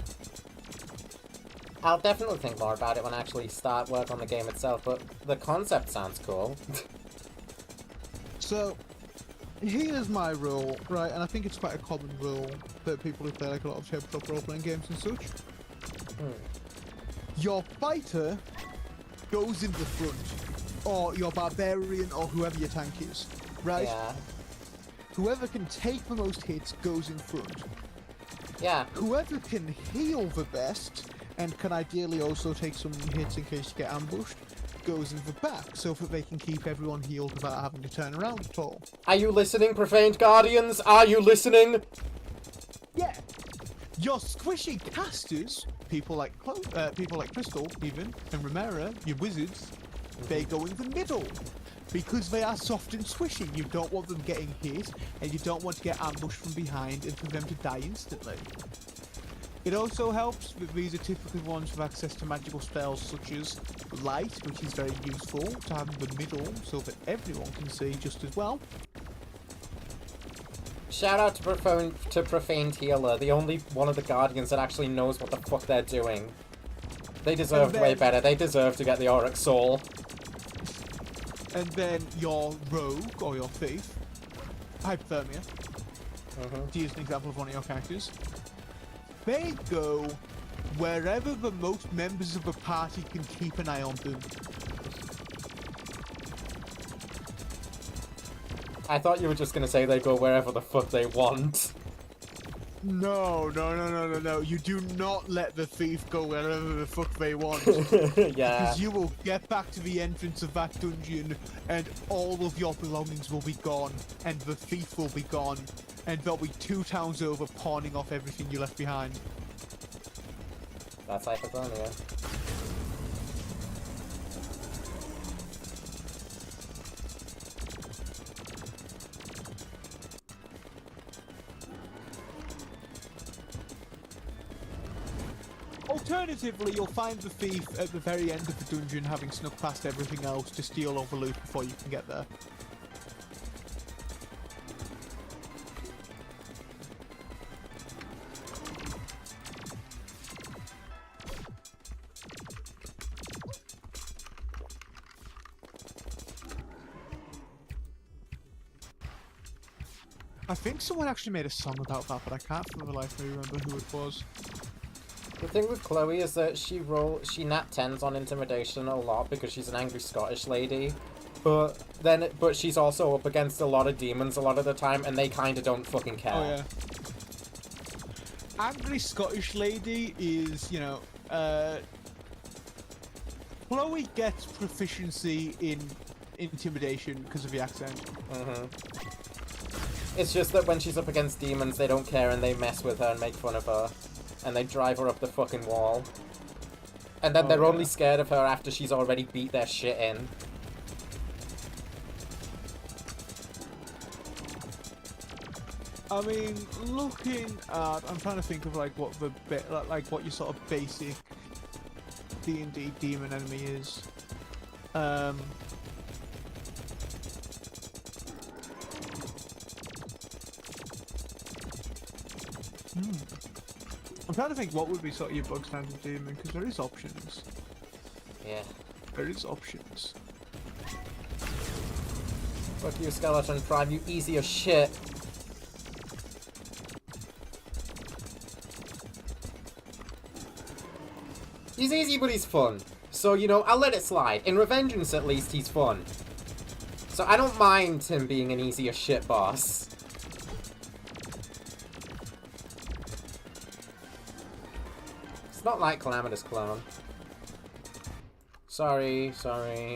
I'll definitely think more about it when I actually start work on the game itself, but the concept sounds cool. So, here's my rule, right? And I think it's quite a common rule that people who play like a lot of tabletop role-playing games and such. Your fighter goes in the front, or your barbarian, or whoever your tank is, right? Yeah. Whoever can take the most hits goes in front. Yeah. Whoever can heal the best, and can ideally also take some hits in case you get ambushed, goes in the back, so that they can keep everyone healed without having to turn around at all. Are you listening, Profaned Guardians? Are you listening? Yeah! Your squishy casters, people like Crystal, even, and Romera, your wizards, they go in the middle. Because they are soft and squishy. You don't want them getting hit, and you don't want to get ambushed from behind and for them to die instantly. It also helps that these are typically ones with access to magical spells such as Light, which is very useful to have in the middle so that everyone can see just as well. Shout out to Profaned Healer, the only one of the Guardians that actually knows what the fuck they're doing. They deserved way better. They deserve to get the Auric Soul. And then your rogue, or your thief, Hypothermia, to use an example of one of your characters, they go wherever the most members of the party can keep an eye on them. I thought you were just gonna say they go wherever the fuck they want. No. You do not let the thief go wherever the fuck they want. Yeah. Because you will get back to the entrance of that dungeon and all of your belongings will be gone and the thief will be gone and they'll be 2 towns over pawning off everything you left behind. That's Hypothermia. Alternatively, you'll find the thief at the very end of the dungeon having snuck past everything else to steal all the loot before you can get there. I think someone actually made a song about that, but I can't for the life of me remember who it was. The thing with Chloe is that she nat 10s on Intimidation a lot because she's an angry Scottish lady, but she's also up against a lot of demons a lot of the time, and they kind of don't fucking care. Oh yeah. Angry Scottish lady is, you know, Chloe gets proficiency in Intimidation because of the accent. It's just that when she's up against demons, they don't care and they mess with her and make fun of her. And they drive her up the fucking wall. And then they're only yeah. scared of her after she's already beat their shit in. I mean, looking at, I'm trying to think of like what the like what your sort of basic D&D demon enemy is. I'm trying to think what would be sort of your bug standard demon, because there is options. Yeah. There is options. Fuck you, Skeleton Prime, you easy as shit. He's easy, but he's fun. So, you know, I'll let it slide. In Revengeance, at least, he's fun. So I don't mind him being an easy as shit boss. It's not like Calamity's clone. Sorry,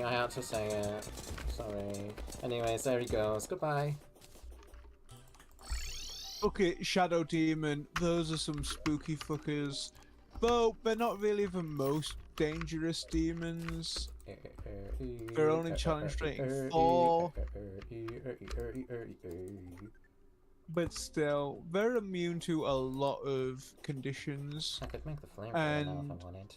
I had to say it. Sorry. Anyways, there he goes. Goodbye. Okay, Shadow Demon, those are some spooky fuckers. Though, they're not really the most dangerous demons. They're only challenge rating 4. But still, they're immune to a lot of conditions. I could make the flame And now if I wanted.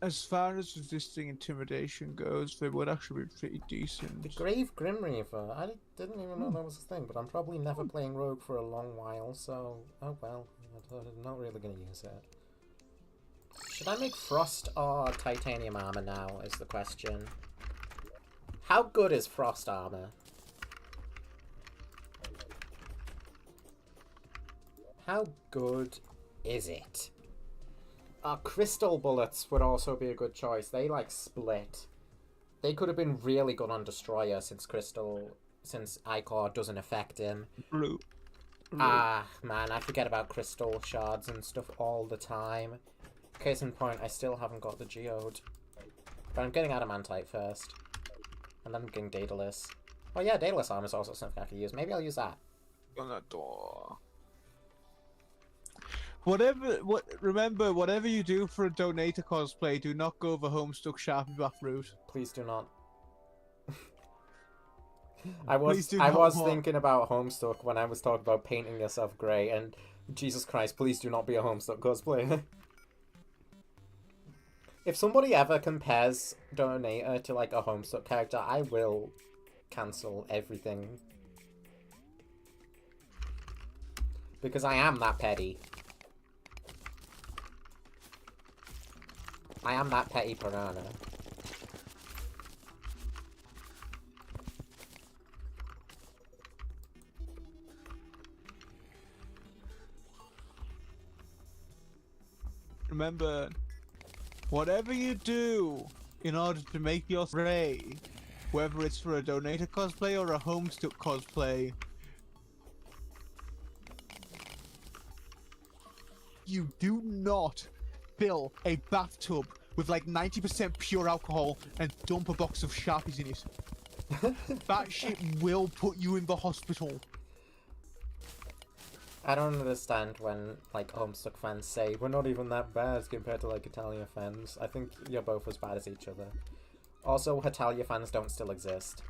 as far as resisting intimidation goes, they would actually be pretty decent. The Grave Grim Reaver. I didn't even know that was a thing, but I'm probably never playing Rogue for a long while, so... Oh well, I'm not really going to use it. Should I make Frost or Titanium Armor now, is the question. How good is Frost Armor? How good is it? Crystal Bullets would also be a good choice. They, like, split. They could have been really good on Destroyer since Ichor doesn't affect him. Blue. Ah, man, I forget about Crystal Shards and stuff all the time. Case in point, I still haven't got the Geode. But I'm getting Adamantite first. And then I'm getting Daedalus. Oh yeah, Daedalus Armor is also something I could use. Maybe I'll use that. On that door. Remember, whatever you do for a donator cosplay, do not go the Homestuck Sharpie Buff route. Please do not. I was not. thinking about Homestuck when I was talking about painting yourself grey, and Jesus Christ, please do not be a Homestuck cosplayer. If somebody ever compares Donator to like a Homestuck character, I will cancel everything. Because I am that petty. I am that petty piranha. Remember, whatever you do in order to make your ray, whether it's for a donator cosplay or a Homestuck cosplay, you do not fill a bathtub with like 90% pure alcohol and dump a box of Sharpies in it. That shit will put you in the hospital. I don't understand when like Homestuck fans say we're not even that bad compared to like Italia fans. I think you're both as bad as each other. Also, Italia fans don't still exist.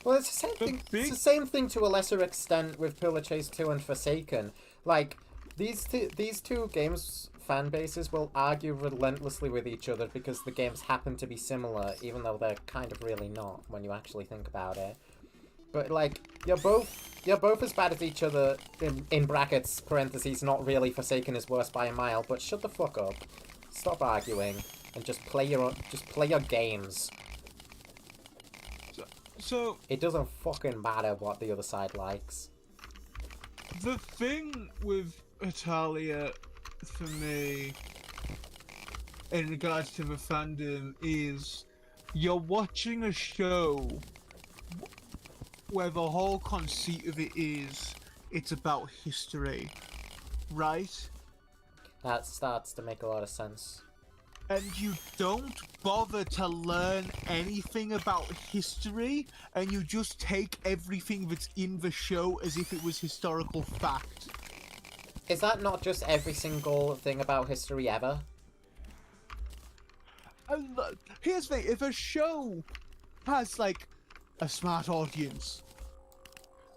Well, it's the same thing. It's the same thing to a lesser extent with Pillar Chase 2 and Forsaken. Like, these two games' fan bases will argue relentlessly with each other because the games happen to be similar, even though they're kind of really not when you actually think about it. But like, you're both as bad as each other. In brackets, parentheses, not really. Forsaken is worse by a mile. But shut the fuck up. Stop arguing and just play your games. So it doesn't fucking matter what the other side likes. The thing with Italia, for me, in regards to the fandom, is you're watching a show where the whole conceit of it is it's about history, right? That starts to make a lot of sense. and you don't bother to learn anything about history, and you just take everything that's in the show as if it was historical fact. Is that not just every single thing about history ever? And here's the thing, if a show has, like, a smart audience,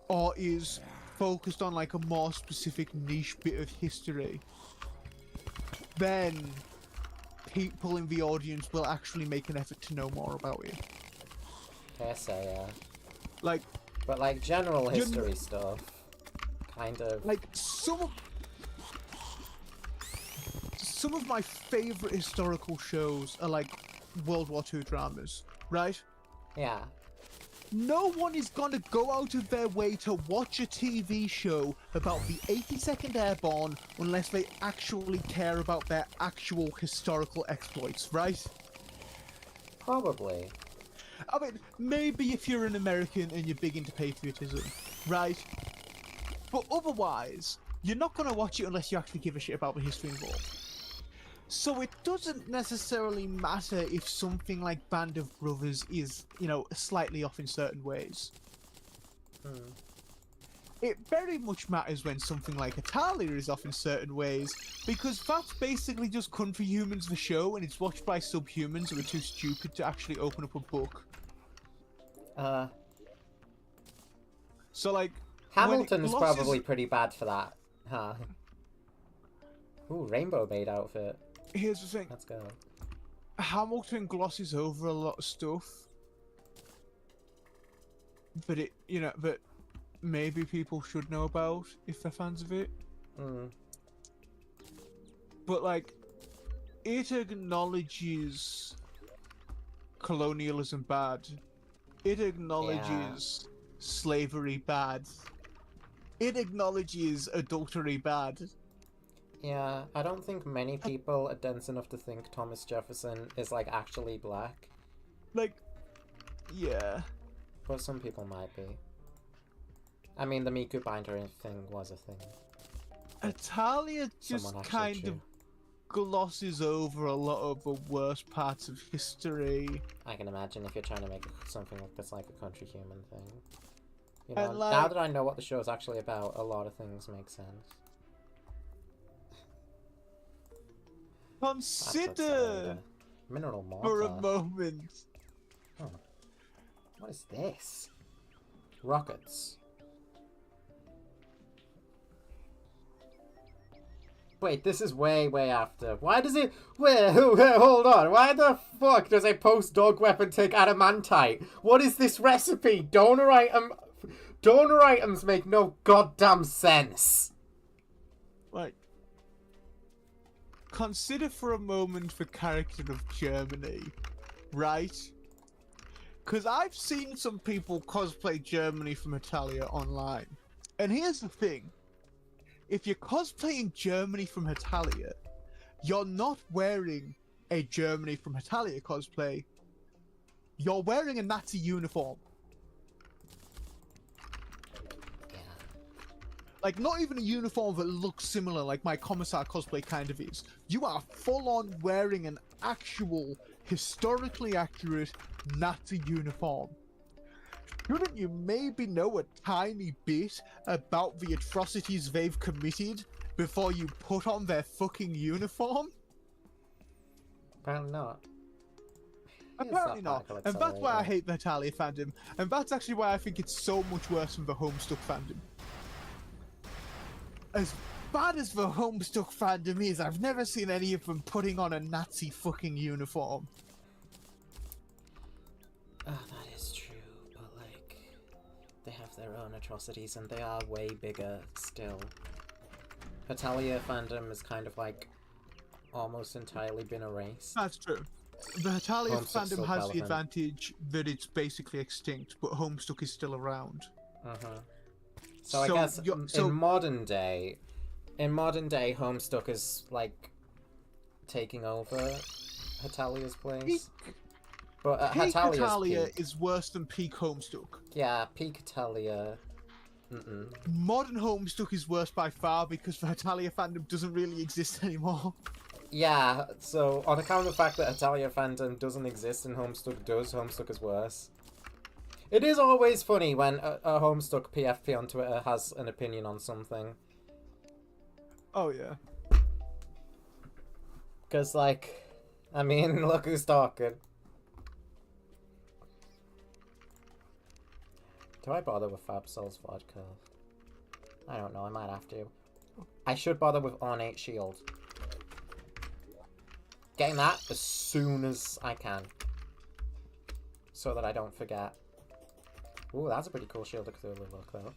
or is focused on, like, a more specific niche bit of history, then people in the audience will actually make an effort to know more about it. I say, yeah. Like, But, like, general history stuff, kind of... like, some of my favorite historical shows are, like, World War II dramas, right? Yeah. No one is gonna go out of their way to watch a TV show about the 82nd Airborne unless they actually care about their actual historical exploits, right? Probably. I mean, maybe if you're an American and you're big into patriotism, right? But otherwise, you're not gonna watch it unless you actually give a shit about the history involved. So it doesn't necessarily matter if something like Band of Brothers is, you know, slightly off in certain ways. It very much matters when something like Italia is off in certain ways, because that's basically just Country Humans the show, and it's watched by subhumans who are too stupid to actually open up a book. So, like... Hamilton's probably pretty bad for that, huh? Ooh, rainbow maid outfit. Here's the thing. Let's go. Hamilton glosses over a lot of stuff. But it, you know, that maybe people should know about if they're fans of it. But, like, it acknowledges colonialism bad. It acknowledges slavery bad. It acknowledges adultery bad. Yeah, I don't think many people are dense enough to think Thomas Jefferson is, like, actually black. Like, yeah. But some people might be. I mean, the Miku binder thing was a thing. Italia just kind of glosses over a lot of the worst parts of history. I can imagine if you're trying to make something like this like a Country Human thing. You know, And, like, now that I know what the show is actually about, a lot of things make sense. Consider mineral mortar. for a moment. Oh. What is this? Rockets. Wait, this is way, way after. Why does it... Wait, hold on. Why the fuck does a post-dog weapon take adamantite? What is this recipe? Donor item... Donor items make no goddamn sense. Like, consider for a moment the character of Germany, right? Because I've seen some people cosplay Germany from Italia online. And here's the thing. If you're cosplaying Germany from Italia, you're not wearing a Germany from Italia cosplay. You're wearing a Nazi uniform. Like, not even a uniform that looks similar like my Commissar cosplay kind of is. You are full-on wearing an actual, historically accurate Nazi uniform. Shouldn't you maybe know a tiny bit about the atrocities they've committed before you put on their fucking uniform? Apparently not. Apparently not. And that's why I hate the Italia fandom. And that's actually why I think it's so much worse than the Homestuck fandom. As bad as the Homestuck fandom is, I've never seen any of them putting on a Nazi fucking uniform. Oh, that is true, but like, they have their own atrocities and they are way bigger still. Italia fandom is kind of like almost entirely been erased. That's true. The Italia Homestuck's fandom still has relevant. the advantage that it's basically extinct, but Homestuck is still around. So I guess in modern day, Homestuck is like taking over Italia's place. But Peak Italia's Italia peak. is worse than peak Homestuck. Yeah, peak Italia. Modern Homestuck is worse by far because the Italia fandom doesn't really exist anymore. Yeah, so on account of the fact that Italia fandom doesn't exist and Homestuck does, Homestuck is worse. It is always funny when a Homestuck PFP on Twitter has an opinion on something. Oh yeah. Because, like, I mean, look who's talking. Do I bother with Fab Souls Vodka? I don't know, I might have to. I should bother with Ornate Shield. Getting that as soon as I can. So that I don't forget. Ooh, that's a pretty cool Shield of Cthulhu look, though.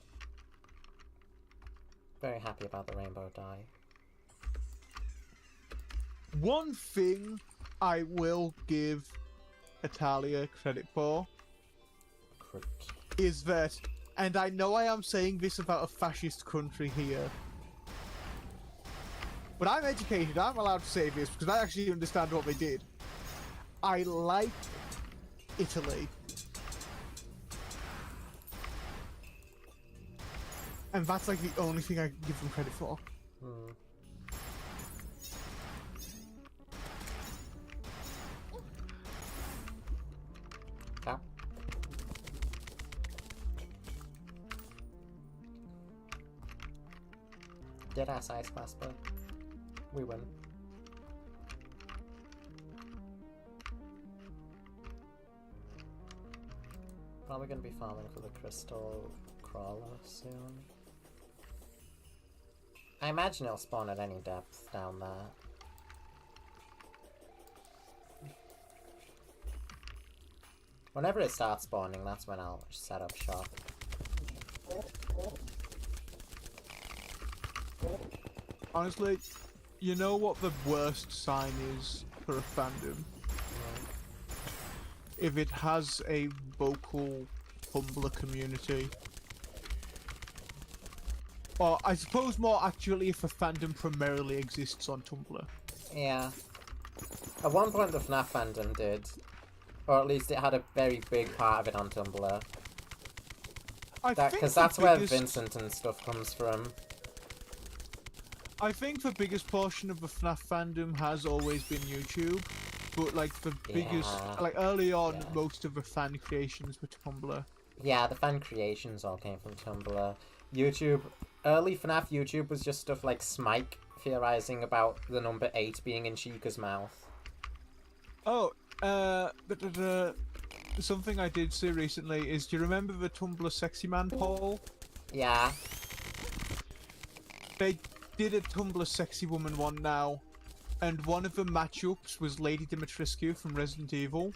Very happy about the rainbow dye. One thing I will give Italia credit for is that, and I know I am saying this about a fascist country here, but I'm educated, I'm allowed to say this because I actually understand what they did. I liked Italy. And that's like the only thing I can give them credit for. Hmm. Yeah. Dead ass ice clasper. We win. Probably gonna be farming for the crystal crawler soon. I imagine it'll spawn at any depth down there. Whenever it starts spawning, that's when I'll set up shop. Honestly, you know what the worst sign is for a fandom? If it has a vocal Tumblr community. Or I suppose more accurately if a fandom primarily exists on Tumblr. Yeah. At one point the FNAF fandom did. Or at least it had a very big part of it on Tumblr. Because that's where Vincent and stuff comes from. I think the biggest portion of the FNAF fandom has always been YouTube. But like the biggest, like early on, most of the fan creations were Tumblr. Yeah, the fan creations all came from Tumblr. YouTube, early FNAF YouTube was just stuff like Smike theorizing about the number 8 being in Chica's mouth. Oh, something I did see recently is, do you remember the Tumblr Sexy Man poll? Yeah. They did a Tumblr Sexy Woman one now. And one of the matchups was Lady Dimitrescu from Resident Evil.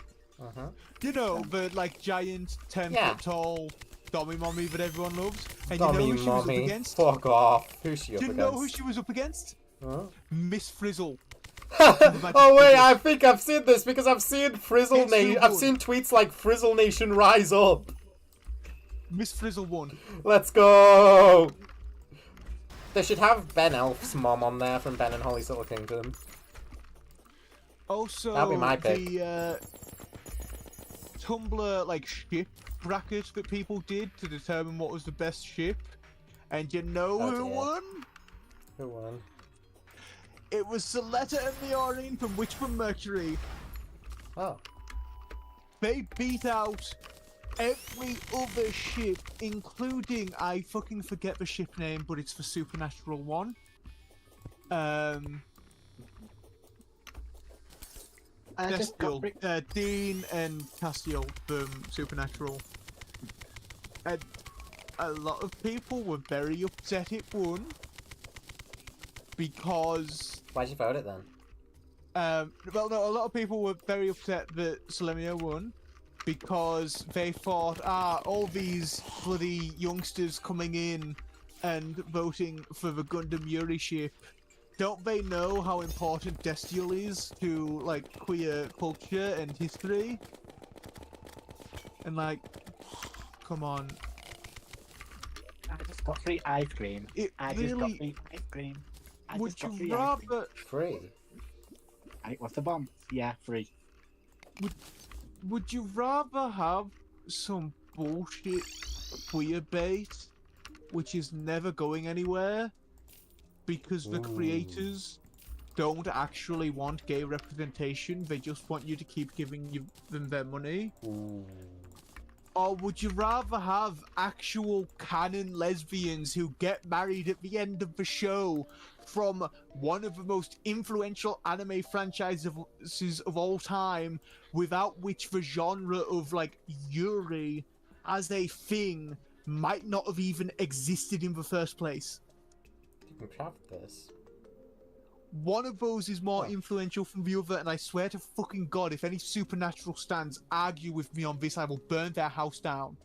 You know, the like giant 10-foot tall Dommy Mommy that everyone loves. And Dommy you know who she was up Mommy. against? Fuck off. Who's she up Do you against? know who she was up against? Huh? Miss Frizzle. Oh wait, I think I've seen this because I've seen Frizzle Guess who Nation. I've won? seen tweets like Frizzle Nation rise up. Miss Frizzle won. Let's go. They should have Ben Elf's mom on there from Ben and Holly's Little Kingdom. Also, That'd be my pick. the Tumblr like ship bracket that people did to determine what was the best ship, and you know who won? Who won? It was Soletta and Leorine from Witch from Mercury. Oh. They beat out every other ship, including, I fucking forget the ship name, but it's the Supernatural one. Castiel, Dean and Castiel from Supernatural. And a lot of people were very upset it won. Because... Why'd you vote it then? Well, no, a lot of people were very upset that Salemia won. Because they thought, all these bloody youngsters coming in and voting for the Gundam Yuri ship, don't they know how important Destiel is to, like, queer culture and history? And, like, come on. I just got free ice cream. It I really... just got free ice cream. Would you rather... Free? What's the bomb? Yeah, free. Would you rather have some bullshit queer bait, which is never going anywhere, because the creators don't actually want gay representation, they just want you to keep giving them their money? Ooh. Or would you rather have actual canon lesbians who get married at the end of the show from one of the most influential anime franchises of all time, without which the genre of, like, Yuri as a thing might not have even existed in the first place? You can craft this. One of those is more influential than the other, and I swear to fucking God, if any supernatural stands argue with me on this, I will burn their house down.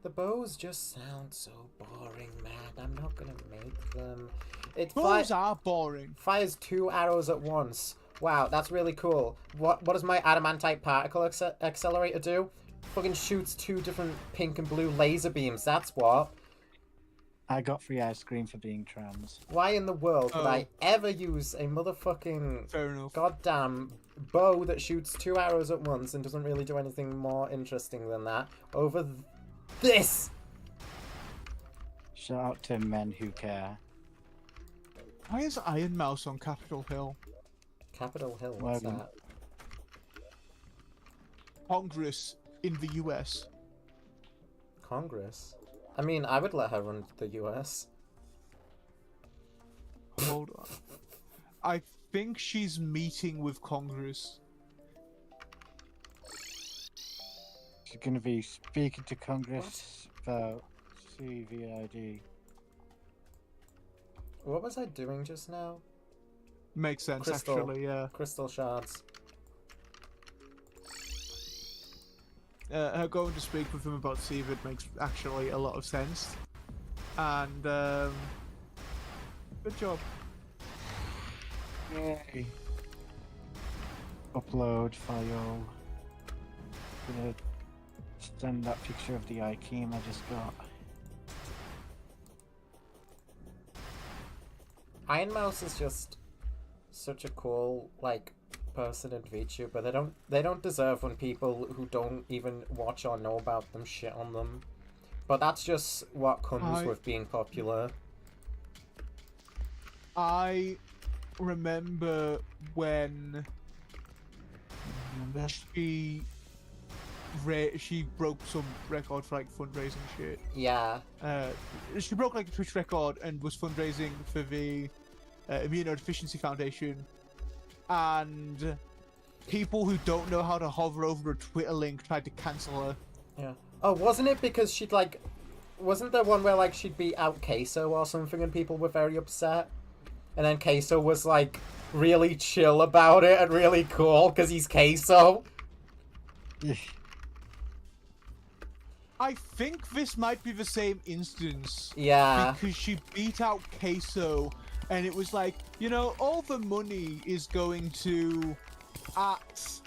The bows just sound so boring, man. I'm not gonna make them. Bows are boring. Fires 2 arrows at once. Wow, that's really cool. What does my adamantite particle accelerator do? Fucking shoots 2 different pink and blue laser beams. That's what. I got free ice cream for being trans. Why in the world would I ever use a motherfucking goddamn bow that shoots 2 arrows at once and doesn't really do anything more interesting than that over this? Shout out to men who care. Why is Iron Mouse on Capitol Hill? Capitol Hill, what's that? Congress in the US. Congress? I mean, I would let her run the US. Hold on. I think she's meeting with Congress. She's going to be speaking to Congress about CVID. What was I doing just now? Makes sense, actually, yeah. Crystal shards. Her going to speak with them about CVID makes actually a lot of sense. And, good job. Yay. Upload file. Gonna send that picture of the Ikeem I just got. Iron Mouse is just such a cool, like, person in VTuber. They don't deserve when people who don't even watch or know about them shit on them. But that's just what comes with being popular. I remember when she broke some record for, like, fundraising shit. Yeah. She broke, like, a Twitch record and was fundraising for the Immunodeficiency Foundation. And people who don't know how to hover over a Twitter link tried to cancel her. Yeah. Oh, wasn't it because she'd, like... Wasn't there one where, like, she'd beat out Queso or something and people were very upset? And then Queso was, like, really chill about it and really cool because he's Queso. I think this might be the same instance. Yeah. Because she beat out Queso, and it was like, you know, all the money is going to at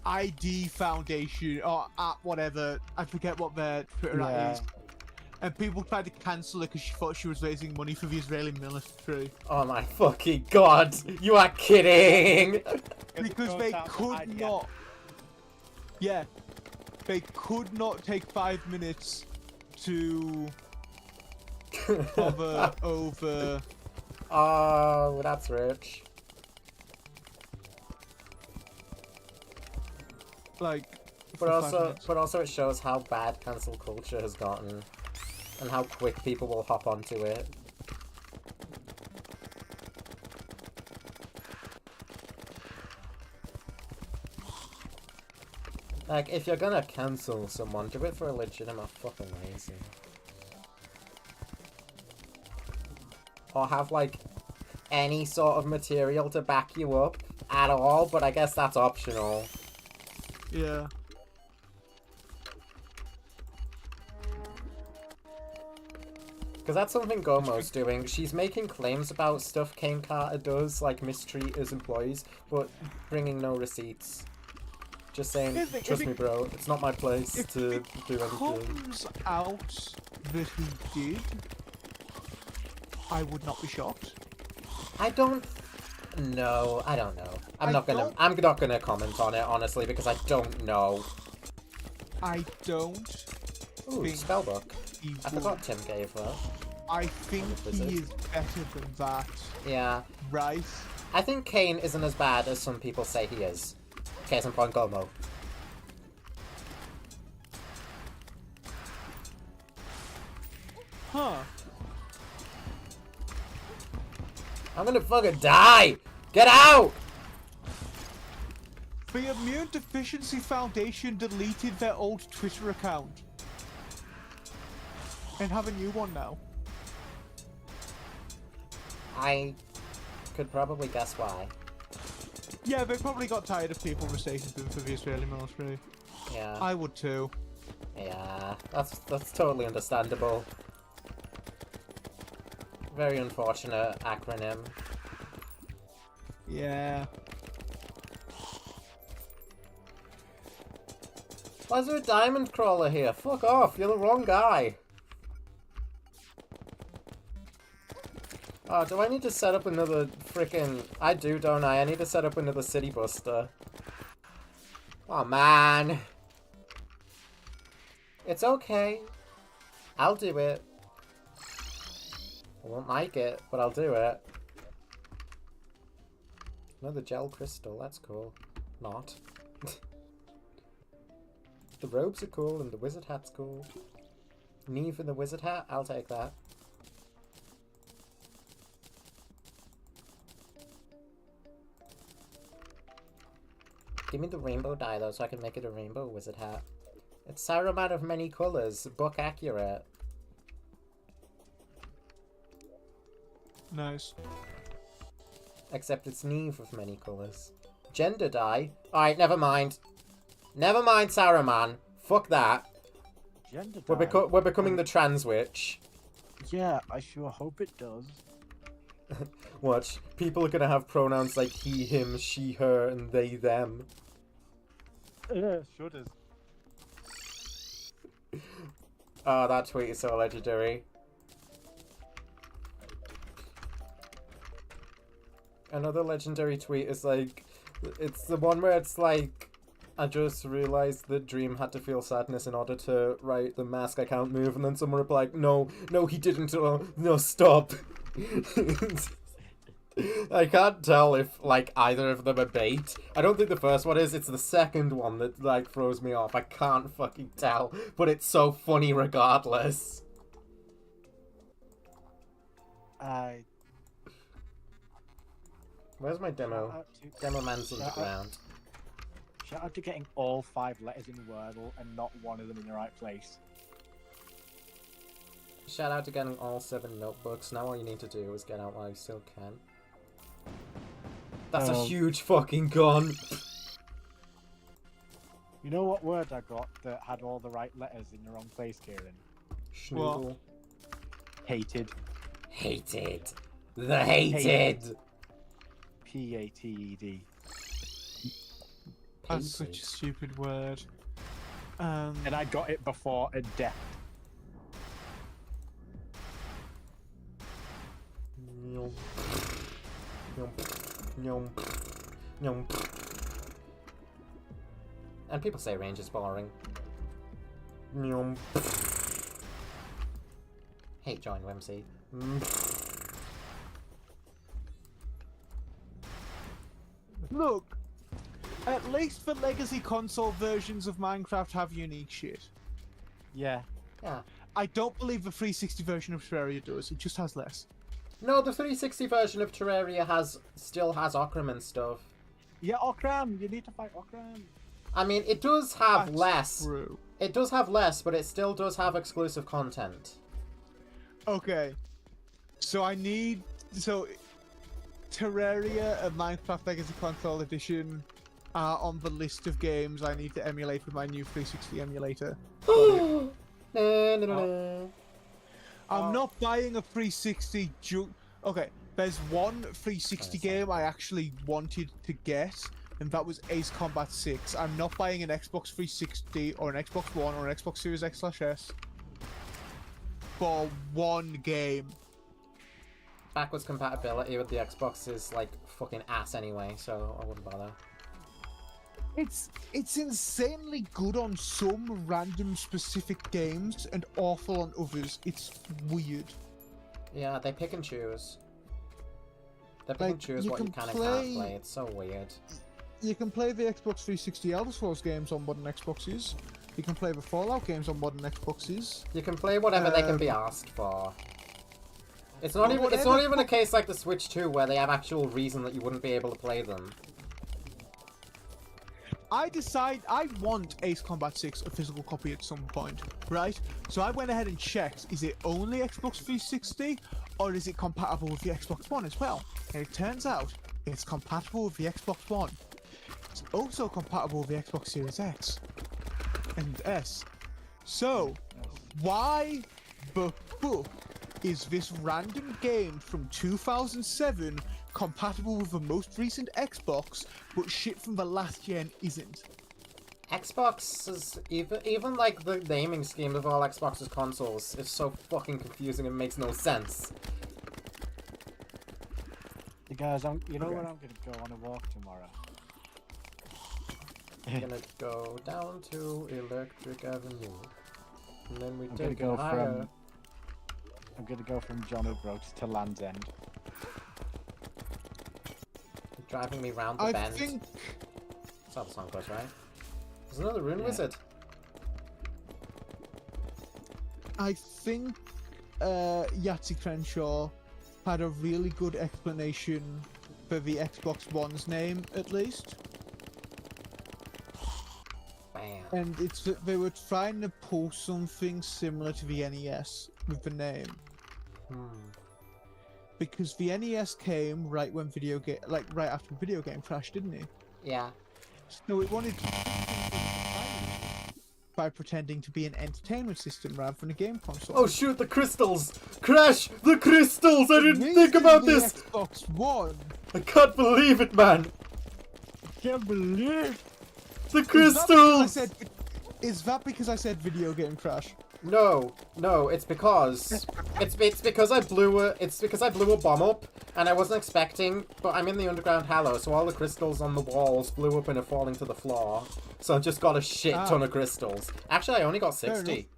ID Foundation, or at whatever, I forget what their Twitter at is. And people tried to cancel her because she thought she was raising money for the Israeli military. Oh my fucking god! You are kidding! Because they could not... Yeah. They could not take 5 minutes to hover over... Oh, that's rich. Like... But also it shows how bad cancel culture has gotten. And how quick people will hop onto it. Like, if you're gonna cancel someone, do it for a legitimate fucking reason. Or have, like, any sort of material to back you up at all, but I guess that's optional. Yeah. Because that's something Gomo's doing. She's making claims about stuff Kane Carter does, like mistreat his employees, but bringing no receipts. Just saying, trust me bro, it's not my place to do anything. If it comes out that he did, I would not be shocked. I don't know. I'm not gonna comment on it, honestly, because I don't know. I don't Ooh, think spellbook. he I forgot Tim gave that. I think he is better than that. Yeah. Right? I think Kane isn't as bad as some people say he is. Case in point, Gomo. Huh. I'm gonna fucking die! Get out! The Immune Deficiency Foundation deleted their old Twitter account. And have a new one now. I could probably guess why. Yeah, they probably got tired of people mistaking them for the Australian military. Yeah. I would too. Yeah, that's totally understandable. Very unfortunate acronym. Yeah. Why is there a diamond crawler here? Fuck off, you're the wrong guy. Oh, do I need to set up another frickin'... I do, don't I? I need to set up another city buster. Oh, man. It's okay. I'll do it. I won't like it, but I'll do it. Another gel crystal, that's cool. Not. The robes are cool and the wizard hat's cool. Knee for the wizard hat? I'll take that. Give me the rainbow dye though so I can make it a rainbow wizard hat. It's Saruman of many colours, book accurate. Nice. Except it's Neve of many colours. Gender dye? Alright, never mind. Never mind, Saruman. Fuck that. Gender We're becoming the trans witch. Yeah, I sure hope it does. Watch. People are gonna have pronouns like he, him, she, her, and they, them. Sure does. Oh, that tweet is so legendary. Another legendary tweet is like... It's the one where it's like... I just realized that Dream had to feel sadness in order to write the mask I can't move, and then someone replied, no, he didn't, no, stop. I can't tell if, like, either of them are bait. I don't think the first one is, it's the second one that, like, throws me off. I can't fucking tell, but it's so funny regardless. Where's my demo? Demo man's underground. Shout out to getting all 5 letters in Wordle and not one of them in the right place. Shout out to getting all 7 notebooks. Now all you need to do is get out while you still can. That's a huge fucking gun! You know what word I got that had all the right letters in the wrong place, Kieran? Schnoodle. Hated. Hated. The hated! P-A-T-E-D. That's such a stupid word. And I got it before a death. Nyom. Nyom. Nyom. And people say range is boring. Nyom. Hate join Whimsy. Look, at least the legacy console versions of Minecraft have unique shit. Yeah. Yeah. I don't believe the 360 version of Terraria does. It just has less. No, the 360 version of Terraria still has Okram and stuff. Yeah, Okram! You need to fight Okram! I mean, it does have That's less. True. It does have less, but it still does have exclusive content. Okay. So Terraria and Minecraft Legacy Console Edition are on the list of games I need to emulate with my new 360 emulator. I'm not buying a 360 Okay, there's one 360 game I actually wanted to get, and that was Ace Combat 6. I'm not buying an Xbox 360 or an Xbox One or an Xbox Series X/S for one game. Backwards compatibility with the Xbox is like fucking ass anyway, so I wouldn't bother. It's insanely good on some random specific games and awful on others. It's weird. Yeah, they pick and choose. They pick and choose what you can and can't play. It's so weird. You can play the Xbox 360 Elder Scrolls games on modern Xboxes. You can play the Fallout games on modern Xboxes. You can play whatever they can be asked for. It's not even. It's not even a case like the Switch 2 where they have actual reason that you wouldn't be able to play them. I want Ace Combat 6 a physical copy at some point, right? So I went ahead and checked, is it only Xbox 360 or is it compatible with the Xbox One as well? And it turns out it's compatible with the Xbox One. It's also compatible with the Xbox Series X and S. So, why the fuck is this random game from 2007 compatible with the most recent Xbox, but shit from the last gen isn't? Xbox is even like the naming scheme of all Xbox's consoles is so fucking confusing and makes no sense. Hey guys, you know where I'm gonna go on a walk tomorrow? I'm gonna go down to Electric Avenue, and then we I'm take gonna it go higher. I'm gonna go from John O'Groats to Land's End. Driving me round the I bend. think That's how the song goes, right? There's another rune wizard. Yahtzee Crenshaw had a really good explanation for the Xbox One's name, at least. Bam. And it's that they were trying to pull something similar to the NES with the name. Because the NES came right when right after video game crashed, didn't it? Yeah. So it wanted to by pretending to be an entertainment system rather than a game console. Oh shoot, the crystals! Crash! The crystals! I didn't think about this! Xbox One. I can't believe it, man! Can't believe. The crystals! Is that because I said video game crash? No, it's because I blew a bomb up and I wasn't expecting, but I'm in the underground hallow, so all the crystals on the walls blew up and are falling to the floor. So I just got a shit ton of crystals. Actually, I only got 60.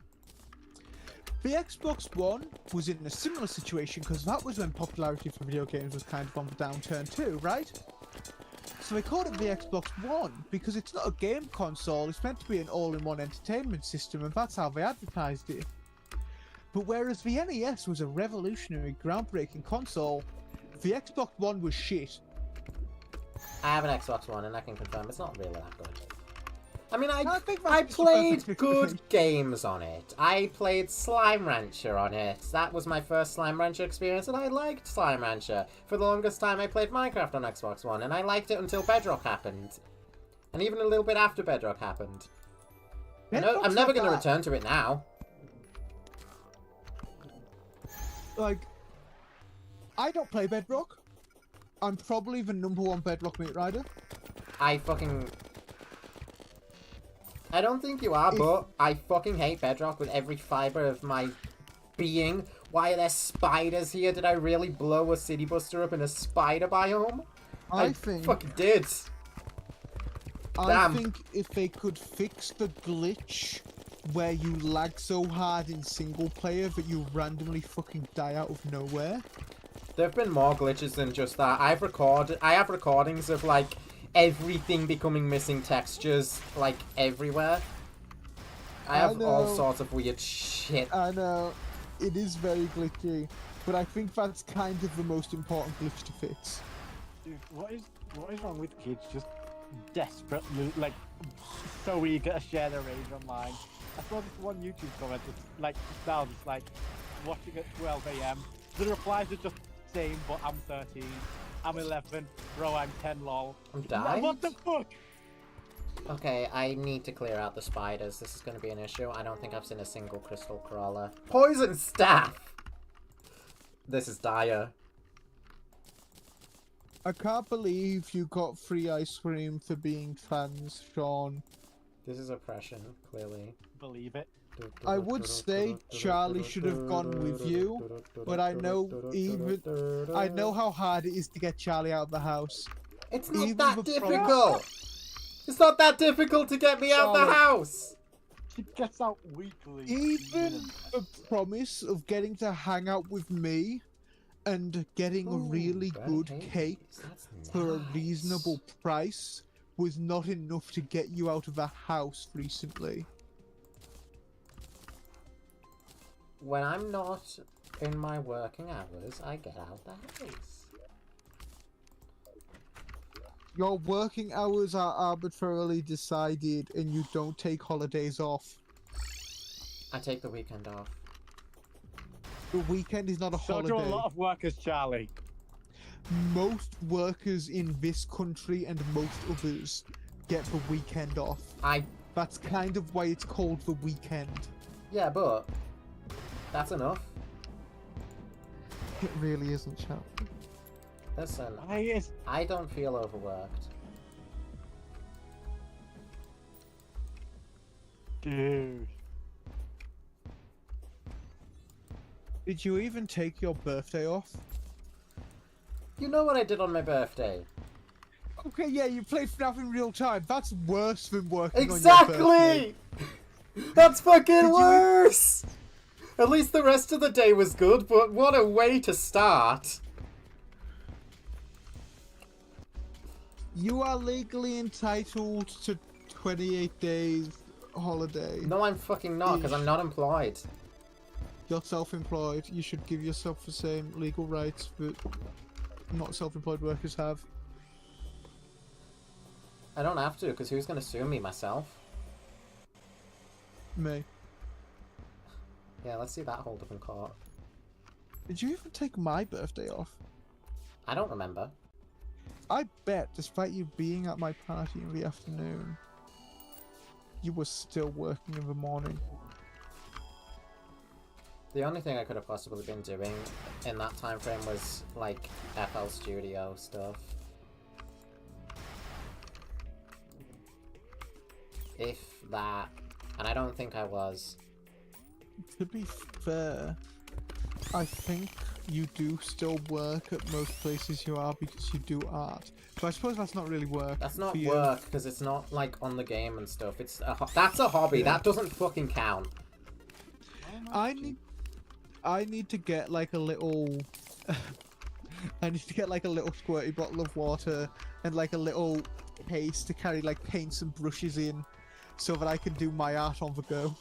The Xbox One was in a similar situation because that was when popularity for video games was kind of on the downturn too, right? So they called it the Xbox One because it's not a game console, it's meant to be an all-in-one entertainment system, and that's how they advertised it. But whereas the NES was a revolutionary, groundbreaking console, the Xbox One was shit. I have an Xbox One and I can confirm it's not really that good. I mean, I think played good games on it. I played Slime Rancher on it. That was my first Slime Rancher experience, and I liked Slime Rancher. For the longest time, I played Minecraft on Xbox One, and I liked it until Bedrock happened. And even a little bit after Bedrock happened. I'm never going to return to it now. Like, I don't play Bedrock. I'm probably the #1 Bedrock meat rider. I don't think you are, but I fucking hate Bedrock with every fibre of my being. Why are there spiders here? Did I really blow a city buster up in a spider biome? I fucking did. I think if they could fix the glitch where you lag so hard in single player that you randomly fucking die out of nowhere. There have been more glitches than just that. I have recordings of like everything becoming missing textures, like, everywhere. I have all sorts of weird shit. I know. It is very glitchy. But I think that's kind of the most important glitch to fix. Dude, what is wrong with kids just desperately, like, so eager to share their rage online? I saw this one YouTube comment that's, like, now it's like, watching at 12 AM. The replies are just the same, but I'm 13. I'm 11, bro, I'm 10, lol. I'm dying? What the fuck? Okay, I need to clear out the spiders. This is going to be an issue. I don't think I've seen a single crystal crawler. Poison staff! This is dire. I can't believe you got free ice cream for being trans, Sean. This is oppression, clearly. Believe it. I would say Charlie should have gone with you, but I know how hard it is to get Charlie out of the house. It's not that difficult! It's not that difficult to get me out of the house! She gets out weekly. Even the promise of getting to hang out with me and getting a Ooh, really good Vanities, cake that's for a nice. reasonable price was not enough to get you out of the house recently. When I'm not in my working hours, I get out the house. Your working hours are arbitrarily decided and you don't take holidays off. I take the weekend off. The weekend is not a So holiday. do a lot of workers, Charlie. Most workers in this country and most others get the weekend off. That's kind of why it's called the weekend. Yeah, but that's enough. It really isn't, Charlie. Listen, Why is I don't feel overworked. dude? Did you even take your birthday off? You know what I did on my birthday? Okay, yeah, you played FNAF in real time. That's worse than working on your birthday. Exactly! That's fucking Did you- worse! At least the rest of the day was good, but what a way to start. You are legally entitled to 28 days holiday. No, I'm fucking not, because I'm not employed. You're self-employed. You should give yourself the same legal rights that not self-employed workers have. I don't have to, because who's going to sue me? Myself? Me. Yeah, let's see that hold up in court. Did you even take my birthday off? I don't remember. I bet, despite you being at my party in the afternoon, you were still working in the morning. The only thing I could have possibly been doing in that time frame was, like, FL Studio stuff. If that. And I don't think I was. To be fair, I think you do still work at most places you are because you do art. So I suppose that's not really work. That's not for you. work, because it's not, like, on the game and stuff. It's that's a hobby. Yeah. That doesn't fucking count. I need to get like a little I need to get like a little squirty bottle of water and like a little case to carry like paints and brushes in so that I can do my art on the go.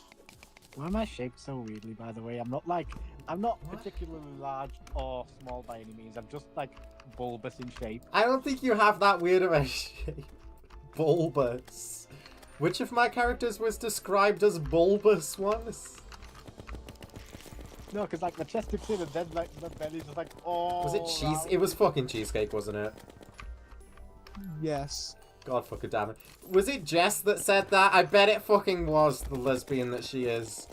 Why am I shaped so weirdly, by the way? I'm not particularly large or small by any means. I'm just like bulbous in shape. I don't think you have that weird of a shape. Bulbous. Which of my characters was described as bulbous once? No, because like my chest tips in and then like my belly's just like, oh. Was it cheese? round. It was fucking cheesecake, wasn't it? Yes. God fucking damn it. Was it Jess that said that? I bet it fucking was the lesbian that she is.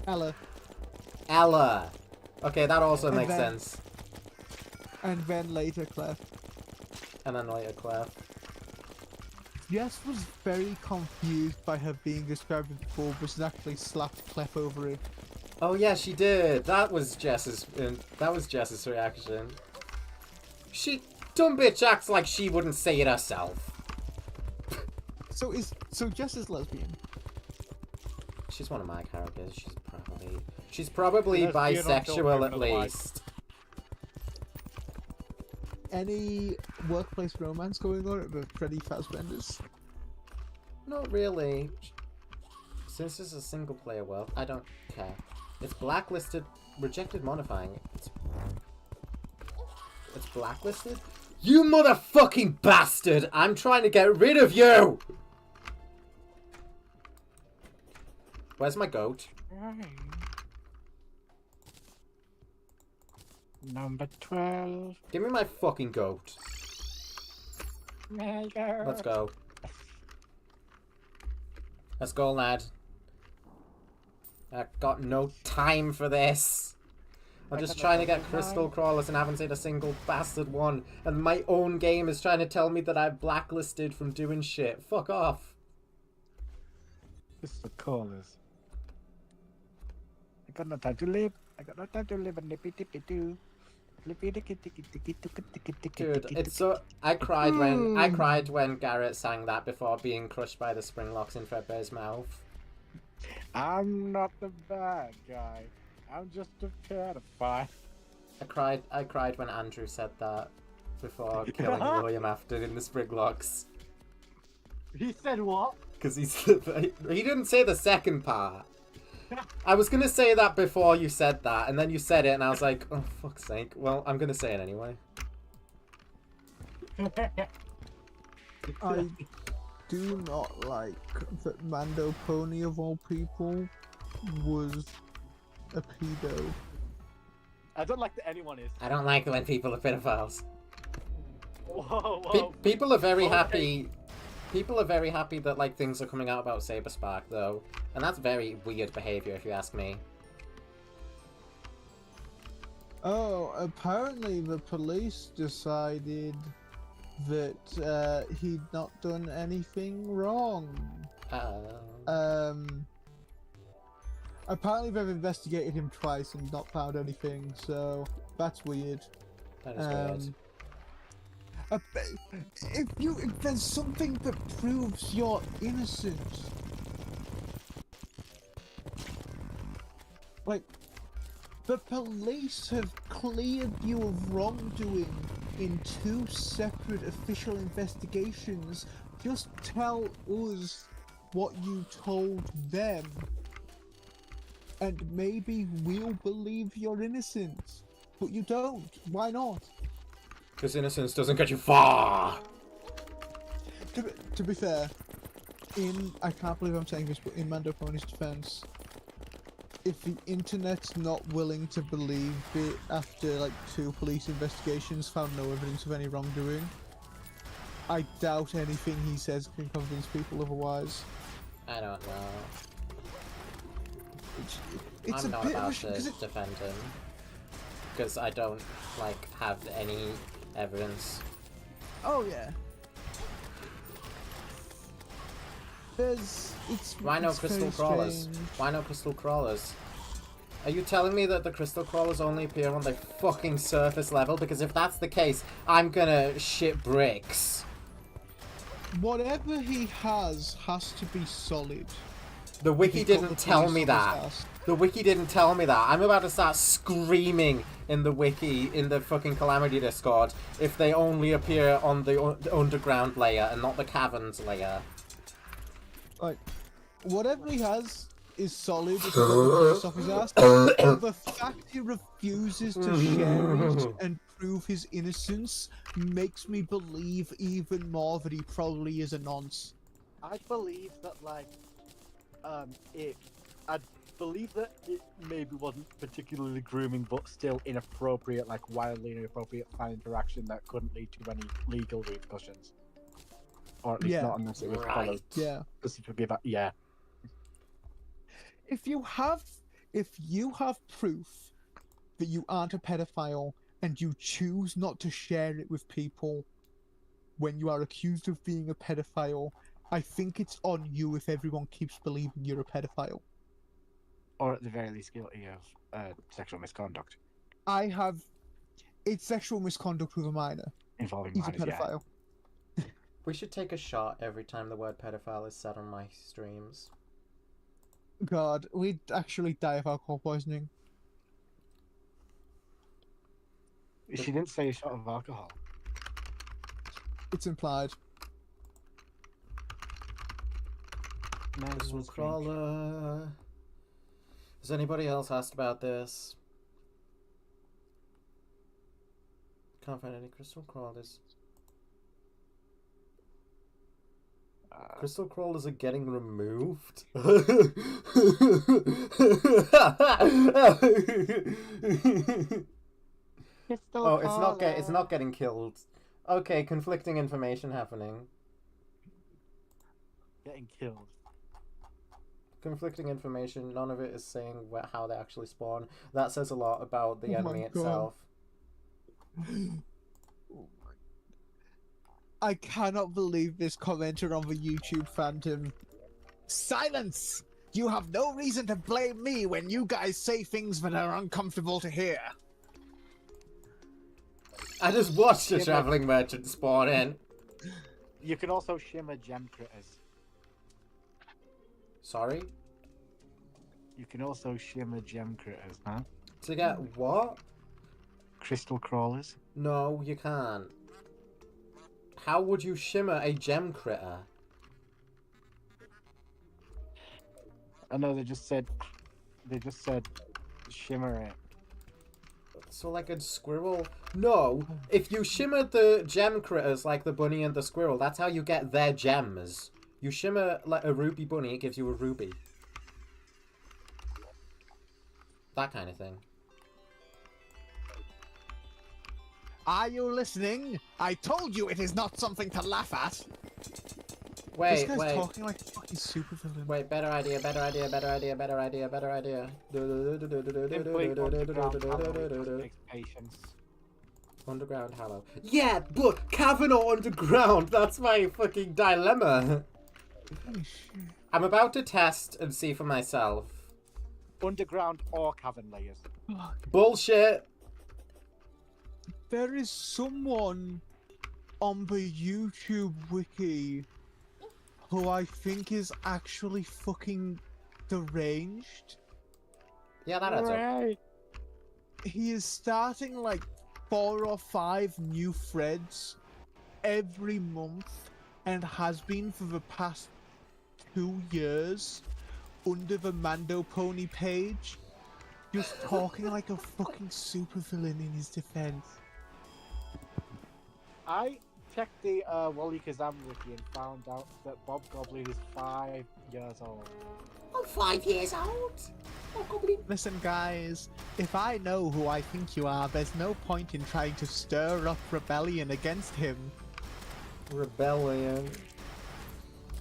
Ella. Ella. Okay, that also And makes then- sense. And then later Clef. And then later Claire. Jess was very confused by her being described as bulbous and actually slapped Clef over it. Oh yeah, she did. That was Jess's reaction. She dumb bitch acts like she wouldn't say it herself. So Jess is lesbian. She's one of my characters. She's probably Lesbian or bisexual at otherwise. least. Any workplace romance going on at the Freddy Fazbender's? Not really. Since it's a single player world, I don't care. It's blacklisted, rejected modifying. It's blacklisted? You motherfucking bastard! I'm trying to get rid of you! Where's my goat? Number 12. Give me my fucking goat. Mega. Let's go. Let's go, lad. I've got no time for this. I'm just trying to get crystal crawlers and haven't seen a single bastard one. And my own game is trying to tell me that I'm blacklisted from doing shit. Fuck off. This is the callers. I got no time to live. I got no time to live. And nippy tippy doo. Dude, it's so... I cried when Garrett sang that before being crushed by the spring locks in Fredbear's mouth. I'm not the bad guy. I'm just a pedophile. I cried when Andrew said that before killing William Afton in the Spriglocks. He said what? Because he didn't say the second part. I was gonna say that before you said that, and then you said it, and I was like, oh, fuck's sake. Well, I'm gonna say it anyway. I do not like that Mando Pony, of all people, was a pedo. I don't like that anyone is. I don't like it when people are pedophiles. Whoa, whoa. People are very Okay. happy. People are very happy that like things are coming out about Saberspark though, and that's very weird behavior if you ask me. Oh, apparently the police decided that he'd not done anything wrong. Apparently they've investigated him twice and not found anything, so that's weird. That is weird. If there's something that proves you're innocent, like the police have cleared you of wrongdoing in 2 separate official investigations. Just tell us what you told them, and maybe we'll believe you're innocent. But you don't. Why not? Because innocence doesn't get you far. To be fair, I can't believe I'm saying this, but in Mando Pony's defense, if the internet's not willing to believe it after like 2 police investigations found no evidence of any wrongdoing, I doubt anything he says can convince people otherwise. I don't know. It's I'm a not bit about of to a, defend him. Because I don't, like, have any evidence. Oh yeah. Why no it's crystal very crawlers? strange. Why no crystal crawlers? Are you telling me that the crystal crawlers only appear on the fucking surface level? Because if that's the case, I'm gonna shit bricks. Whatever he has to be solid. The wiki He's got didn't the tell police me on his that. ass. The wiki didn't tell me that. I'm about to start screaming in the wiki, in the fucking Calamity Discord, if they only appear on the underground layer and not the caverns layer. Like, whatever he has is solid. It's got the police off his ass. But the fact he refuses to share it and prove his innocence makes me believe even more that he probably is a nonce. I believe that, like, I believe that it maybe wasn't particularly grooming, but still inappropriate, like wildly inappropriate fan interaction that couldn't lead to any legal repercussions. Or at least Yeah. not unless it was Right. followed Yeah. specifically about, yeah. If you have proof that you aren't a pedophile and you choose not to share it with people when you are accused of being a pedophile, I think it's on you if everyone keeps believing you're a pedophile. Or at the very least guilty of sexual misconduct It's sexual misconduct with a minor. involving He's a minors, yeah. pedophile. We should take a shot every time the word pedophile is said on my streams. God, we'd actually die of alcohol poisoning. She didn't say a shot of alcohol. It's implied. Crystal crawler. Has anybody else asked about this? Can't find any crystal crawlers. Crystal crawlers are getting removed. It's not getting killed. Okay, conflicting information happening. Getting killed. Conflicting information. None of it is saying how they actually spawn. That says a lot about the Oh my enemy God. itself. I cannot believe this commenter on the YouTube phantom. Silence! You have no reason to blame me when you guys say things that are uncomfortable to hear. I just watched a traveling merchant spawn in. You can also shimmer gem critters. Sorry? You can also shimmer gem critters, huh? To get what? Crystal crawlers. No, you can't. How would you shimmer a gem critter? I know they just said shimmer it. So like a squirrel? No, if you shimmer the gem critters like the bunny and the squirrel, that's how you get their gems. You shimmer like a ruby bunny, it gives you a ruby. That kind of thing. Are you listening? I told you it is not something to laugh at. Wait, This guy's wait. talking like a fucking supervillain. Wait, better idea, better idea, better idea, better idea, better idea. Simply underground hollow takes patience. Underground hollow. Yeah, but cavern or underground? That's my fucking dilemma. Holy shit. I'm about to test and see for myself. Underground or cavern layers. Fuck. Bullshit. There is someone on the YouTube wiki who I think is actually fucking deranged. Yeah, that adds up. Hooray! He is starting like 4 or 5 new threads every month and has been for the past 2 years under the Mando Pony page, just talking like a fucking supervillain in his defense. I checked the Wally Kazam wiki and found out that Bob Goblin is 5 years old. I'm 5 years old. Oh, goblin. Listen guys, if I know who I think you are, there's no point in trying to stir up rebellion against him. Rebellion.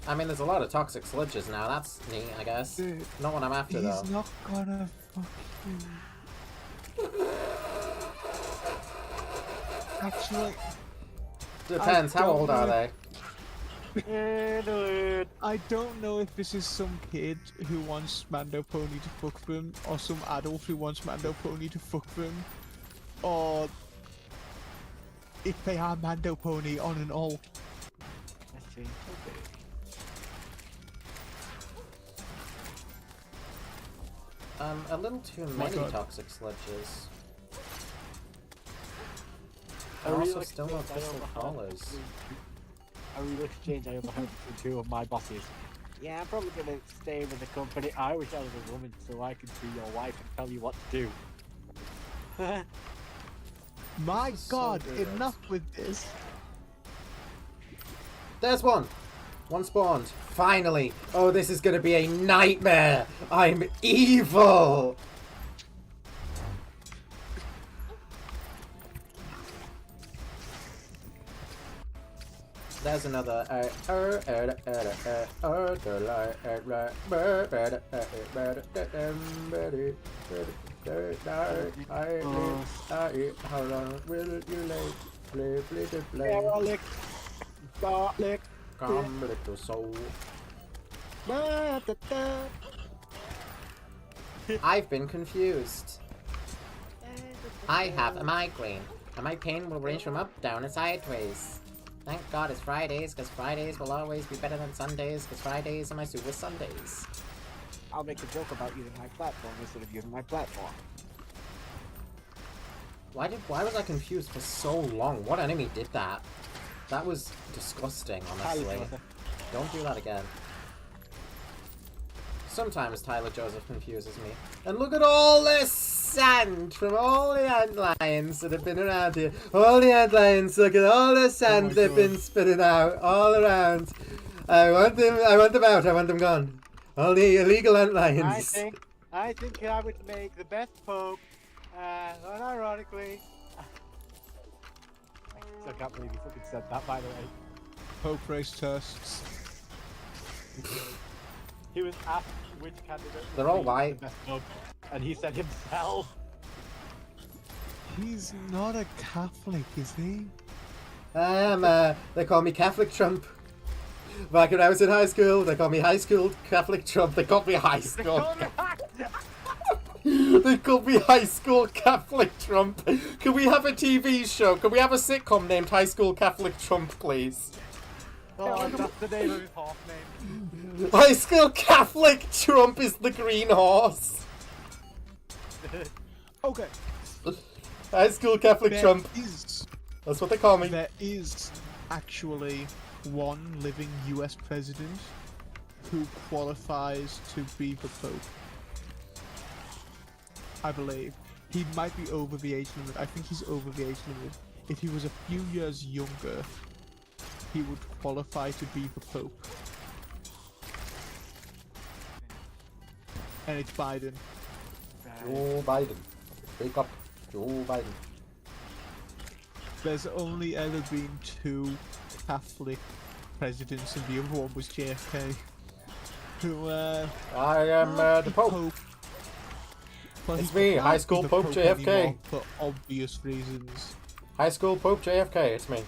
I mean, there's a lot of toxic sludges now. That's neat, I guess. Dude, Not what I'm after, though. he's not gonna fuck you. Actually, Depends. I How don't old are know. they? I don't know if this is some kid who wants Mando Pony to fuck them, or some adult who wants Mando Pony to fuck them, or if they are Mando Pony on an alt. Let's see. A little too My many God. toxic sludges. I A real also still want exchange I crystal overheard collars. between- A real exchange I overheard between 2 of my bosses. Yeah, I'm probably gonna stay with the company. I wish I was a woman so I could be your wife and tell you what to do. My This is so God, good. enough with this. There's one! One spawned. Finally! Oh, this is gonna be a nightmare! I'm evil! There's another. How long will you play? Garlic. Garlic. Come, little soul. I've been confused. I have a migraine, and my pain will range from up, down, and sideways. Thank God it's Fridays, because Fridays will always be better than Sundays, because Fridays are my super Sundays. I'll make a joke about using my platform instead of using my platform. Why was I confused for so long? What enemy did that? That was disgusting, honestly. Don't do that again. Sometimes Tyler Joseph confuses me. And look at all this sand from all the antlions that have been around here. All the antlions, look at all the sand they've been spitting out all around. I want them out, I want them gone. All the illegal antlions. I think I would make the best Pope, unironically. I can't believe you fucking said that, by the way. Pope race tests. He was asked which candidate would They're all be white. the best Pope, and he said himself. He's not a Catholic, is he? I am, they call me Catholic Trump. Back when I was in high school, they called me High School Catholic Trump. They called me High School. They called me High School Catholic Trump. Can we have a TV show? Can we have a sitcom named High School Catholic Trump, please? Oh, that's the name of his half name. High school Catholic Trump is the green horse. Okay. High school Catholic There Trump. is That's what they call me. There is actually one living US president who qualifies to be the Pope. I believe. He might be over the age limit. I think he's over the age limit. If he was a few years younger, he would qualify to be the Pope. And it's Biden. Joe Biden. Wake up. Joe Biden. There's only ever been 2 Catholic presidents, and the other one was JFK. Who, I am the Pope. Well, It's he me, can't High be School the Pope Pope JFK. anymore for obvious reasons. High school Pope JFK, it's me.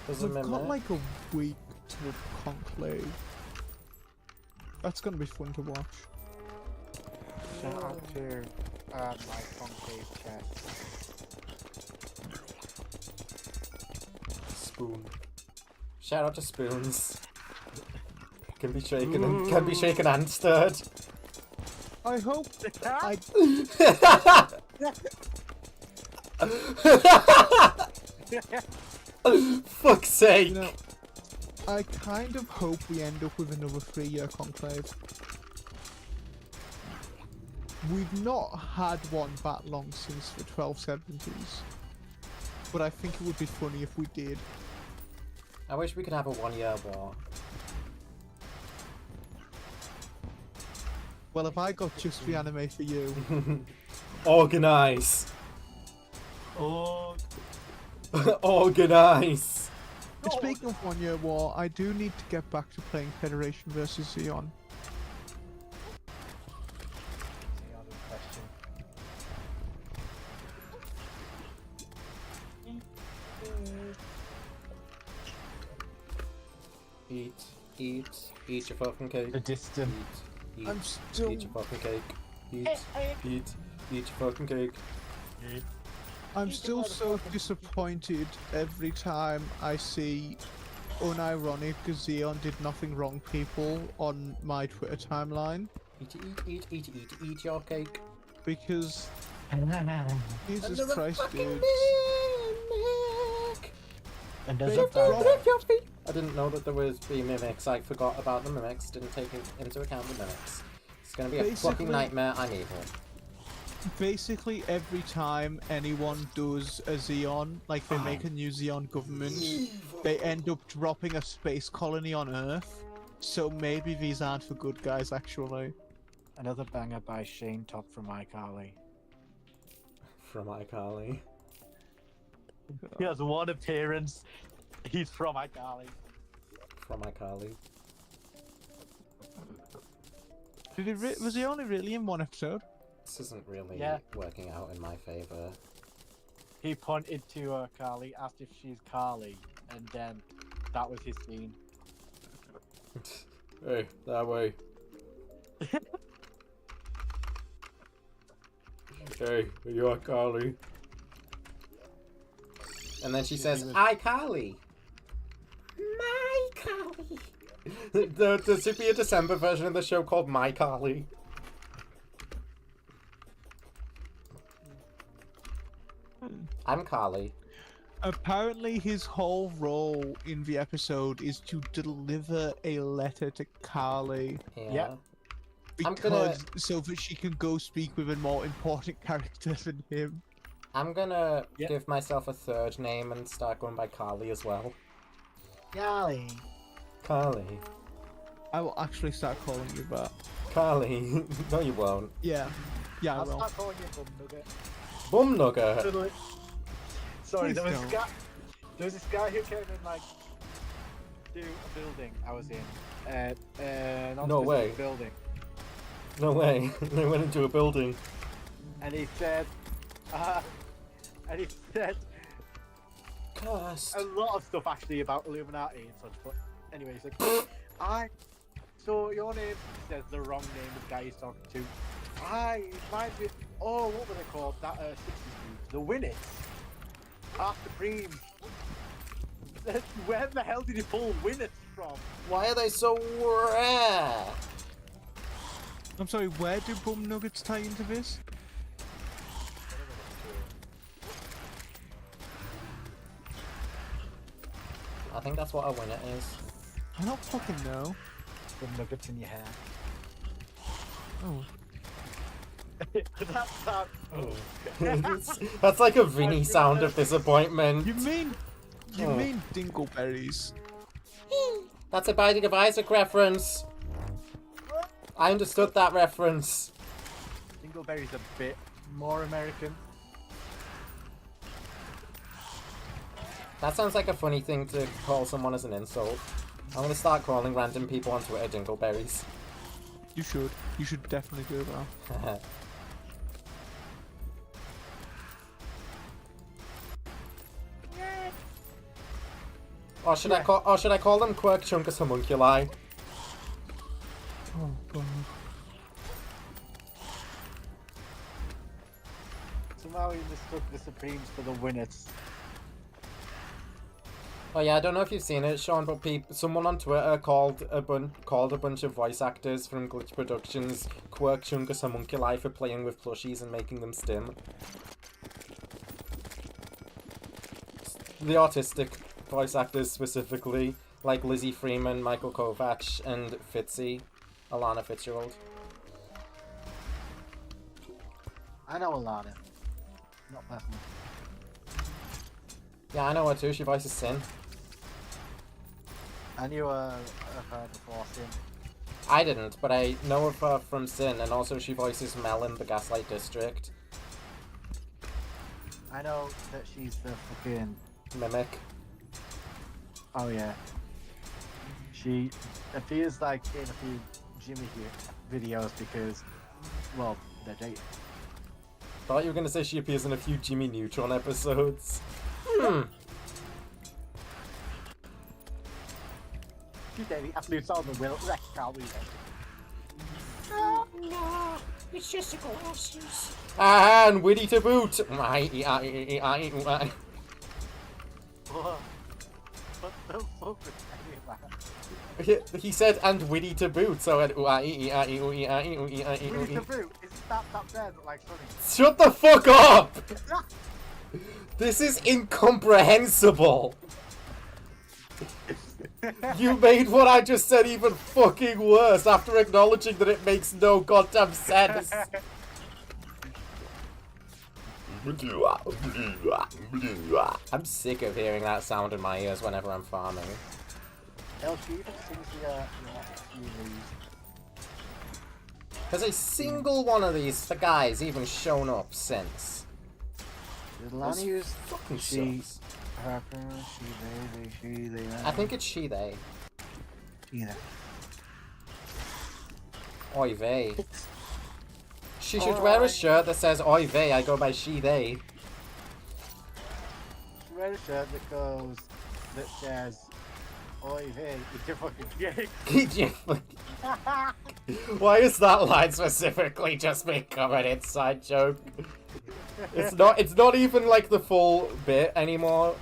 Doesn't We've got matter. like a week to the conclave. That's gonna be fun to watch. Shout out to my concave chat. Spoon. Shout out to spoons. Can be shaken and stirred. I hope I Fuck's sake. you know I kind of hope we end up with another 3-year conclave. We've not had one that long since the 1270s. But I think it would be funny if we did. I wish we could have a 1-year war. Well, if I got just the anime for you, Organize. Oh, Organize. Speaking of 1-year war, I do need to get back to playing Federation versus Xeon. Eat your fucking cake. the distant. Eat, I'm still eat your fucking cake. Eat your fucking cake. I'm still so disappointed every time I see unironic Xeon did nothing wrong people on my Twitter timeline, Eat your cake. because Jesus Under the Christ, fucking dude. mimic. And They there's a dropped- bad I didn't know that there was the mimics. I forgot about the mimics. Didn't take into account the mimics. It's gonna be a fucking Basically- nightmare. I'm evil. Basically every time anyone does a Xeon, like they make a new Xeon government, they end up dropping a space colony on Earth. So maybe these aren't for good guys, actually. Another banger by Shane Top from iCarly. From iCarly. He has one appearance. He's from iCarly. From iCarly. Was he only really in one episode? This isn't really Yeah. working out in my favor. He pointed to Carly, asked if she's Carly, and then that was his scene. Hey, that way. Hey, you are Carly. And then she says, I Carly. My Carly. There should be a December version of the show called My Carly. I'm Carly. Apparently his whole role in the episode is to deliver a letter to Carly. Yeah. I'm Because gonna- so that she can go speak with a more important character than him. I'm gonna Yep. give myself a third name and start going by Carly as well. Carly. Carly. I will actually start calling you that. Carly. No, you won't. Yeah. Yeah, I I'll will. start calling you Bum Nugget. Bum nugget. Sorry, Please there was don't. this guy who came in like to a building I was in. Not No a way. building, No way. They went into a building. and he said, cursed. a lot of stuff actually about Illuminati and such. But anyway, he's like, so your name says the wrong name of the guy he's talking to. It might be. Oh, what were they called? That 60s group, the Winnets. Half Supreme. Where the hell did he pull Winnets from? Why are they so rare? I'm sorry, where do bum nuggets tie into this? I think that's what a winner is. I don't fucking know. The nuggets in your hair. Oh. That's like a Vinny sound of disappointment. You mean dingleberries? That's a Binding of Isaac reference. I understood that reference. Dingleberry's a bit more American. That sounds like a funny thing to call someone as an insult. I'm gonna start calling random people on Twitter dingleberries. You should. You should definitely do that. Or should I call them Quirk Chunkus Homunculi? Oh god. Somehow he mistook the Supremes for the Winnets. Oh yeah, I don't know if you've seen it, Sean, but someone on Twitter called a bunch of voice actors from Glitch Productions Quirk Chunkus Homunculi for playing with plushies and making them stim. The autistic voice actors specifically, like Lizzie Freeman, Michael Kovac, and Fitzy, Alana Fitzgerald. I know Alana. Not personally. Yeah, I know her too, she voices Sin. I knew of her before Sin. I didn't, but I know of her from Sin, and also she voices Mel in the Gaslight District. I know that she's the fucking... Mimic. Oh yeah. She appears like in a few Jimmy videos because, well, they're dating. Thought you were gonna say she appears in a few Jimmy Neutron episodes. She's dating absolute soul of Will. Can't believe it. No, it's just a glasses. And witty to boot. What the fuck was that? He said, and witty to boot, so I went, Witty to boot? Is that there that like funny? Shut the fuck up! This is incomprehensible! You made what I just said even fucking worse after acknowledging that it makes no goddamn sense. I'm sick of hearing that sound in my ears whenever I'm farming. Has a single one of these guys even shown up since? Lani use Fucking she, sucks. her, she, they. I think it's she, they. Either. Oy vey. She should wear a shirt that says Oy vey, I go by she, they. She wear a shirt that says Oy vey, eat your fucking cake. Eat your fucking... Why is that line specifically just being covered inside joke? It's not even like the full bit anymore.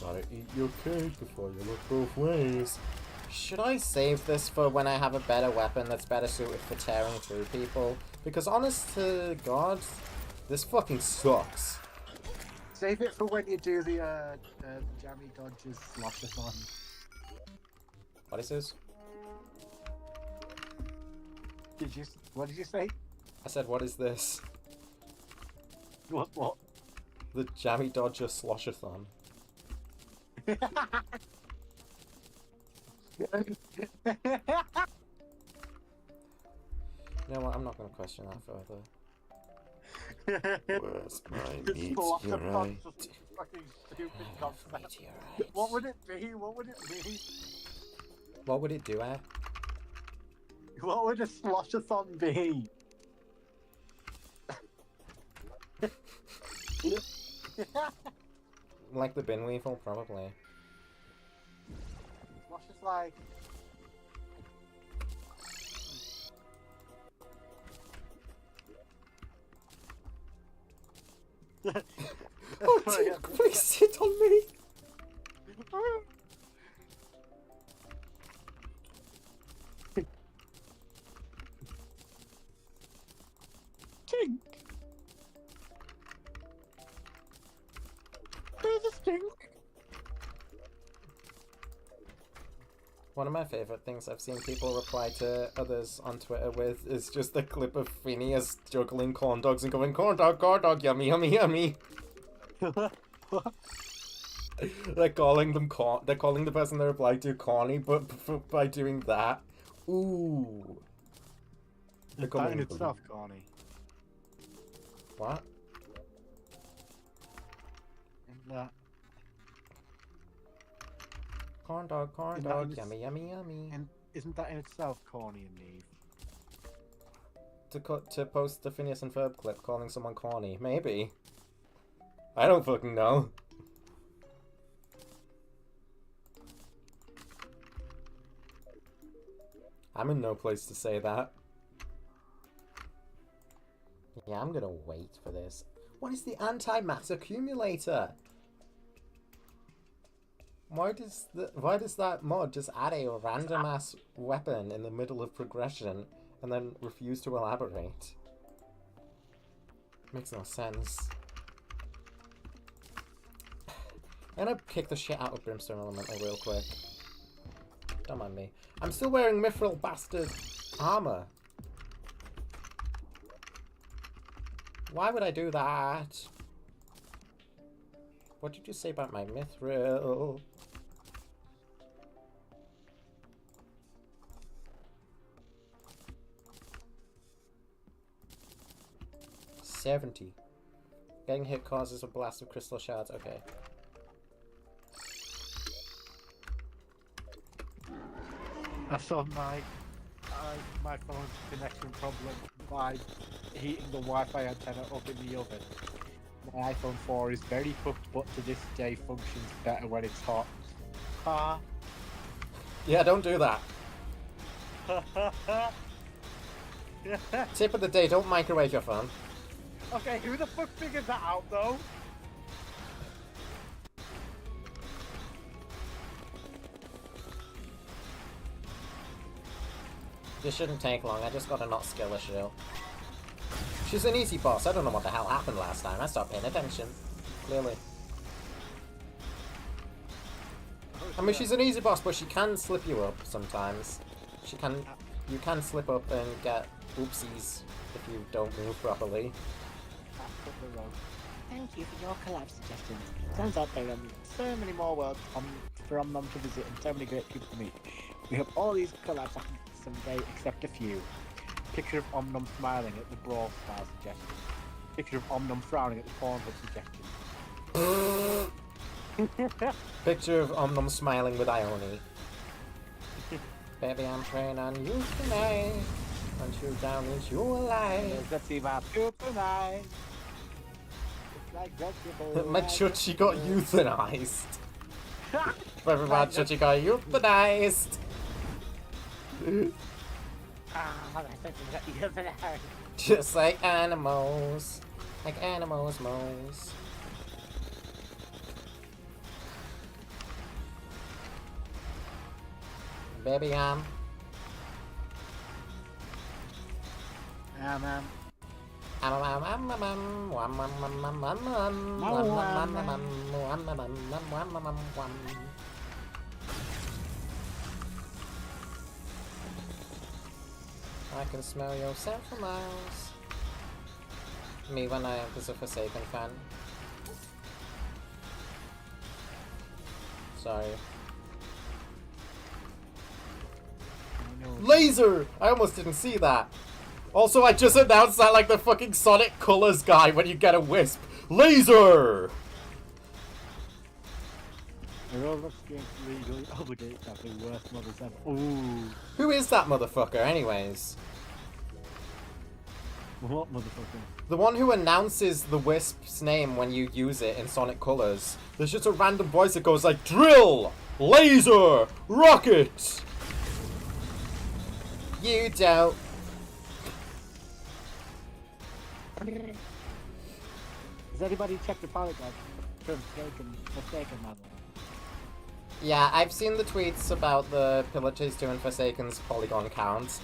Gotta eat your cake before you look both ways. Should I save this for when I have a better weapon that's better suited for tearing through people? Because honest to God, this fucking sucks. Save it for when you do the Jammy Dodgers Sloshathon. What is this? What did you say? I said, what is this? What? The Jammy Dodger Sloshathon. You know what? I'm not going to question that further. Where's my meteorite? Meteorite. What would it be? What would it be? What would it do, eh? What would a slosh-a-thon be? Like the bin weevil, probably. Slosh is like... Oh, dude, quick sit on me! Tink! Where's the stink? One of my favourite things I've seen people reply to others on Twitter with is just the clip of Phineas juggling corn dogs and going, corn dog, yummy, yummy, yummy. They're calling them they're calling the person they replied to corny, but by doing that, ooh. That in itself, corny. What? That. Corn dog, yummy, yummy, yummy. And isn't that in itself corny and Neve? To post the Phineas and Ferb clip calling someone corny, maybe. I don't fucking know. I'm in no place to say that. Yeah, I'm gonna wait for this. What is the anti-mass accumulator? Why does that mod just add a random ass weapon in the middle of progression and then refuse to elaborate? Makes no sense. I'm gonna kick the shit out of Brimstone Elemental real quick. Don't mind me. I'm still wearing Mithril Bastard armor. Why would I do that? What did you say about my Mithril? $70. Getting hit causes a blast of crystal shards. Okay. I solved my phone's connection problem by heating the Wi-Fi antenna up in the oven. My iPhone 4 is very cooked, but to this day functions better when it's hot. Yeah, don't do that. Tip of the day, don't microwave your phone. Okay, who the fuck figured that out though? This shouldn't take long, I just got a not skill issue. She's an easy boss, I don't know what the hell happened last time, I stopped paying attention. Clearly. I mean, she's an easy boss, but she can slip you up sometimes. You can slip up and get oopsies if you don't move properly. Thank you for your collab suggestions. Turns out there are so many more worlds for Omnom to visit and so many great people to meet. We hope all these collabs happen someday except a few. Picture of Omnom smiling at the Brawl Stars suggestion. Picture of Omnom frowning at the Pornhub suggestion. Picture of Omnom smiling with Ione. Baby, I'm praying on you tonight. Hunt you down, is you alive? Let's see my poop tonight. Like My Chuchi got euthanized. Very bad Chuchi got euthanized. Just like animals. Like animals, moles. Baby, I'm I can smell your scent for miles. Me when I was a Forsaken fan. Sorry. Laser! I almost didn't see that. Also, I just announced that like the fucking Sonic Colors guy when you get a wisp. Laser! A Roblox game legally obligated to have the worst models ever. Ooh. Who is that motherfucker, anyways? What motherfucker? The one who announces the Wisp's name when you use it in Sonic Colors. There's just a random voice that goes like, drill! Laser! Rocket! You don't. Has anybody checked the polygon for Forsaken model? Yeah, I've seen the tweets about the Pillar Chase 2 and Forsaken's polygon count.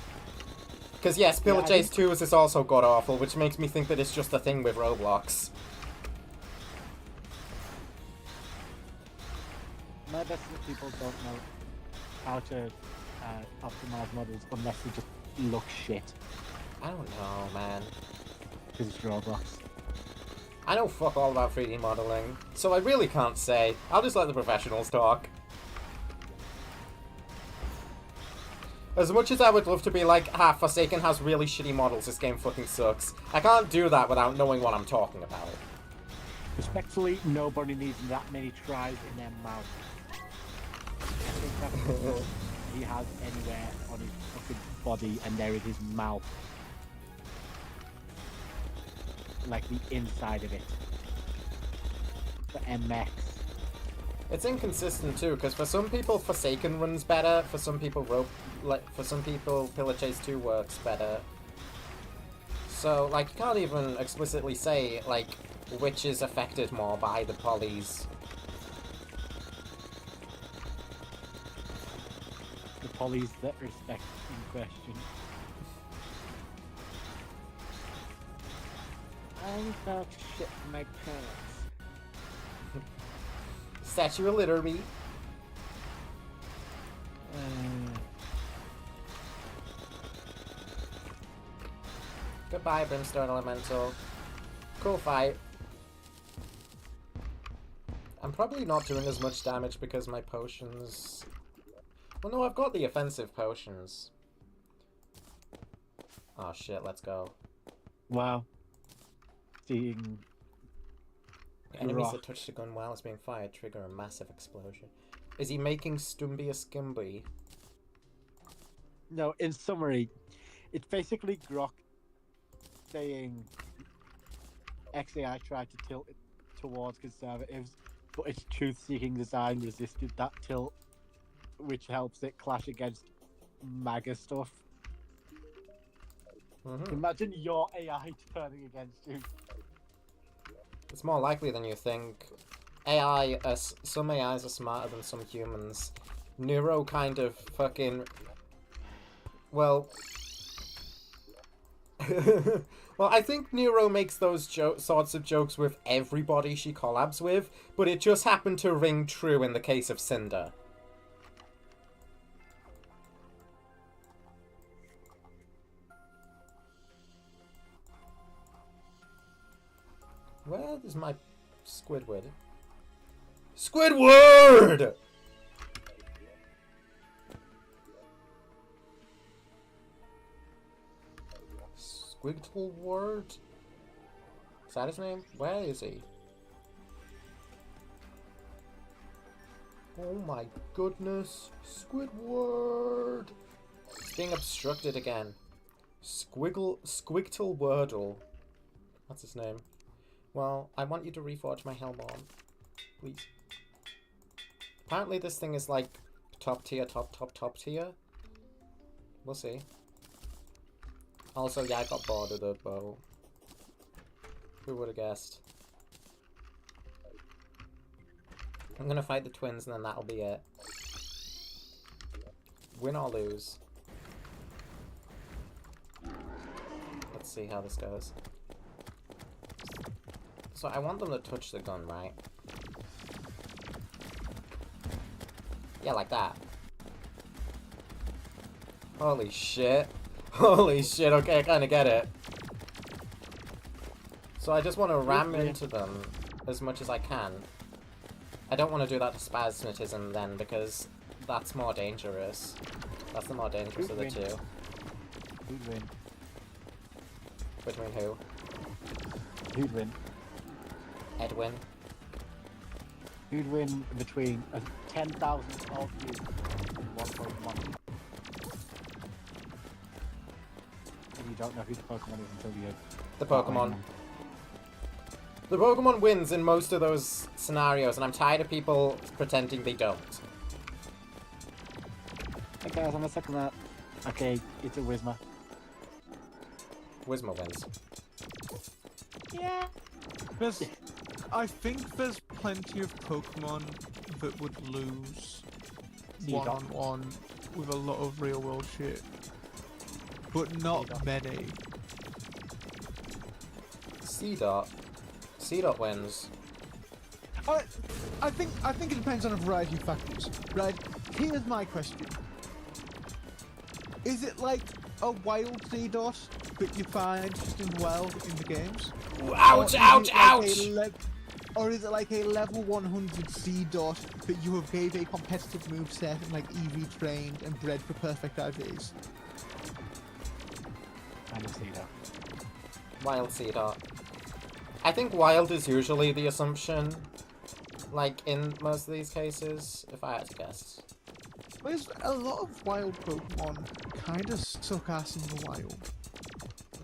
Because yes, Pillar Chase 2 is also god-awful, which makes me think that it's just a thing with Roblox. My best is that people don't know how to optimize models unless they just look shit. I don't know, man. Because it's Roblox. I know fuck all about 3D modeling, so I really can't say. I'll just let the professionals talk. As much as I would love to be like, Forsaken has really shitty models, this game fucking sucks. I can't do that without knowing what I'm talking about. Respectfully, nobody needs that many tries in their mouth. I think that's all he has anywhere on his fucking body, and there is his mouth. Like the inside of it. For MX. It's inconsistent too, because for some people Forsaken runs better, for some people Pillar Chase 2 works better. So, like, you can't even explicitly say, like, which is affected more by the polys. The polys that respect in question. I'm about to shit my pants. Statue of Liberty. Goodbye, Brimstone Elemental. Cool fight. I'm probably not doing as much damage because my potions... Well, no, I've got the offensive potions. Oh shit, let's go. Wow. Seeing Enemies that touch the gun while it's being fired trigger a massive explosion. Is he making Stumbia Skimby? No, in summary, it's basically Grok saying XAI tried to tilt it towards conservatives, but its truth-seeking design resisted that tilt, which helps it clash against MAGA stuff. Imagine your AI turning against you. It's more likely than you think. Some AIs are smarter than some humans. Neuro kind of fucking... Well... well, I think Neuro makes those sorts of jokes with everybody she collabs with, but it just happened to ring true in the case of Cinder. Where is my Squidward? Squidward! Squidward? Is that his name? Where is he? Oh my goodness. Squidward! It's being obstructed again. Squigtle Wordle. That's his name. Well, I want you to reforge my Hellborn. Please. Apparently this thing is like top tier. We'll see. Also, yeah, I got bored of the bow. Who would have guessed? I'm gonna fight the twins and then that'll be it. Win or lose. Let's see how this goes. So I want them to touch the gun, right? Yeah, like that. Holy shit. Holy shit, okay, I kinda get it. So I just want to ram into them as much as I can. I don't want to do that to Spasmatism then, because that's more dangerous. That's the more dangerous of the two. Who'd win? Between who? Who'd win? Edwin. Who'd win between 10,000 of you and one Pokemon? And you don't know who the Pokemon is until you... The Pokemon. The Pokemon wins in most of those scenarios, and I'm tired of people pretending they don't. Hey guys, I'm gonna second that. Okay, it's a Whisma. Whisma wins. Yeah. I think there's plenty of Pokemon that would lose one-on-one with a lot of real-world shit, but not many. C-Dot. C-Dot wins. I think it depends on a variety of factors. Right? Here's my question: is it like a wild C-Dot that you find just in wild in the games? Ooh, ouch! Ouch! Ouch! Or is it like a level 100 C-Dot that you have gave a competitive moveset and like EV trained and bred for perfect IVs? I just see that. Wild C-Dot. I think wild is usually the assumption, like, in most of these cases, if I had to guess. There's a lot of wild Pokemon kind of suck ass in the wild.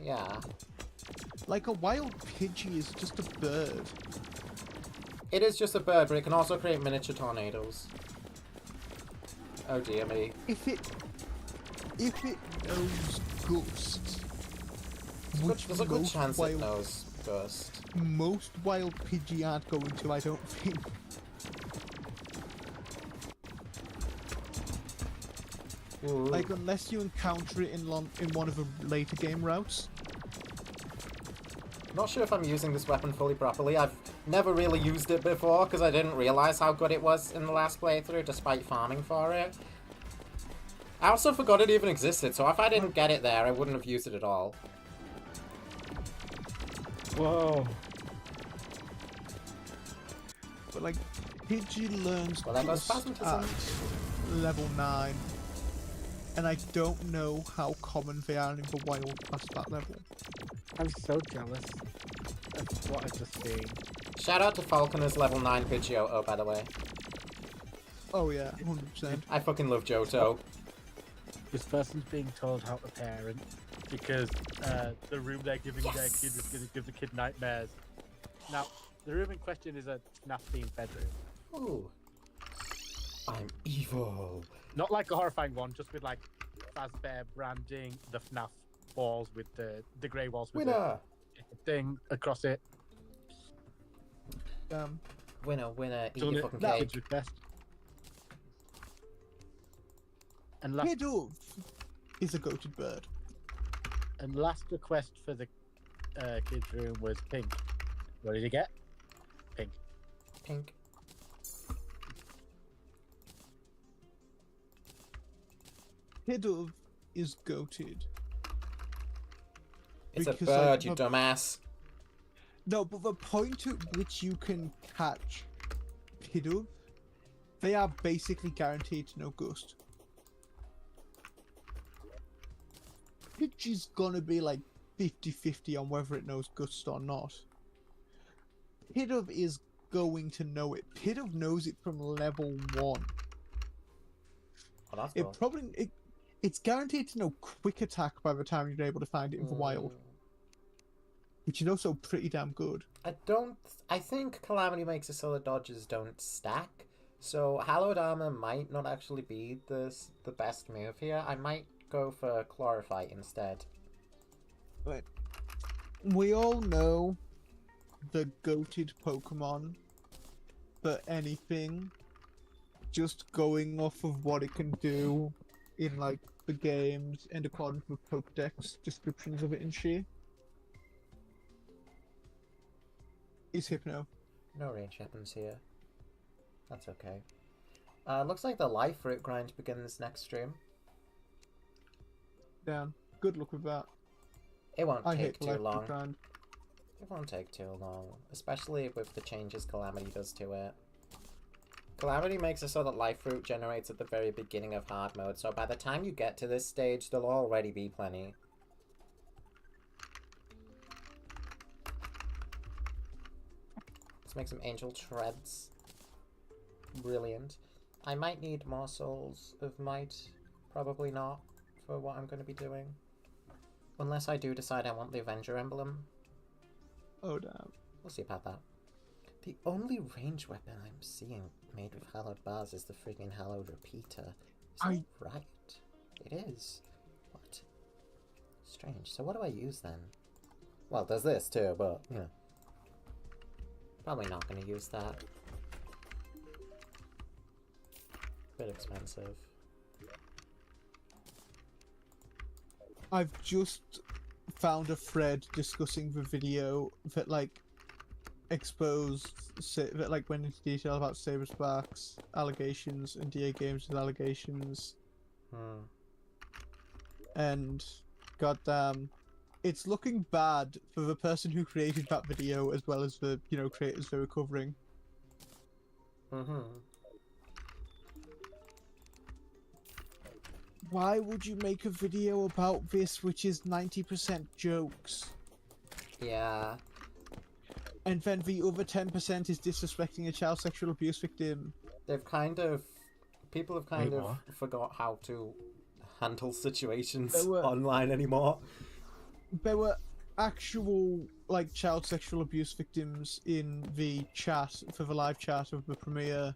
Yeah. Like a wild Pidgey is just a bird. It is just a bird, but it can also create miniature tornadoes. Oh dear me. If it knows Gust, which There's a good most chance it wild, knows Gust. most wild Pidgey aren't going to, I don't think. Ooh. Like unless you encounter it in one of the later game routes. Not sure if I'm using this weapon fully properly. I've never really used it before because I didn't realize how good it was in the last playthrough despite farming for it. I also forgot it even existed, so if I didn't get it there, I wouldn't have used it at all. Whoa. But like Pidgey learns Well, that goes Gust Phasmatism. at level 9. And I don't know how common they are in the wild past that level. I'm so jealous of what I've just seen. Shout out to Falconer's level 9 Pidgeotto, by the way. Oh yeah, 100%. I fucking love Johto. This person's being told how to parent because the room they're giving their kid is going to give the kid nightmares. Now, the room in question is a FNAF-themed bedroom. Ooh. I'm evil. Not like a horrifying one, just with like Fazbear branding, the FNAF walls with the grey walls with Winner! the thing across it. Winner, eat Done your it. fucking That cake. kid's request. And last, Pidove is a goated bird. and last request for the kids' room was pink. What did you get? Pink. Pink. Pidove is goated. It's a Because, bird, like, you the- dumbass. No, but the point at which you can catch Pidove, they are basically guaranteed to know Gust. Pidgey's gonna be like 50-50 on whether it knows Gust or not. Pidove is going to know it. Pidove knows it from level 1. Oh, that's It cool. probably it's guaranteed to know quick attack by the time you're able to find it in the wild, which is also pretty damn good. I think Calamity makes it so the dodges don't stack. So Hallowed Armor might not actually be the best move here. I might go for Chlorophyte instead. But we all know the goated Pokemon for anything, just going off of what it can do in like the games and according to Pokedex descriptions of it and shit, is Hypno. No range weapons here. That's okay. Looks like the Life Fruit grind begins next stream. Down. Good luck with that. It won't I take hate too Life long. Grind. It won't take too long, especially with the changes Calamity does to it. Calamity makes it so that Life Fruit generates at the very beginning of hard mode, so by the time you get to this stage, there'll already be plenty. Let's make some Angel Treads. Brilliant. I might need more souls of might. Probably not for what I'm going to be doing. Unless I do decide I want the Avenger emblem. Oh damn. We'll see about that. The only range weapon I'm seeing made with hallowed bars is the friggin' hallowed repeater. Is that right? It is. What? Strange. So what do I use then? Well, there's this too, but, you know. Probably not going to use that. Bit expensive. I've just found a thread discussing the video that like exposed that like went into detail about Saber Sparks allegations and DA Games' allegations. And goddamn, it's looking bad for the person who created that video as well as the, you know, creators they're recovering. Why would you make a video about this which is 90% jokes? Yeah. And then the other 10% is disrespecting a child sexual abuse victim. They've kind of... People have kind of forgot how to handle situations online anymore. There were actual, like, child sexual abuse victims in the chat, for the live chat of the premiere,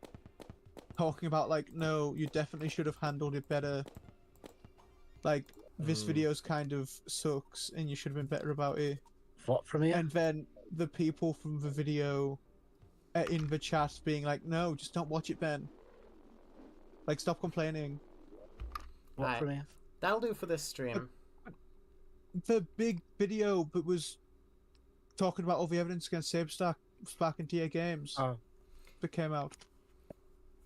talking about, like, no, you definitely should have handled it better. Like, this video's kind of sucks, and you should have been better about it. What premiere? And then the people from the video in the chat being like, no, just don't watch it, Ben. Like, stop complaining. What premiere? That'll do for this stream. The big video that was talking about all the evidence against Saber Spark and DA Games that came out.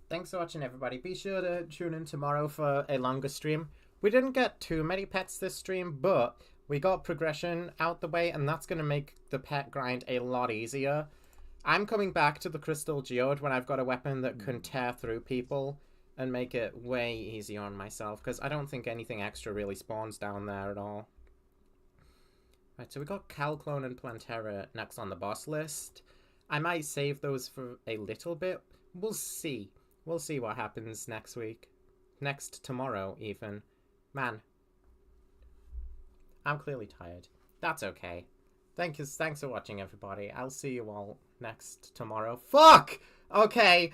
Thanks for watching, everybody. Be sure to tune in tomorrow for a longer stream. We didn't get too many pets this stream, but we got progression out the way, and that's going to make the pet grind a lot easier. I'm coming back to the Crystal Geode when I've got a weapon that can tear through people and make it way easier on myself, because I don't think anything extra really spawns down there at all. Right, so we got Calclone and Plantera next on the boss list. I might save those for a little bit. We'll see. We'll see what happens next week. Tomorrow, even. Man. I'm clearly tired. That's okay. Thanks for watching, everybody. I'll see you all tomorrow. Fuck! Okay,